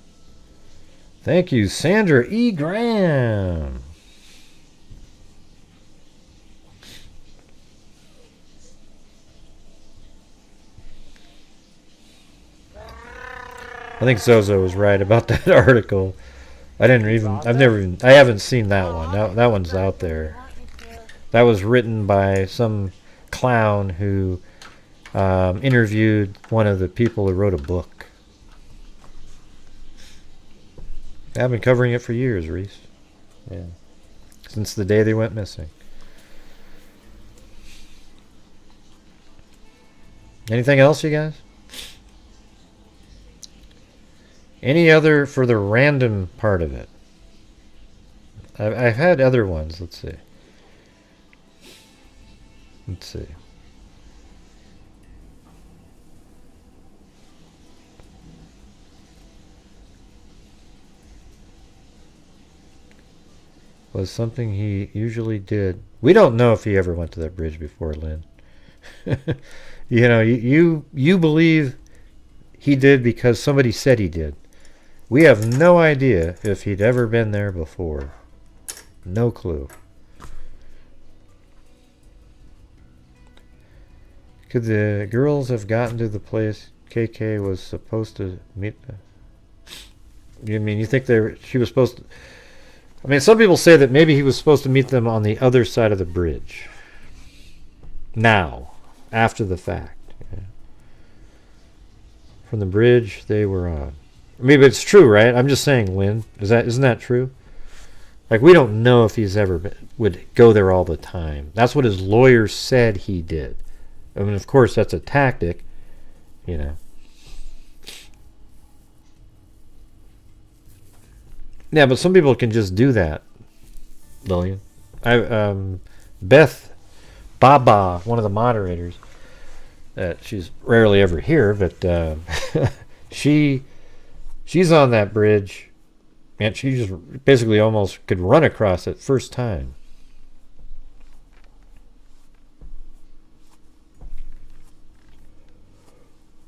Thank you, Sandra E. Graham. I think Zozo was right about that article. I haven't seen that one. That one's out there. That was written by some clown who interviewed one of the people who wrote a book. I've been covering it for years, Reese. Yeah. Since the day they went missing. Anything else, you guys? Any other for the random part of it? I've had other ones. Let's see. Was something he usually did. We don't know if he ever went to that bridge before, Lynn. You believe he did because somebody said he did. We have no idea if he'd ever been there before. No clue. Could the girls have gotten to the place KK was supposed to meet? You think she was supposed to? I mean, some people say that maybe he was supposed to meet them on the other side of the bridge. Now, after the fact. Yeah. From the bridge they were on. Maybe it's true, right? I'm just saying, Lynn. Isn't that true? Like, we don't know if he's would go there all the time. That's what his lawyer said he did. I mean, of course, that's a tactic, Yeah, but some people can just do that, Lillian. Beth Baba, one of the moderators, she's rarely ever here, but she She's on that bridge, and she just basically almost could run across it first time.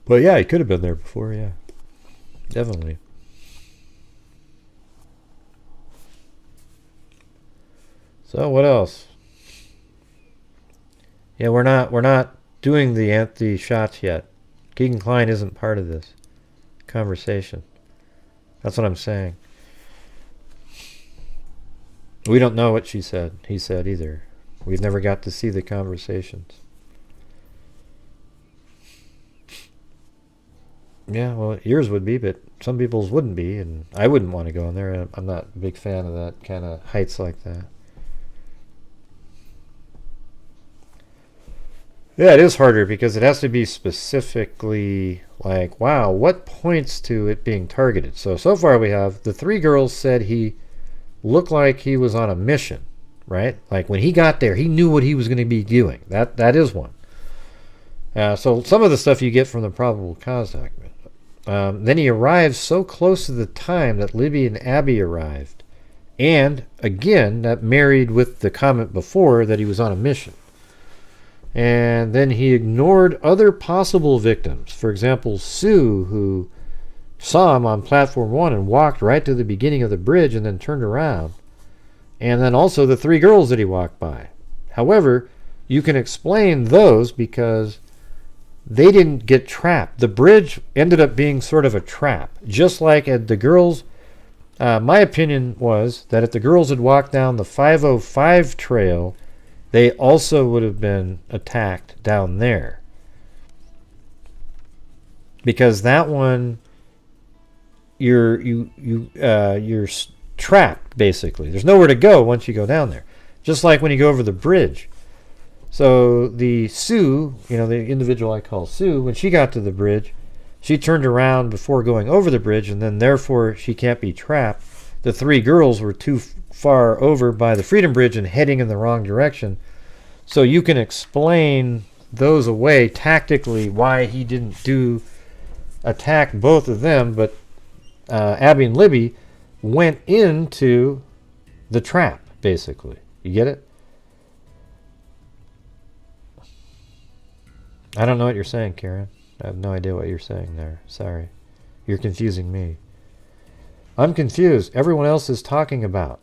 But yeah, he could have been there before, yeah. Definitely. So what else? Yeah, we're not doing the shots yet. Keegan Kline isn't part of this conversation. That's what I'm saying. We don't know what she said, he said either. We've never got to see the conversations. Yeah, well, yours would be, but some people's wouldn't be, and I wouldn't want to go in there. I'm not a big fan of that kind of heights like that. Yeah, it is harder because it has to be specifically like, wow, what points to it being targeted? So far we have the 3 girls said he looked like he was on a mission, right? Like when he got there, he knew what he was going to be doing. That is one. So some of the stuff you get from the probable cause document. Then he arrived so close to the time that Libby and Abby arrived. And, again, that married with the comment before that he was on a mission. And then he ignored other possible victims. For example, Sue, who saw him on Platform 1 and walked right to the beginning of the bridge and then turned around. And then also the 3 girls that he walked by. However, you can explain those because they didn't get trapped. The bridge ended up being sort of a trap. Just like at the girls, my opinion was that if the girls had walked down the 505 trail, they also would have been attacked down there. Because that one, you're trapped, basically. There's nowhere to go once you go down there. Just like when you go over the bridge. So the Sue, the individual I call Sue, when she got to the bridge, she turned around before going over the bridge, and then therefore she can't be trapped. The 3 girls were too far over by the Freedom Bridge and heading in the wrong direction. So you can explain those away tactically why he didn't attack both of them, but Abby and Libby went into the trap, basically. You get it? I don't know what you're saying, Karen. I have no idea what you're saying there. Sorry. You're confusing me. I'm confused. Everyone else is talking about.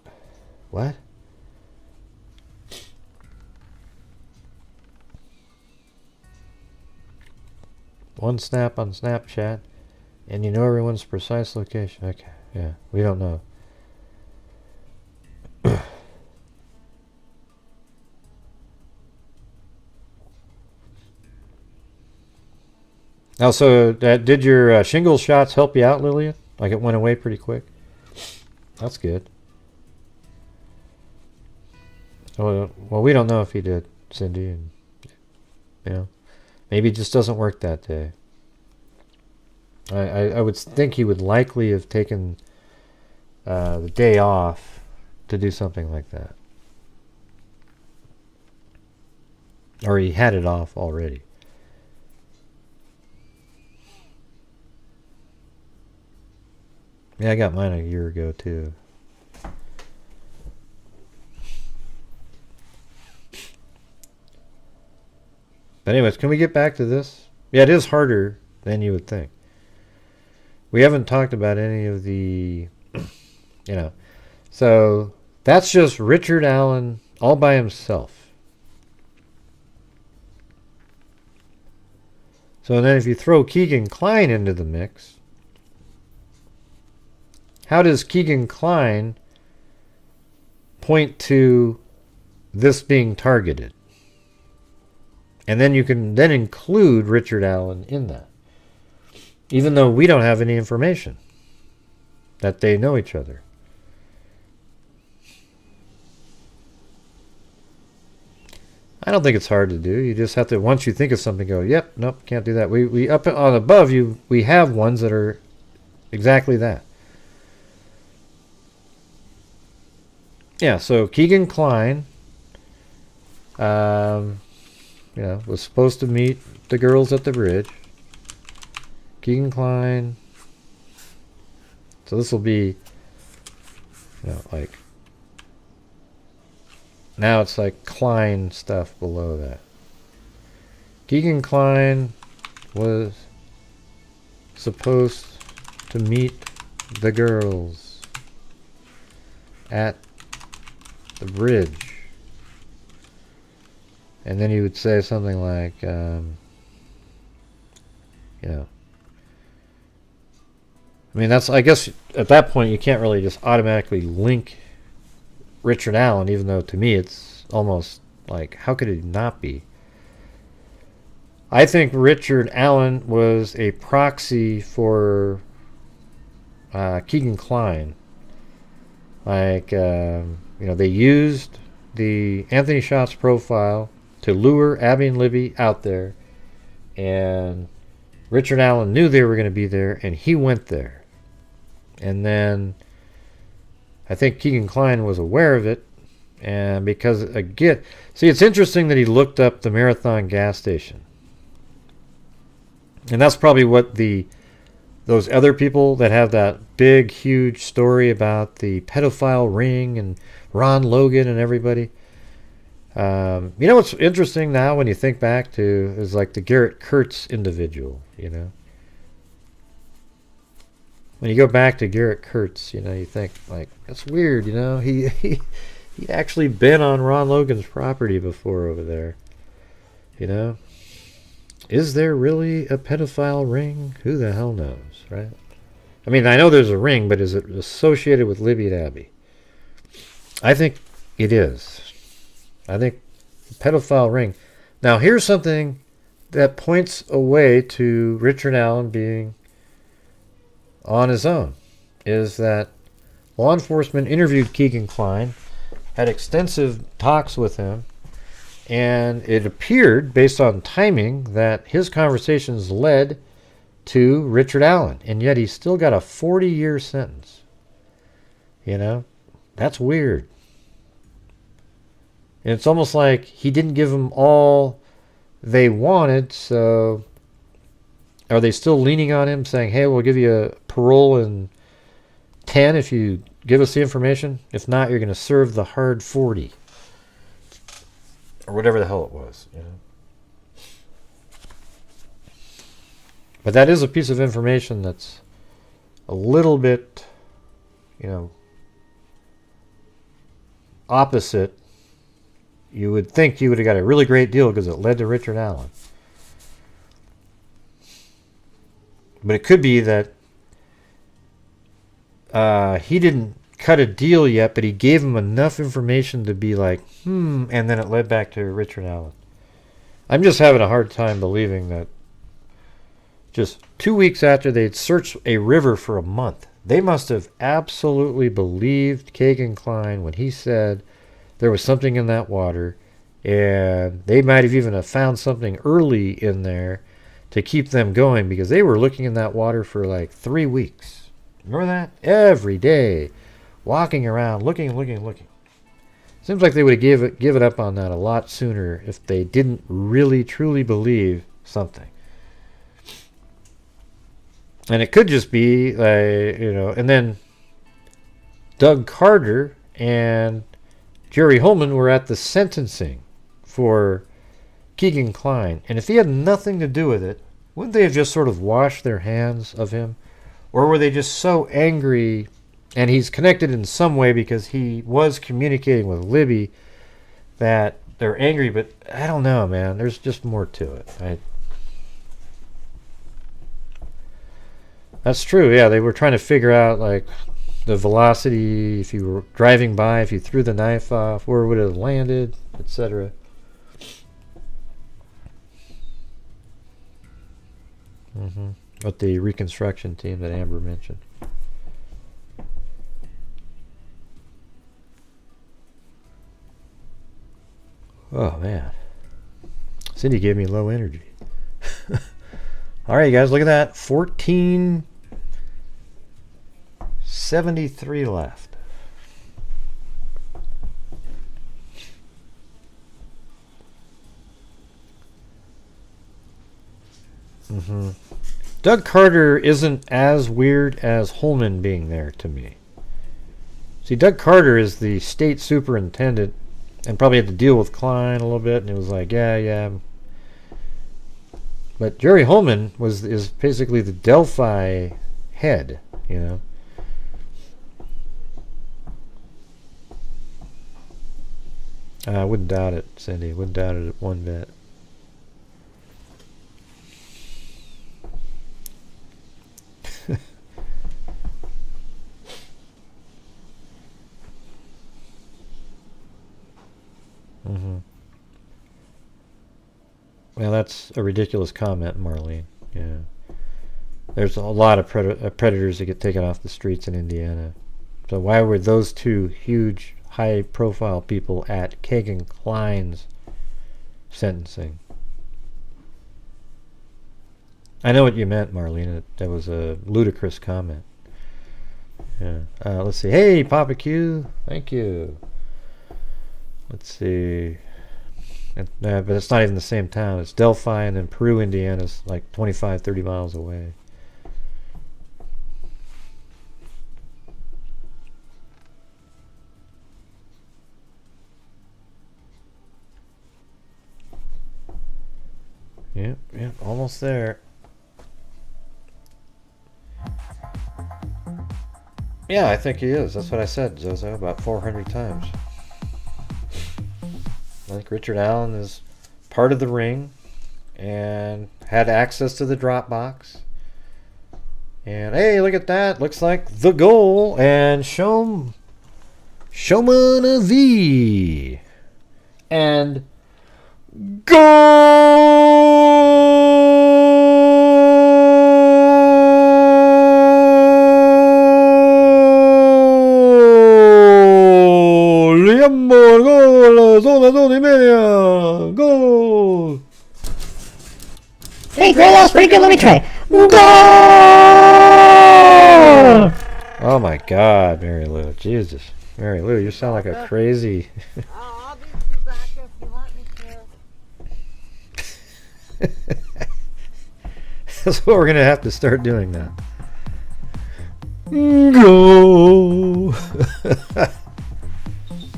What? One snap on Snapchat, and you know everyone's precise location. Okay, yeah, we don't know. Now, so did your shingle shots help you out, Lillian? Like it went away pretty quick? That's good. Well, we don't know if he did, Cindy. And, maybe it just doesn't work that day. I would think he would likely have taken the day off to do something like that. Or he had it off already. Yeah, I got mine a year ago, too. But anyways, can we get back to this? Yeah, it is harder than you would think. We haven't talked about any of the, So, that's just Richard Allen all by himself. So then if you throw Keegan Kline into the mix, how does Keegan Kline point to this being targeted? And then you can then include Richard Allen in that. Even though we don't have any information that they know each other. I don't think it's hard to do. You just have to, once you think of something, go, yep, nope, can't do that. We up on above you, we have ones that are exactly that. Yeah, so Keegan Kline, was supposed to meet the girls at the bridge. Keegan Kline So this will be, like, now it's like Klein stuff below that. Keegan Klein was supposed to meet the girls at the bridge. And then he would say something like, I mean, that's, I guess at that point you can't really just automatically link Richard Allen, even though to me it's almost like, how could it not be? I think Richard Allen was a proxy for Keegan Klein. Like, they used the Anthony Schatz profile to lure Abby and Libby out there, and Richard Allen knew they were going to be there, and he went there. And then I think Keegan Klein was aware of it, and because, again, see, it's interesting that he looked up the Marathon gas station. And that's probably what those other people that have that big, huge story about the pedophile ring and Ron Logan and everybody. You know what's interesting now when you think back to is like the Garrett Kurtz individual, When you go back to Garrett Kurtz, you think, like, that's weird, He'd actually been on Ron Logan's property before over there, Is there really a pedophile ring? Who the hell knows, right? I mean, I know there's a ring, but is it associated with Libby and Abby? I think it is. I think the pedophile ring. Now, here's something that points away to Richard Allen being on his own, is that law enforcement interviewed Keegan Klein, had extensive talks with him, and it appeared, based on timing, that his conversations led to Richard Allen, and yet he still got a 40-year sentence. That's weird. And it's almost like he didn't give them all they wanted, so are they still leaning on him, saying, hey, we'll give you a parole in 10 if you give us the information? If not, you're going to serve the hard 40. Or whatever the hell it was, But that is a piece of information that's a little bit, opposite. You would think you would have got a really great deal because it led to Richard Allen. But it could be that he didn't cut a deal yet, but he gave him enough information to be like, and then it led back to Richard Allen. I'm just having a hard time believing that just 2 weeks after they'd searched a river for a month, they must have absolutely believed Keegan Klein when he said there was something in that water, and they might have even found something early in there to keep them going, because they were looking in that water for like 3 weeks. Remember that? Every day. Walking around, looking. Seems like they would have given up on that a lot sooner if they didn't really, truly believe something. And it could just be, and then Doug Carter and Jerry Holman were at the sentencing for Keegan Klein. And if he had nothing to do with it, wouldn't they have just sort of washed their hands of him? Or were they just so angry, and he's connected in some way because he was communicating with Libby, that they're angry? But I don't know, man. There's just more to it. That's true, yeah. They were trying to figure out, like, the velocity, if you were driving by, if you threw the knife off, where would it have landed, etc. With the reconstruction team that Amber mentioned. Oh, man. Cindy gave me low energy. All right, you guys, look at that. 1473 left. Doug Carter isn't as weird as Holman being there to me. See, Doug Carter is the state superintendent and probably had to deal with Klein a little bit, and it was like, yeah. But Jerry Holman is basically the Delphi head, you know. I wouldn't doubt it, Cindy. Wouldn't doubt it one bit. Well, that's a ridiculous comment, Marlene. Yeah. There's a lot of predators that get taken off the streets in Indiana. So why were those two huge, high-profile people at Kagan Klein's sentencing? I know what you meant, Marlene. That was a ludicrous comment. Yeah. Let's see. Hey, Papa Q. Thank you. Let's see. But it's not even the same town. It's Delphi, and then Peru, Indiana's like 25, 30 miles away. Yep, almost there. Yeah, I think he is. That's what I said, Zozo, about 400 times. I think Richard Allen is part of the ring and had access to the Dropbox. And hey, look at that. Looks like the goal. And Showman of V. And Goal! Hey, Gray, that was pretty good. Let me try. Goal! Oh my God, Mary Lou. Jesus. Mary Lou, you sound like a crazy... I'll be Chewbacca if you want me to. That's what we're going to have to start doing now. Go!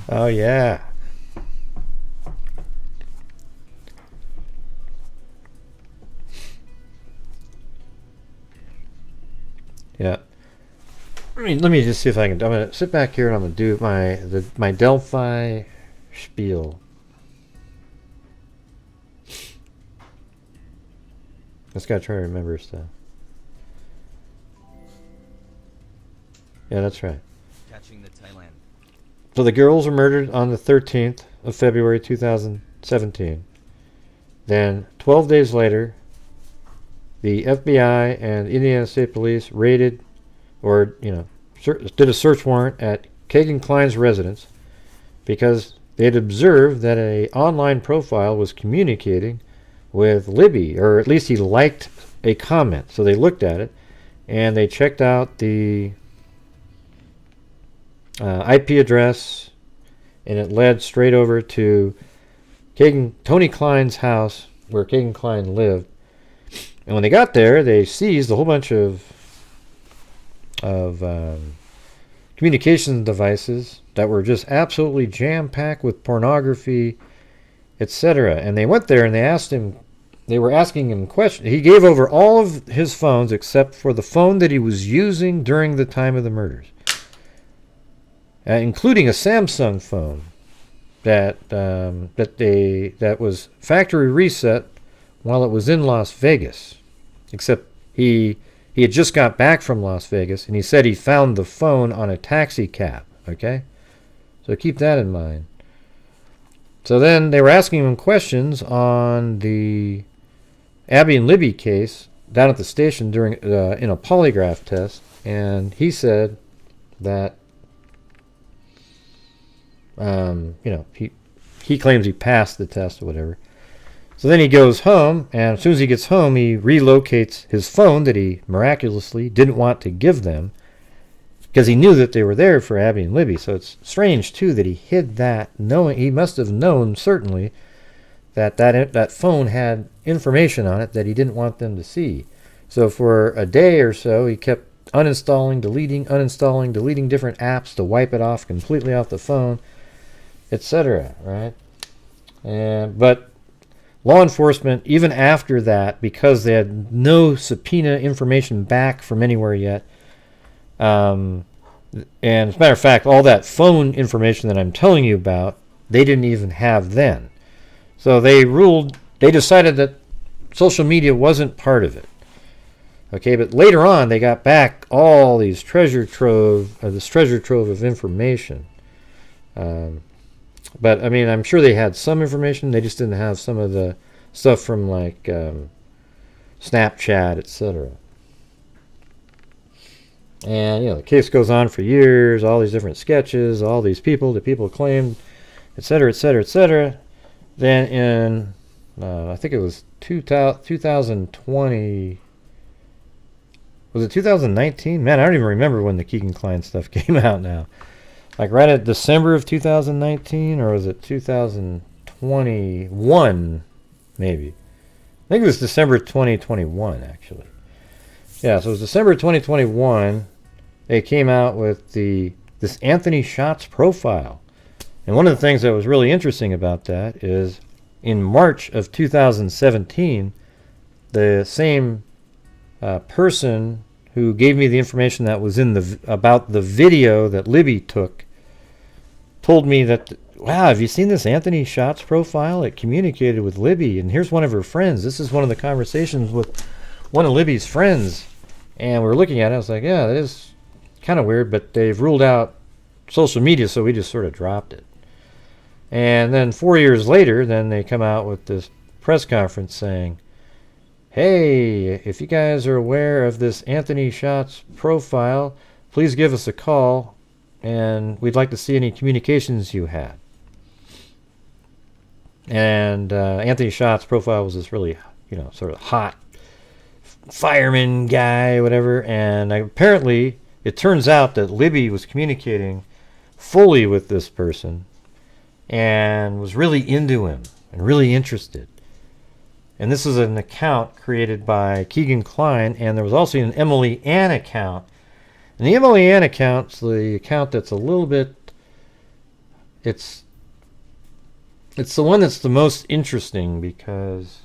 Oh, yeah. Yeah. Let me just see if I can. I'm going to sit back here and I'm going to do my Delphi spiel. Just got to try to remember stuff. Yeah, that's right. Catching the tail end. So the girls were murdered on the 13th of February 2017. Then 12 days later, the FBI and Indiana State Police raided, or did a search warrant at Kagan Klein's residence because they had observed that an online profile was communicating with Libby, or at least he liked a comment. So they looked at it and they checked out the IP address, and it led straight over to Tony Klein's house where Kagan Klein lived. And when they got there, they seized a whole bunch of communication devices that were just absolutely jam-packed with pornography, etc. And they went there and they asked him, they were asking him questions. He gave over all of his phones except for the phone that he was using during the time of the murders, including a Samsung phone that was factory reset while it was in Las Vegas. Except he had just got back from Las Vegas, and he said he found the phone on a taxi cab. Okay, so keep that in mind. So then they were asking him questions on the Abby and Libby case down at the station during in a polygraph test, and he said that he claims he passed the test or whatever. So then he goes home, and as soon as he gets home, he relocates his phone that he miraculously didn't want to give them because he knew that they were there for Abby and Libby. So it's strange, too, that he hid that, knowing he must have known, certainly, that phone had information on it that he didn't want them to see. So for a day or so, he kept uninstalling, deleting different apps to wipe it off completely off the phone, etc. Right? But law enforcement, even after that, because they had no subpoena information back from anywhere yet, and as a matter of fact, all that phone information that I'm telling you about, they didn't even have then. So they decided that social media wasn't part of it. Okay, but later on, they got back all these this treasure trove of information. But I mean, I'm sure they had some information. They just didn't have some of the stuff from like Snapchat, etc. And the case goes on for years. All these different sketches, all these people that people claimed, etc., etc., etc. Then in I think it was 2020. Was it 2019? Man, I don't even remember when the Keegan Klein stuff came out now. Like right at December of 2019, or was it 2021, maybe? I think it was December 2021, actually. Yeah, so it was December 2021. They came out with this Anthony Shots profile. And one of the things that was really interesting about that is in March of 2017, the same person who gave me the information that was about the video that Libby took told me that, wow, have you seen this Anthony Shots profile? It communicated with Libby, and here's one of her friends. This is one of the conversations with one of Libby's friends. And we were looking at it. I was like, yeah, that is kind of weird, but they've ruled out social media, so we just sort of dropped it. And then 4 years later, then they come out with this press conference saying, hey, if you guys are aware of this Anthony Shots profile, please give us a call, and we'd like to see any communications you had. And Anthony Shots profile was this really, sort of hot fireman guy, whatever. And apparently, it turns out that Libby was communicating fully with this person and was really into him and really interested. And this is an account created by Keegan Klein, and there was also an Emily Ann account. And the Emily Ann account's the account that's a little bit, it's the one that's the most interesting, because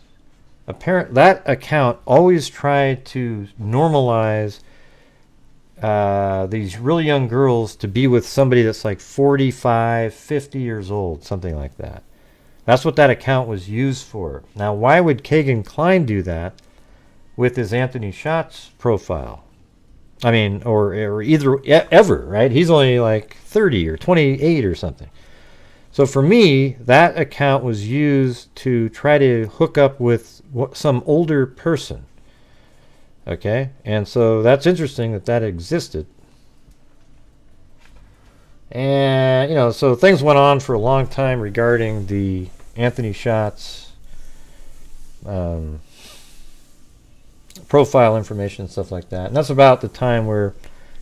that account always tried to normalize these really young girls to be with somebody that's like 45, 50 years old, something like that. That's what that account was used for. Now, why would Keegan Klein do that with his Anthony Shots profile? I mean, or either ever, right? He's only like 30 or 28 or something. So for me, that account was used to try to hook up with some older person. Okay? And so that's interesting that existed. And, so things went on for a long time regarding the Anthony Shots profile information and stuff like that. And that's about the time where,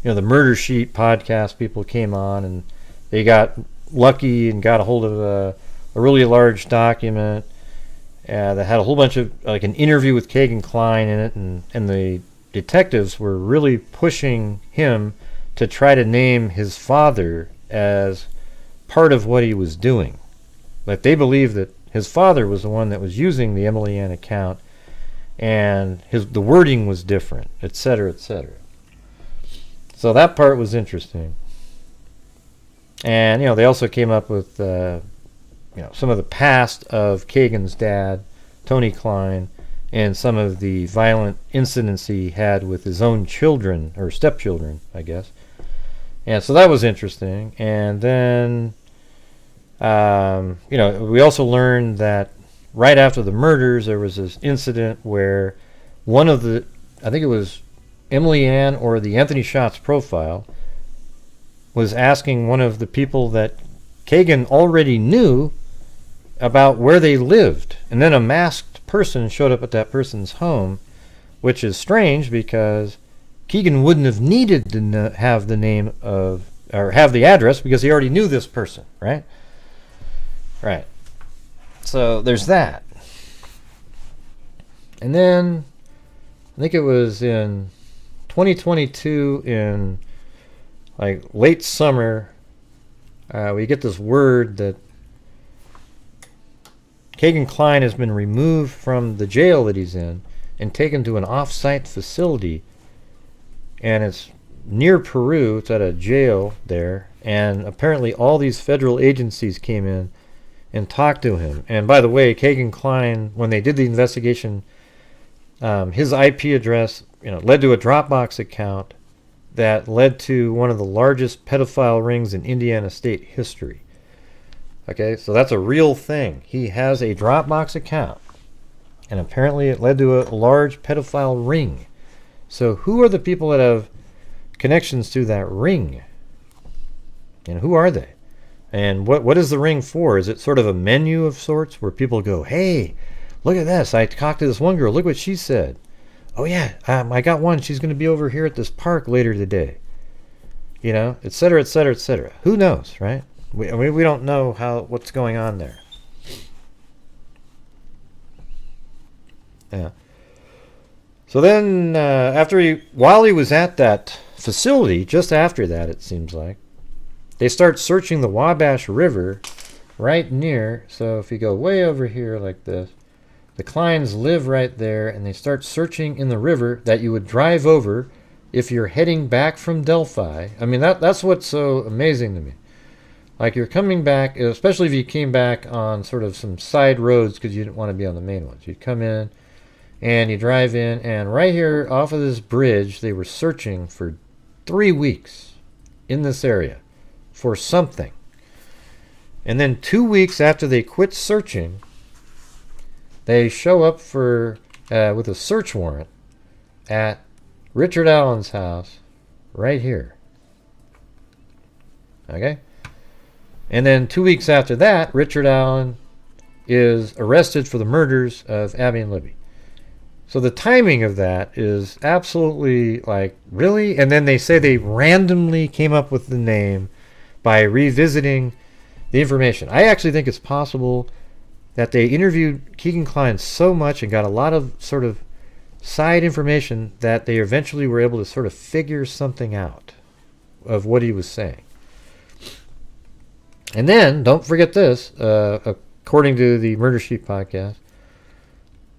the Murder Sheet podcast people came on, and they got lucky and got a hold of a really large document that had a whole bunch of, like, an interview with Keegan Klein in it, and the detectives were really pushing him to try to name his father as part of what he was doing. Like, they believed that his father was the one that was using the Emily Ann account, and the wording was different, etc., etc. So that part was interesting. And, they also came up with, some of the past of Keegan's dad, Tony Klein, and some of the violent incidents he had with his own children, or stepchildren, I guess. And so that was interesting. And then, we also learned that right after the murders, there was this incident where one of the, I think it was Emily Ann or the Anthony Shots profile, was asking one of the people that Keegan already knew about where they lived. And then a masked person showed up at that person's home, which is strange because Keegan wouldn't have needed to have the name of, or have the address, because he already knew this person, right? Right. So there's that. And then I think it was in 2022 in like late summer, we get this word that Kegan Kline has been removed from the jail that he's in and taken to an off-site facility, and it's near Peru. It's at a jail there, and apparently all these federal agencies came in and talked to him. And by the way, Kegan Kline, when they did the investigation, his IP address, led to a Dropbox account that led to one of the largest pedophile rings in Indiana state history. Okay, so that's a real thing. He has a Dropbox account, and apparently it led to a large pedophile ring. So who are the people that have connections to that ring? And who are they? And what is the ring for? Is it sort of a menu of sorts where people go, hey, look at this. I talked to this one girl. Look what she said. Oh, yeah, I got one. She's going to be over here at this park later today. Et cetera, et cetera, et cetera. Who knows, right? We don't know what's going on there. Yeah. So then, while he was at that facility, just after that, it seems like, they start searching the Wabash River right near. So if you go way over here like this, the Klines live right there, and they start searching in the river that you would drive over if you're heading back from Delphi. I mean, that's what's so amazing to me. Like, you're coming back, especially if you came back on sort of some side roads because you didn't want to be on the main ones. You'd come in and you drive in, and right here off of this bridge, they were searching for 3 weeks in this area for something. And then 2 weeks after they quit searching, they show up with a search warrant at Richard Allen's house right here. Okay? And then 2 weeks after that, Richard Allen is arrested for the murders of Abby and Libby. So the timing of that is absolutely like, really? And then they say they randomly came up with the name by revisiting the information. I actually think it's possible that they interviewed Kegan Kline so much and got a lot of sort of side information that they eventually were able to sort of figure something out of what he was saying. And then, don't forget this, according to the Murder Sheet podcast,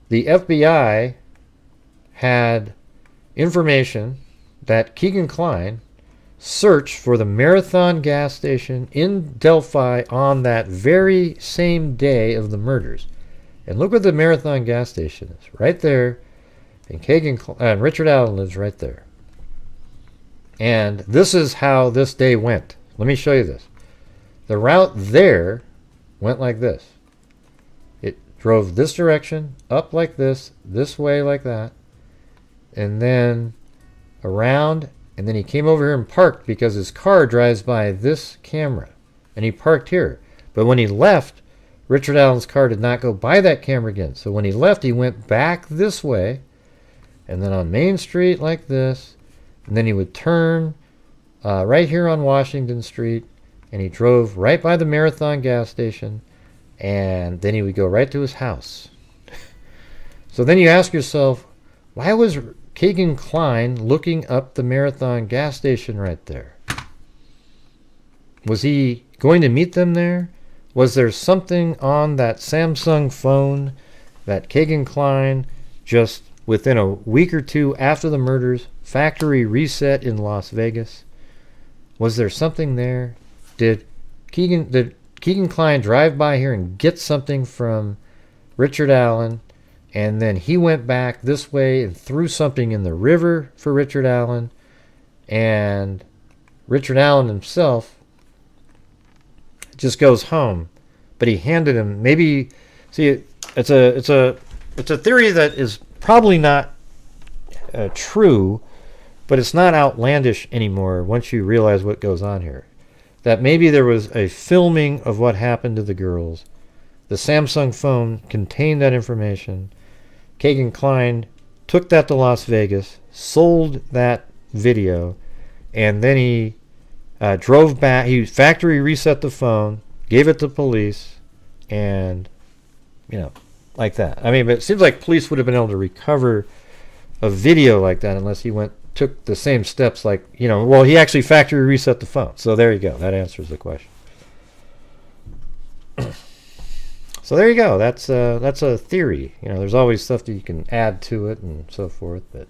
the FBI had information that Kegan Kline searched for the Marathon gas station in Delphi on that very same day of the murders. And look where the Marathon gas station is, right there. And Richard Allen lives right there. And this is how this day went. Let me show you this. The route there went like this. It drove this direction, up like this way like that, and then around, and then he came over here and parked because his car drives by this camera. And he parked here. But when he left, Richard Allen's car did not go by that camera again. So when he left, he went back this way, and then on Main Street like this, and then he would turn right here on Washington Street, and he drove right by the Marathon gas station, and then he would go right to his house. So then you ask yourself, why was Kegan Kline looking up the Marathon gas station right there? Was he going to meet them there? Was there something on that Samsung phone that Kegan Kline, just within a week or two after the murders, factory reset in Las Vegas? Was there something there? Did Kegan Kline drive by here and get something from Richard Allen, and then he went back this way and threw something in the river for Richard Allen, and Richard Allen himself just goes home, but he handed him, maybe, see, it's a theory that is probably not true, but it's not outlandish anymore once you realize what goes on here. That maybe there was a filming of what happened to the girls. The Samsung phone contained that information. Kegan Kline took that to Las Vegas, sold that video, and then he drove back. He factory reset the phone, gave it to police, and, like that. I mean, but it seems like police would have been able to recover a video like that unless he took the same steps, like, you know, well, he actually factory reset the phone. So there you go. That answers the question. So there you go. That's a theory. You know, there's always stuff that you can add to it and so forth, but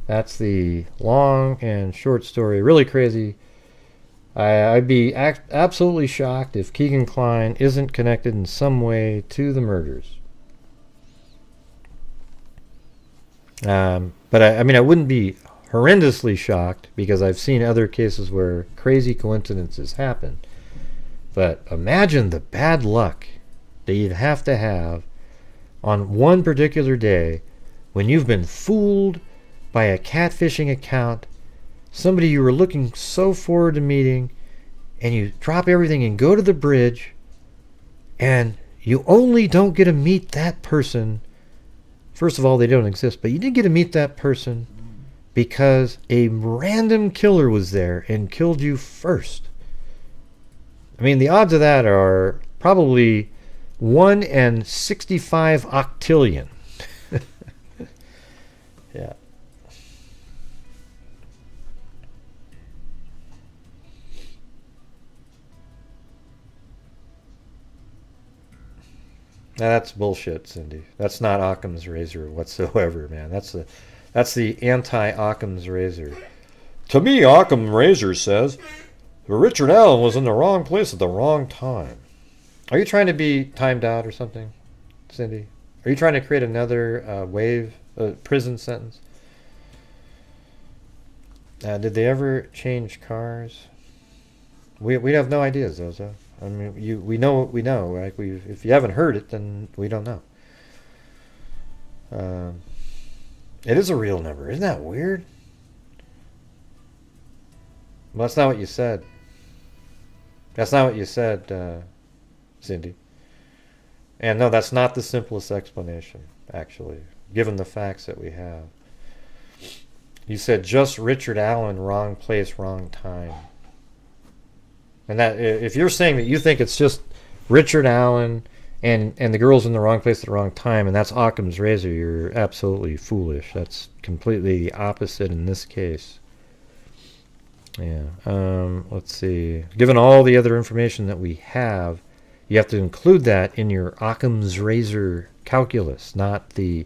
that's the long and short story. Really crazy. I'd be absolutely shocked if Keegan Kline isn't connected in some way to the murders. But I mean, I wouldn't be horrendously shocked because I've seen other cases where crazy coincidences happen. But imagine the bad luck that you'd have to have on one particular day when you've been fooled by a catfishing account, somebody you were looking so forward to meeting, and you drop everything and go to the bridge, and you only don't get to meet that person. First of all, they don't exist, but you didn't get to meet that person because a random killer was there and killed you first. I mean, the odds of that are probably 1 in 65 octillion. Yeah. Now that's bullshit, Cindy. That's not Occam's razor whatsoever, man. That's the anti-Occam's razor. To me, Occam's razor says Richard Allen was in the wrong place at the wrong time. Are you trying to be timed out or something, Cindy? Are you trying to create another prison sentence? Did they ever change cars? We have no idea, Zozo. I mean, we know what we know. Right? If you haven't heard it, then we don't know. It is a real number. Isn't that weird? Well, that's not what you said. That's not what you said, Cindy. And no, that's not the simplest explanation, actually, given the facts that we have. You said just Richard Allen, wrong place, wrong time. And that, if you're saying that you think it's just Richard Allen and the girl's in the wrong place at the wrong time, and that's Occam's razor, you're absolutely foolish. That's completely the opposite in this case. Yeah. Let's see. Given all the other information that we have, you have to include that in your Occam's razor calculus, not the,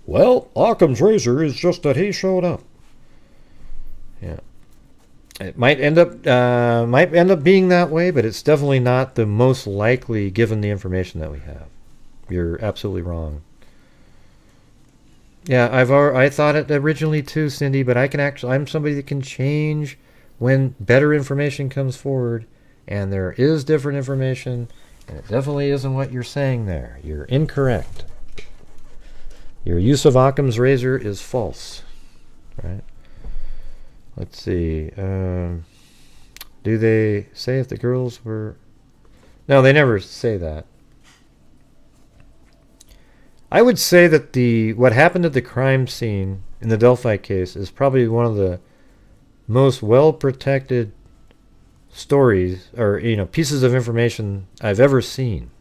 well, Occam's razor is just that he showed up. Yeah. It might end up being that way, but it's definitely not the most likely given the information that we have. You're absolutely wrong. Yeah, I thought it originally too, Cindy, but I'm somebody that can change when better information comes forward, and there is different information, and it definitely isn't what you're saying there. You're incorrect. Your use of Occam's razor is false, right? Let's see. Do they say if the girls were... No, they never say that. I would say that what happened at the crime scene in the Delphi case is probably one of the most well-protected stories or pieces of information I've ever seen.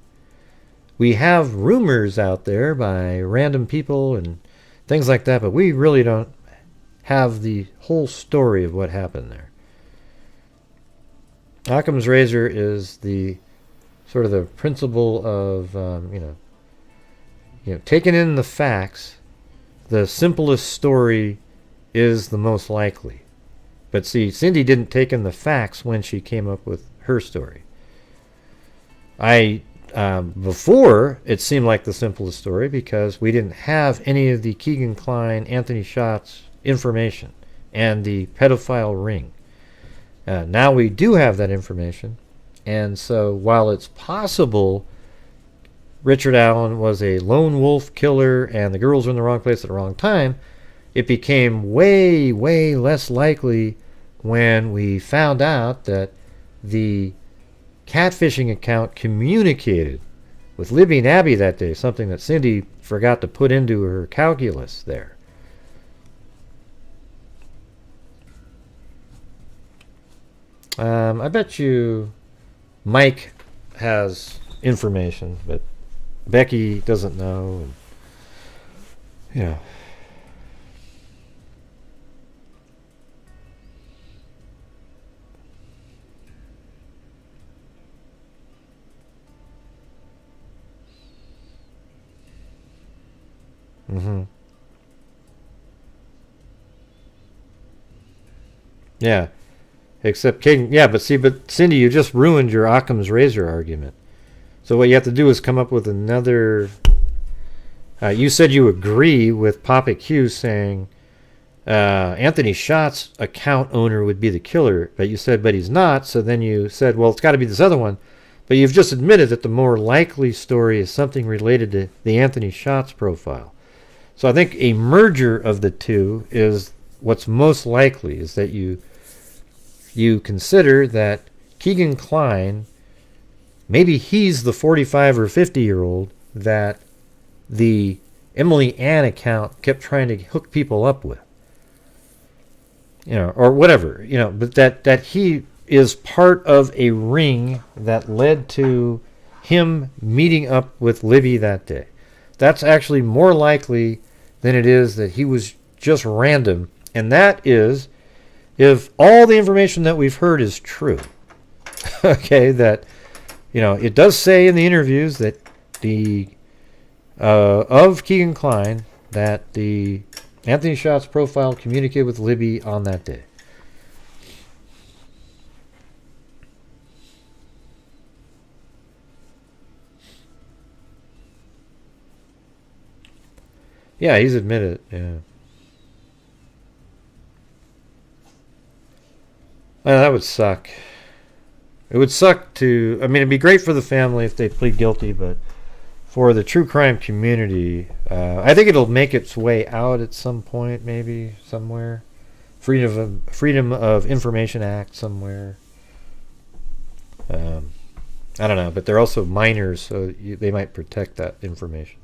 We have rumors out there by random people and things like that, but we really don't have the whole story of what happened there. Occam's razor is the sort of the principle of taking in the facts. The simplest story is the most likely. But see, Cindy didn't take in the facts when she came up with her story. Before, it seemed like the simplest story because we didn't have any of the Keegan Kline, Anthony Schatz information and the pedophile ring. Now we do have that information, and so while it's possible Richard Allen was a lone wolf killer and the girls were in the wrong place at the wrong time, it became way, way less likely when we found out that the catfishing account communicated with Libby and Abby that day, something that Cindy forgot to put into her calculus there. I bet you Mike has information, but Becky doesn't know. And, Mm-hmm. Yeah. Except King, yeah, but Cindy, you just ruined your Occam's razor argument. So what you have to do is come up with another. You said you agree with Mavic Hughes saying Anthony Schott's account owner would be the killer, but you said, but he's not. So then you said, well, it's got to be this other one. But you've just admitted that the more likely story is something related to the Anthony Schott's profile. So I think a merger of the two is what's most likely, is that you consider that Keegan Kline, maybe he's the 45 or 50-year-old that the Emily Ann account kept trying to hook people up with. Or whatever, but that he is part of a ring that led to him meeting up with Libby that day. That's actually more likely than it is that he was just random. And that is, if all the information that we've heard is true, okay, that, it does say in the interviews that of Keegan Kline, that the Anthony Schott's profile communicated with Libby on that day. Yeah, he's admitted. Yeah. Well, that would suck. It would suck to. I mean, it'd be great for the family if they plead guilty, but for the true crime community, I think it'll make its way out at some point, maybe somewhere. Freedom of Information Act somewhere. I don't know, but they're also minors, so they might protect that information.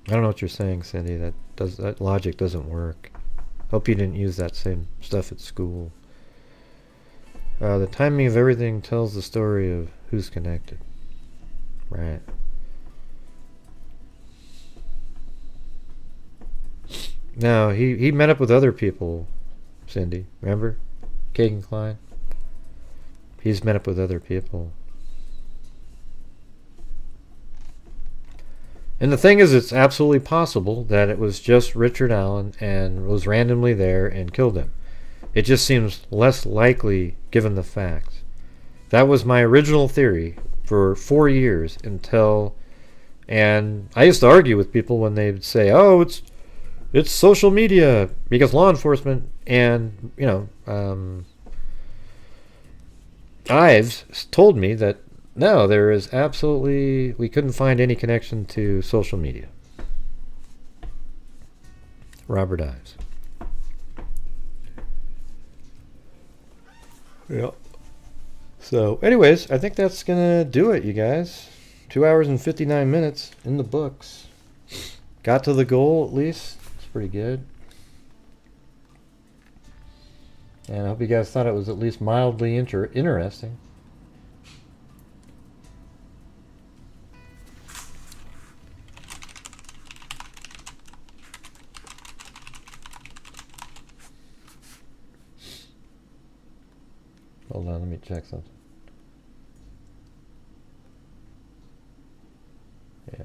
I don't know what you're saying, Cindy. That logic doesn't work. Hope you didn't use that same stuff at school. The timing of everything tells the story of who's connected. Right. No, he met up with other people, Cindy. Remember? Keegan Kline? He's met up with other people. And the thing is, it's absolutely possible that it was just Richard Allen and was randomly there and killed him. It just seems less likely given the facts. That was my original theory for 4 years and I used to argue with people when they would say, oh, it's social media, because law enforcement and, Ives told me that no, there is absolutely, we couldn't find any connection to social media. Robert Ives. Yeah. So, anyways, I think that's going to do it, you guys. 2 hours and 59 minutes in the books. Got to the goal, at least. It's pretty good. And I hope you guys thought it was at least mildly interesting. Hold on, let me check something. Yeah.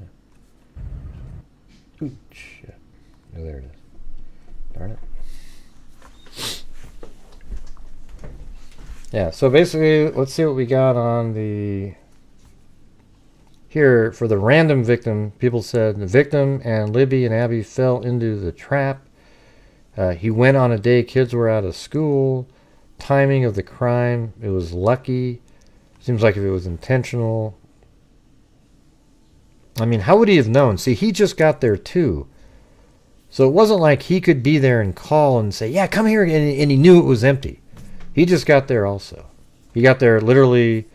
Ooh, shit. Oh, there it is. Darn it. Yeah, so basically, let's see what we got on the... Here, for the random victim, people said the victim and Libby and Abby fell into the trap. He went on a day kids were out of school. Timing of the crime, it was lucky. Seems like if it was intentional. I mean, how would he have known? See, he just got there too. So it wasn't like he could be there and call and say, yeah, come here, and he knew it was empty. He just got there also. He got there literally,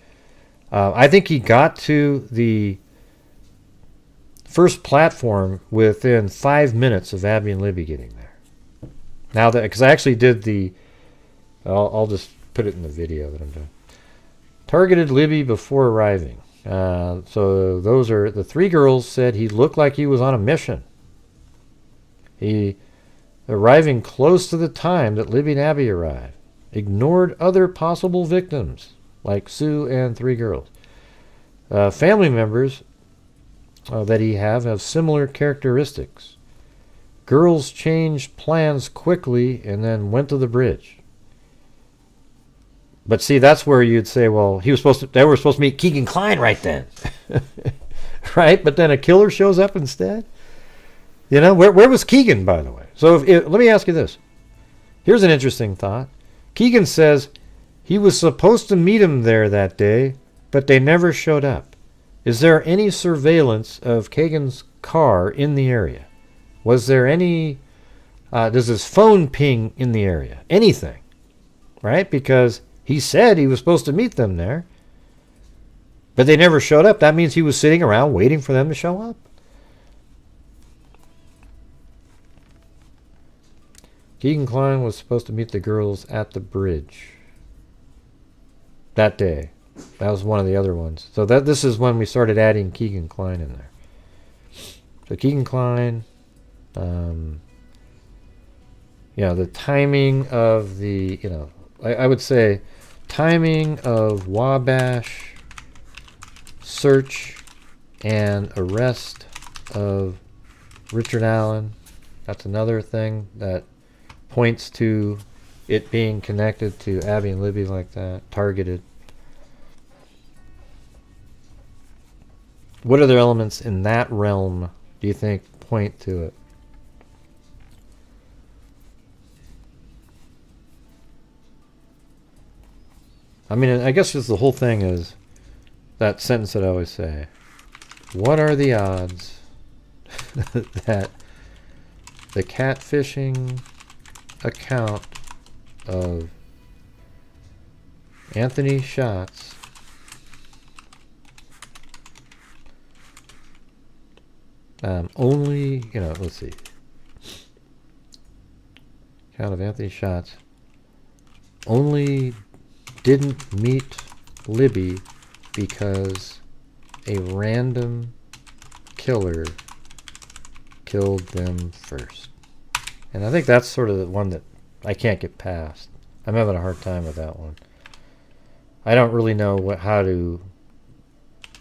I think he got to the first platform within 5 minutes of Abby and Libby getting there. Now that, because I actually did the, I'll just put it in the video that I'm doing. Targeted Libby before arriving. So those are the three girls said he looked like he was on a mission. arriving close to the time that Libby and Abby arrived, ignored other possible victims, like Sue and 3 girls. Family members that he have similar characteristics. Girls changed plans quickly and then went to the bridge. But see, that's where you'd say, well, they were supposed to meet Keegan Kline right then. Right? But then a killer shows up instead? You know, where was Keegan, by the way? So let me ask you this. Here's an interesting thought. Keegan says he was supposed to meet him there that day, but they never showed up. Is there any surveillance of Keegan's car in the area? Was there any... does his phone ping in the area? Anything. Right? Because he said he was supposed to meet them there, but they never showed up. That means he was sitting around waiting for them to show up. Keegan Kline was supposed to meet the girls at the bridge that day. That was one of the other ones. So this is when we started adding Keegan Kline in there. So Keegan Kline, the timing of the, I would say timing of Wabash search and arrest of Richard Allen. That's another thing that points to it being connected to Abby and Libby like that, targeted. What other elements in that realm do you think point to it? I mean, I guess just the whole thing is that sentence that I always say. What are the odds that the catfishing account of Anthony Schatz only, let's see. Account of Anthony Schatz only didn't meet Libby because a random killer killed them first. And I think that's sort of the one that I can't get past. I'm having a hard time with that one. I don't really know how to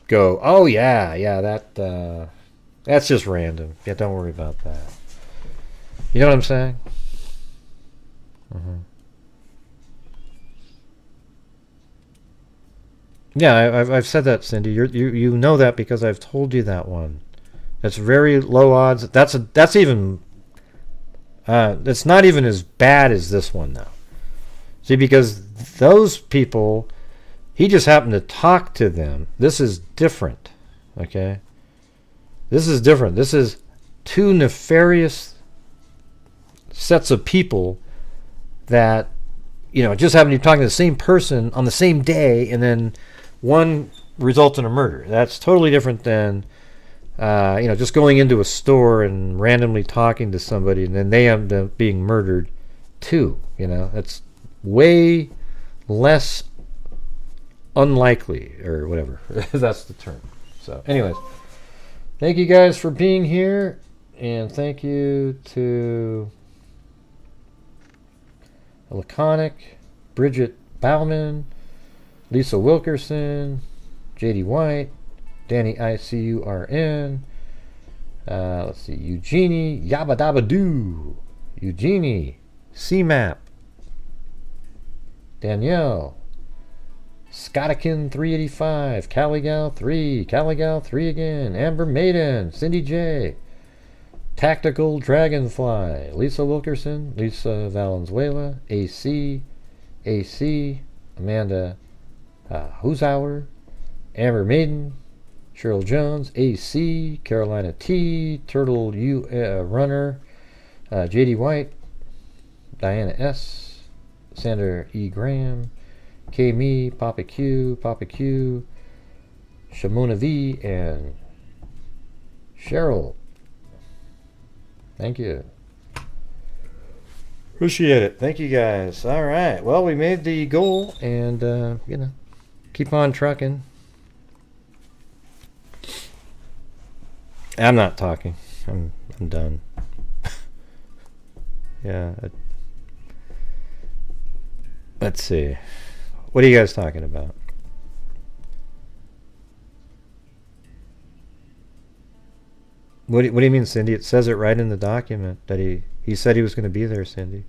go, oh yeah, that's just random. Yeah, don't worry about that. You know what I'm saying? Yeah, I've said that, Cindy. You know that because I've told you that one. That's very low odds. That's even. It's not even as bad as this one, though. See, because those people, he just happened to talk to them. This is different. Okay. This is different. This is 2 nefarious sets of people that, just happen to be talking to the same person on the same day, and then one results in a murder. That's totally different than, just going into a store and randomly talking to somebody, and then they end up being murdered too. That's way less unlikely, or whatever. That's the term. So, anyways. Thank you guys for being here, and thank you to Laconic, Bridget Bauman, Lisa Wilkerson, JD White, Danny ICURN, let's see, Eugenie, Yabba Dabba Doo, Eugenie, CMAP, Danielle, Scottikin 385, Caligal 3, Caligal 3 again, Amber Maiden, Cindy J, Tactical Dragonfly, Lisa Wilkerson, Lisa Valenzuela, AC, Amanda Husauer, Amber Maiden, Cheryl Jones, AC, Carolina T, Turtle U Runner, JD White, Diana S, Sandra E. Graham, K Me, Papa Q, Shamona V, and Cheryl. Thank you. Appreciate it. Thank you guys. All right. Well, we made the goal, and keep on trucking. I'm not talking. I'm done. Yeah. Let's see. What are you guys talking about? What do you mean, Cindy? It says it right in the document that he said he was going to be there, Cindy.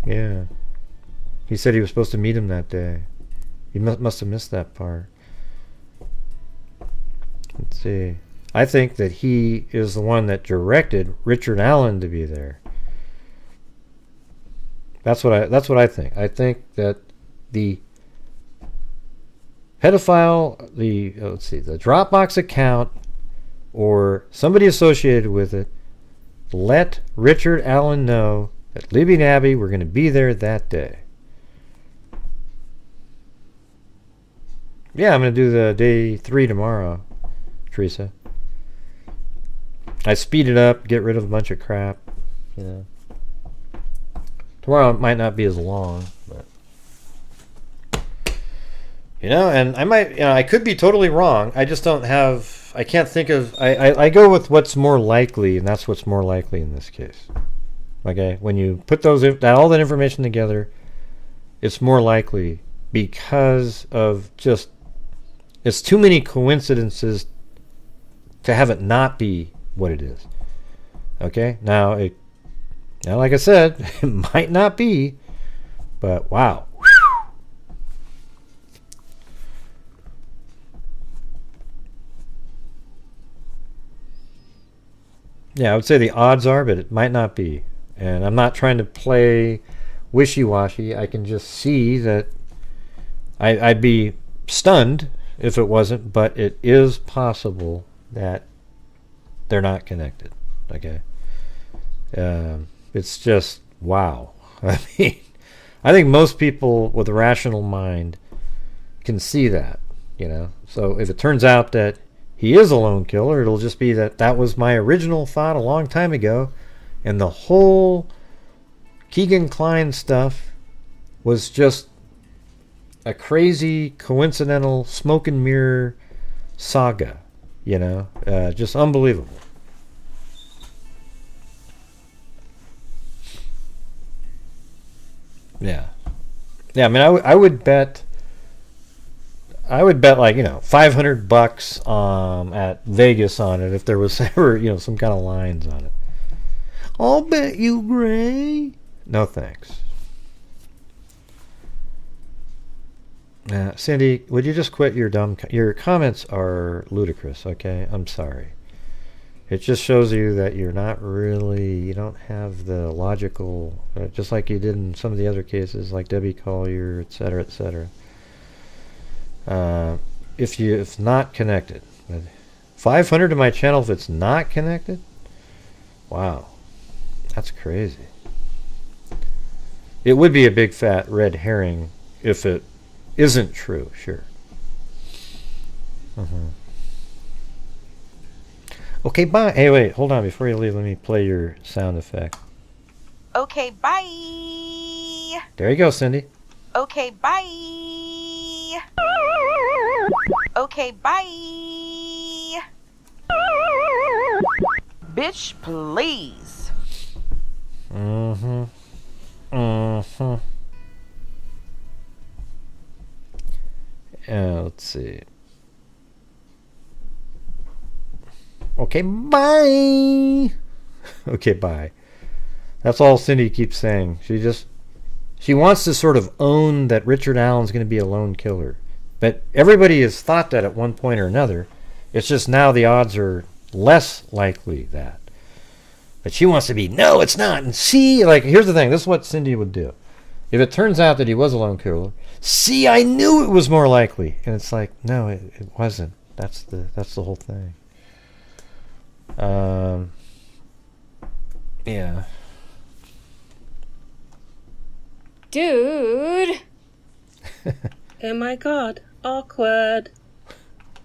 Yeah. He said he was supposed to meet him that day. He must have missed that part. Let's see. I think that he is the one that directed Richard Allen to be there. That's what I think. I think that the pedophile, the Dropbox account, or somebody associated with it, let Richard Allen know that Libby and Abby were going to be there that day. Yeah, I'm going to do the day 3 tomorrow, Teresa. I speed it up, get rid of a bunch of crap, you know. Tomorrow it might not be as long, but you know, and I might, you know, I could be totally wrong. I just don't have, I can't think of, I go with what's more likely, and that's what's more likely in this case. Okay, when you put all that information together, it's more likely because of just, it's too many coincidences to have it not be what it is. Okay, now like I said, it might not be, but wow. Yeah, I would say the odds are, but it might not be. And I'm not trying to play wishy-washy. I can just see that I'd be stunned if it wasn't, but it is possible that they're not connected. Okay. It's just wow. I mean, I think most people with a rational mind can see that, you know. So if it turns out that he is a lone killer, it'll just be that was my original thought a long time ago, and the whole Keegan Kline stuff was just a crazy coincidental smoke and mirror saga, you know, just unbelievable. Yeah. I mean, I would bet like, you know, $500 at Vegas on it if there was ever, you know, some kind of lines on it. I'll bet you, Gray. No thanks. Cindy, would you just quit your your comments are ludicrous, okay? I'm sorry. It just shows you that you're not really, you don't have the logical, just like you did in some of the other cases, like Debbie Collier, etc., etc. If not connected, 500 to my channel if it's not connected. Wow, that's crazy. It would be a big fat red herring if it isn't true. Sure. Okay, bye. Hey, wait, hold on. Before you leave, let me play your sound effect. Okay, bye. There you go, Cindy. Okay, bye. Okay, bye. Bitch, please. Let's see. Okay, bye. Okay, bye. That's all Cindy keeps saying. She wants to sort of own that Richard Allen's going to be a lone killer. But everybody has thought that at one point or another. It's just now the odds are less likely that. But she wants to be, no, it's not. And see, like, here's the thing. This is what Cindy would do. If it turns out that he was a lone killer, see, I knew it was more likely. And it's like, no, it wasn't. That's the whole thing. Yeah. Dude. Oh my god, awkward.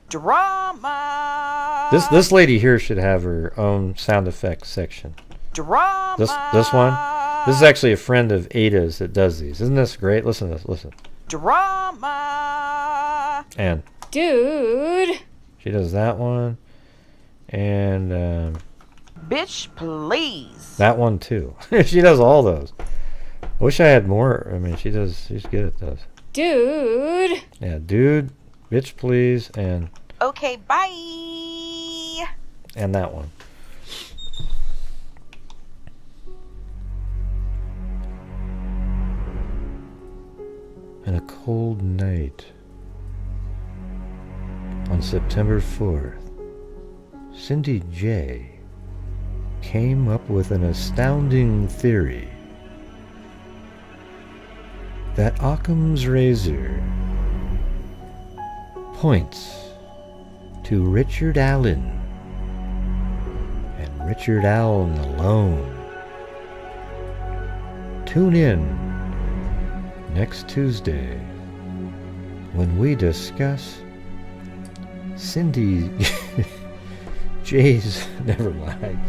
Drama. This lady here should have her own sound effects section. Drama. This one. This is actually a friend of Ada's that does these. Isn't this great? Listen to this. Listen. Drama. And Dude. she does that one. And Bitch, please. That one too. She does all those. I wish I had more. I mean, she's good at those. Dude. Yeah, dude, bitch please, and Okay, bye. and that one. And a cold night on September 4th, Cindy J came up with an astounding theory that Occam's razor points to Richard Allen, and Richard Allen alone. Tune in next Tuesday when we discuss Cindy J's. Never mind.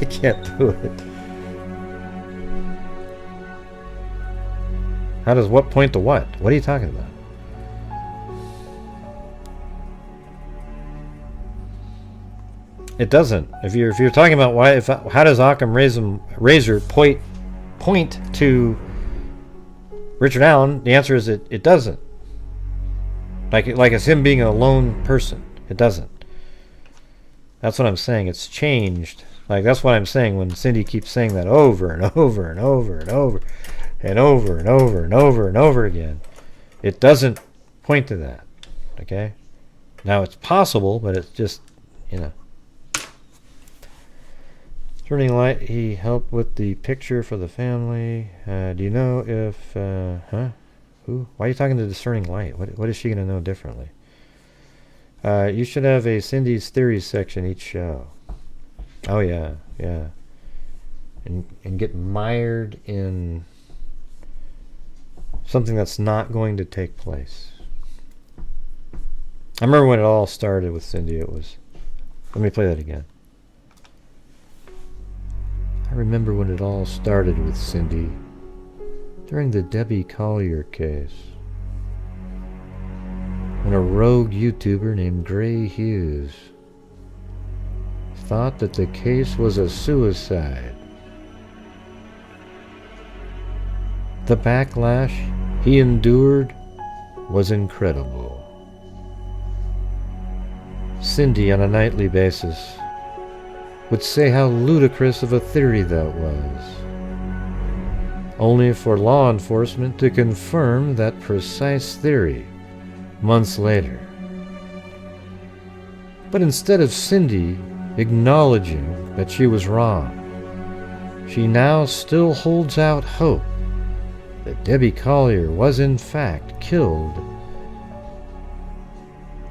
I can't do it. How does what point to what? What are you talking about? It doesn't. If you're talking about how does Occam razor point to Richard Allen, the answer is it doesn't. Like it's him being a lone person. It doesn't. That's what I'm saying. It's changed. Like that's what I'm saying when Cindy keeps saying that over and over and over and over and over and over and over and over again. It doesn't point to that. Okay? Now it's possible, but it's just, you know. Turning light, he helped with the picture for the family. Do you know if, who? Why are you talking to Discerning Light? What is she going to know differently? You should have a Cindy's Theories section each show. Oh, yeah, yeah. And get mired in something that's not going to take place. I remember when it all started with Cindy. It was... Let me play that again. I remember when it all started with Cindy during the Debbie Collier case, when a rogue YouTuber named Grant Hughes thought that the case was a suicide. The backlash he endured was incredible. Cindy, on a nightly basis, would say how ludicrous of a theory that was, only for law enforcement to confirm that precise theory months later. But instead of Cindy acknowledging that she was wrong, she now still holds out hope that Debbie Collier was in fact killed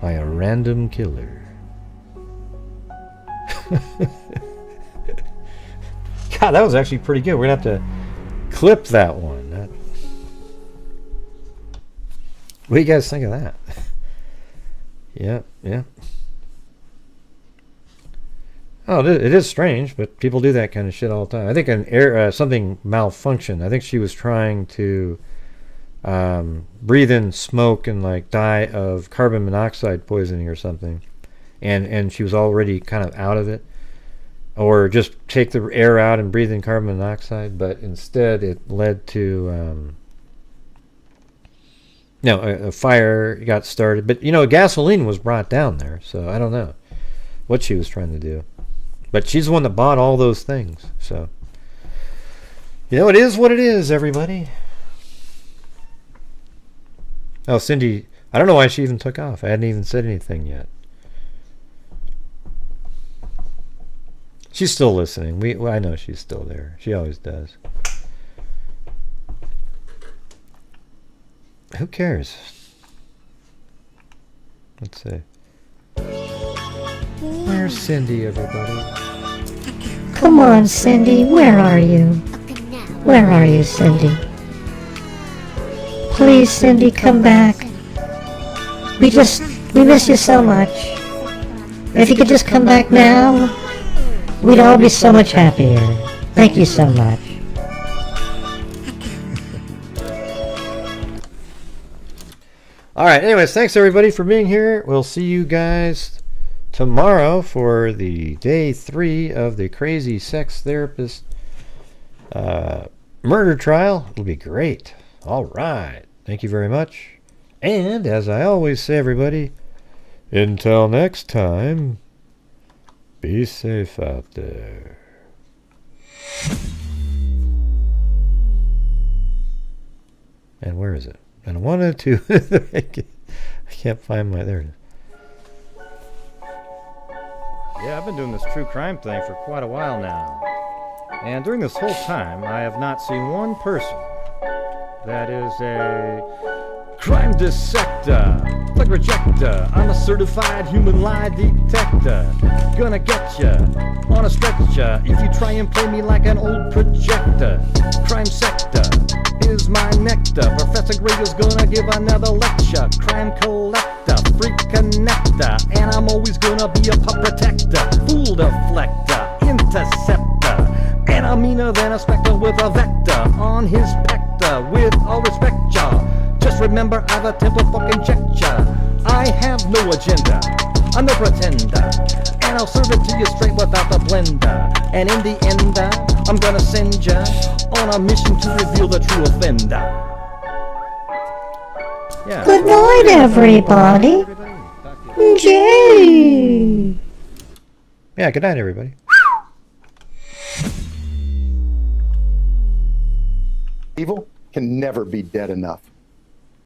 by a random killer. God, that was actually pretty good. We're going to have to clip that one. What do you guys think of that? Yeah. Oh, it is strange, but people do that kind of shit all the time. I think something malfunctioned. I think she was trying to breathe in smoke and like die of carbon monoxide poisoning or something, and she was already kind of out of it, or just take the air out and breathe in carbon monoxide. But instead, it led to a fire got started. But gasoline was brought down there, so I don't know what she was trying to do. But she's the one that bought all those things. So, it is what it is, everybody. Oh, Cindy, I don't know why she even took off. I hadn't even said anything yet. She's still listening. I know she's still there. She always does. Who cares? Let's see. Where's Cindy, everybody? Come on, Cindy, where are you? Where are you, Cindy? Please, Cindy, come back. We miss you so much. If you could just come back now, we'd all be so much happier. Thank you so much. All right, anyways, thanks everybody for being here. We'll see you guys tomorrow for the day 3 of the crazy sex therapist murder trial. It'll be great. All right. Thank you very much. And as I always say, everybody, until next time, be safe out there. And where is it? And 1 and 2. I can't find my... There it is. Yeah, I've been doing this true crime thing for quite a while now. And during this whole time, I have not seen one person that is a crime dissector, plug rejector. I'm a certified human lie detector. Gonna get ya on a stretcher if you try and play me like an old projector. Crime sector is my nectar. Professor Grader's gonna give another lecture. Crime collector, freak connector, and I'm always gonna be a pup protector. Fool deflector, interceptor, and I'm meaner than a specter with a vector on his pector. With all respect, y'all, just remember I've a temper fucking check ya. I have no agenda, I'm no pretender, and I'll serve it to you straight without the blender. And in the end, I'm gonna send ya on a mission to reveal the true offender. Yeah. Good night, everybody. Jay. Yeah, good night, everybody. Evil can never be dead enough.